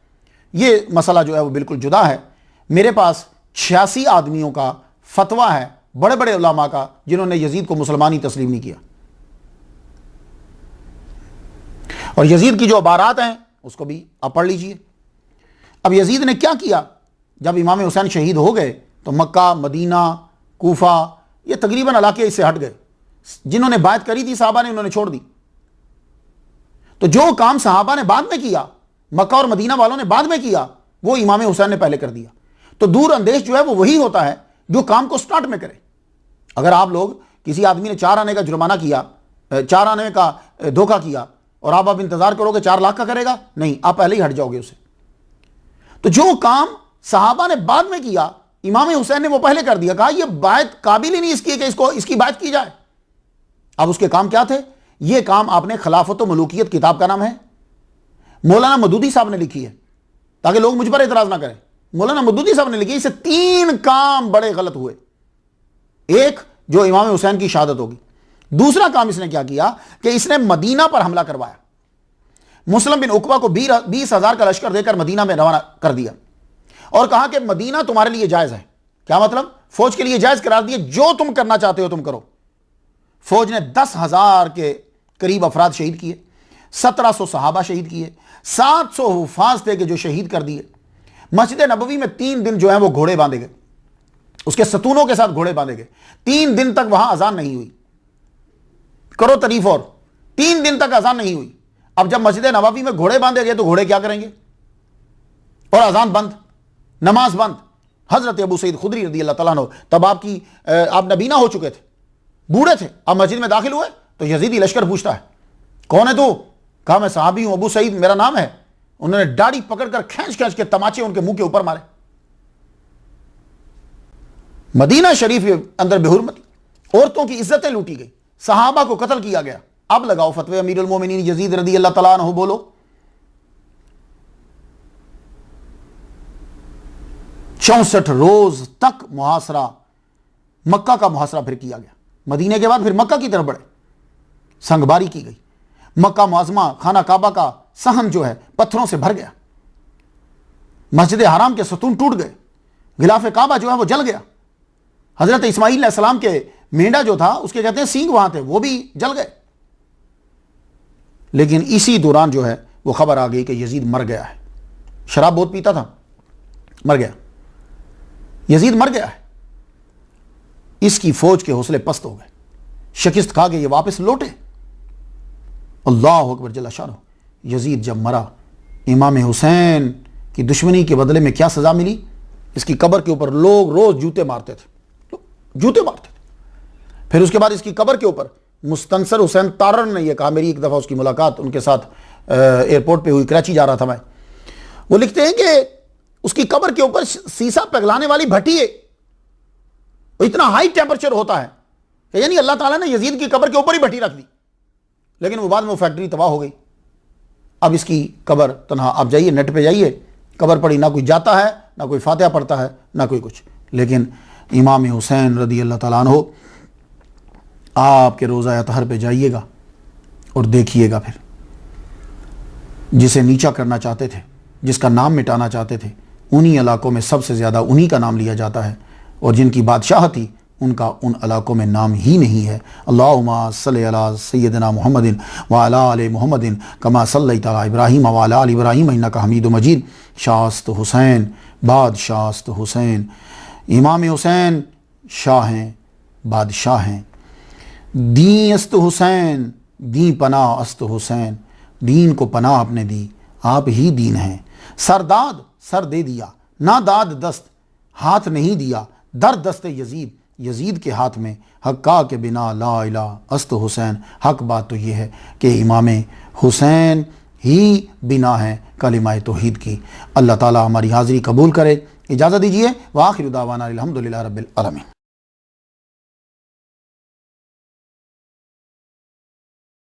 ये मसला जो है वो बिल्कुल जुदा है। मेरे पास 86 आदमियों का फतवा है, बड़े बड़े उलमा का, जिन्होंने यजीद को मुसलमान ही तस्लीम नहीं किया। और यजीद की जो बारात हैं उसको भी आप पढ़ लीजिए। अब यजीद ने क्या किया, जब इमाम हुसैन शहीद हो गए तो मक्का, मदीना, कूफा, ये तकरीबन इलाके इससे हट गए। जिन्होंने बात करी थी साहबा ने, उन्होंने छोड़ दी। तो जो काम सहाबा ने बाद में किया, मक्का और मदीना वालों ने बाद में किया, वो इमाम हुसैन ने पहले कर दिया। तो दूर अंदेश जो है वो वही होता है जो काम को स्टार्ट में करे। अगर आप लोग, किसी आदमी ने 4 आने का जुर्माना किया, 4 आने का धोखा किया और आप इंतजार करोगे 4 लाख का करेगा, नहीं, आप पहले ही हट जाओगे उससे। तो जो काम सहाबा ने बाद में किया, इमाम हुसैन ने वो पहले कर दिया। कहा यह बात काबिल ही नहीं इसकी कि इसकी बात की जाए। अब उसके काम क्या थे? यह काम आपने खिलाफत व मलूकियत किताब का नाम है, मौलाना मदूदी साहब ने लिखी है, ताकि लोग मुझ पर एतराज ना करें। मौलाना मदूदी साहब ने लिखी, इससे 3 काम बड़े गलत हुए। एक, जो इमाम हुसैन की शहादत होगी। दूसरा काम इसने क्या किया कि इसने मदीना पर हमला करवाया, मुस्लिम बिन उकबा को 20,000 का लश्कर देकर मदीना में रवाना कर दिया और कहा कि मदीना तुम्हारे लिए जायज है। क्या मतलब? फौज के लिए जायज करार दिए, जो तुम करना चाहते हो तुम करो। फौज ने 10,000 के करीब अफराद शहीद किए, 1700 सहाबा शहीद किए, 700 हुफाज थे कि जो शहीद कर दिए। मस्जिद नबवी में 3 दिन जो है वो घोड़े बांधे गए, उसके सतूनों के साथ घोड़े बांधे गए। 3 दिन तक वहां अजान नहीं हुई। करो तारीफ। और 3 दिन तक अजान नहीं हुई। अब जब मस्जिद नबवी में घोड़े बांधे गए तो घोड़े क्या करेंगे? और अजान बंद, नमाज बंद। हजरत अबू सईद खुदरी रज़ी अल्लाह तआला अन्हु, तब आप नबीना हो चुके थे, बूढ़े थे। अब मस्जिद में दाखिल हुए तो यजीदी लश्कर पूछता है, कौन है तू? कहा, मैं सहाबी हूं, अबू सईद मेरा नाम है। उन्होंने दाढ़ी पकड़कर खींच खींच के तमाचे उनके मुंह के ऊपर मारे। मदीना शरीफ के अंदर बेहुरमती, औरतों की इज्जतें लूटी गई, सहाबा को कत्ल किया गया। अब लगाओ फतवे अमीरुल मोमिनीन यजीद रज़ी अल्लाह तआला अन्हु। बोलो, 64 रोज तक मुहासरा, मक्का का मुहासरा फिर किया गया। मदीने के बाद फिर मक्का की तरफ बढ़े, संगबारी की गई। मक्का मुअज़्ज़मा, खाना काबा का सहन जो है पत्थरों से भर गया। मस्जिद हराम के सतून टूट गए, गिलाफ काबा जो है वो जल गया। हजरत इस्माईल अलैहिस्सलाम के मेंढा जो था उसके कहते हैं सींग वहां थे, वो भी जल गए। लेकिन इसी दौरान जो है वो खबर आ गई कि यजीद मर गया है। शराब बहुत पीता था, मर गया। यजीद मर गया है। इसकी फौज के हौसले पस्त हो गए, शिकस्त खा के ये वापस लौटे। अल्लाह अकबर जल्ला शानो। यजीद जब मरा, इमाम हुसैन की दुश्मनी के बदले में क्या सजा मिली? इसकी कब्र के ऊपर लोग रोज जूते मारते थे, जूते मारते थे। फिर उसके बाद इसकी कब्र के ऊपर मुस्तनसर हुसैन तारर ने यह कहा, मेरी एक दफ़ा उसकी मुलाकात उनके साथ एयरपोर्ट पे हुई, कराची जा रहा था मैं। वो लिखते हैं कि उसकी कब्र के ऊपर सीसा पिघलाने वाली भट्टी है, इतना हाई टेम्परेचर होता है कि यानी अल्लाह ताला ने यजीद की कब्र के ऊपर ही भट्टी रख दी। लेकिन वो बाद में वो फैक्ट्री तबाह हो गई। अब इसकी कब्र तनहा, आप जाइए नेट पे जाइए, कब्र पड़ी, ना कोई जाता है, ना कोई फातिहा पढ़ता है, ना कोई कुछ। लेकिन इमाम हुसैन रज़ी अल्लाह तआला अन्हु, आपके रोज़ा अतहर पे जाइएगा और देखिएगा, फिर जिसे नीचा करना चाहते थे, जिसका नाम मिटाना चाहते थे, उन्हीं इलाकों में सबसे ज़्यादा उन्हीं का नाम लिया जाता है, और जिनकी बादशाह थी उनका उन इलाकों में नाम ही नहीं है। अल्लाहुम्मा सल्लि अला सय्यदिना मुहम्मदिन व अला आलि मुहम्मदिन कमा सल्लैता अला इब्राहीम व अला आलि इब्राहीम इन्नका हमीदुम मजीद। शास्त हुसैन, बादशास्त हुसैन। इमाम हुसैन शाह हैं, बादशाह हैं। दी अस्त हुसैन, दी पनाह अस्त हुसैन। दीन को पनाह आपने दी, आप ही दीन हैं। सरदाद, सर दे दिया, ना दाद दस्त, हाथ नहीं दिया। दर दस्त यजीद, यजीद के हाथ में। हक्का के बिना ला इलाहा अस्त हुसैन। हक बात तो ये है कि इमाम हुसैन ही बिना है कलिमा तौहीद की। अल्लाह ताला हमारी हाज़िरी कबूल करे। इजाज़त दीजिए। व आखिर दावाना अल्हम्दुलिल्लाहि रब्बिल आलमीन।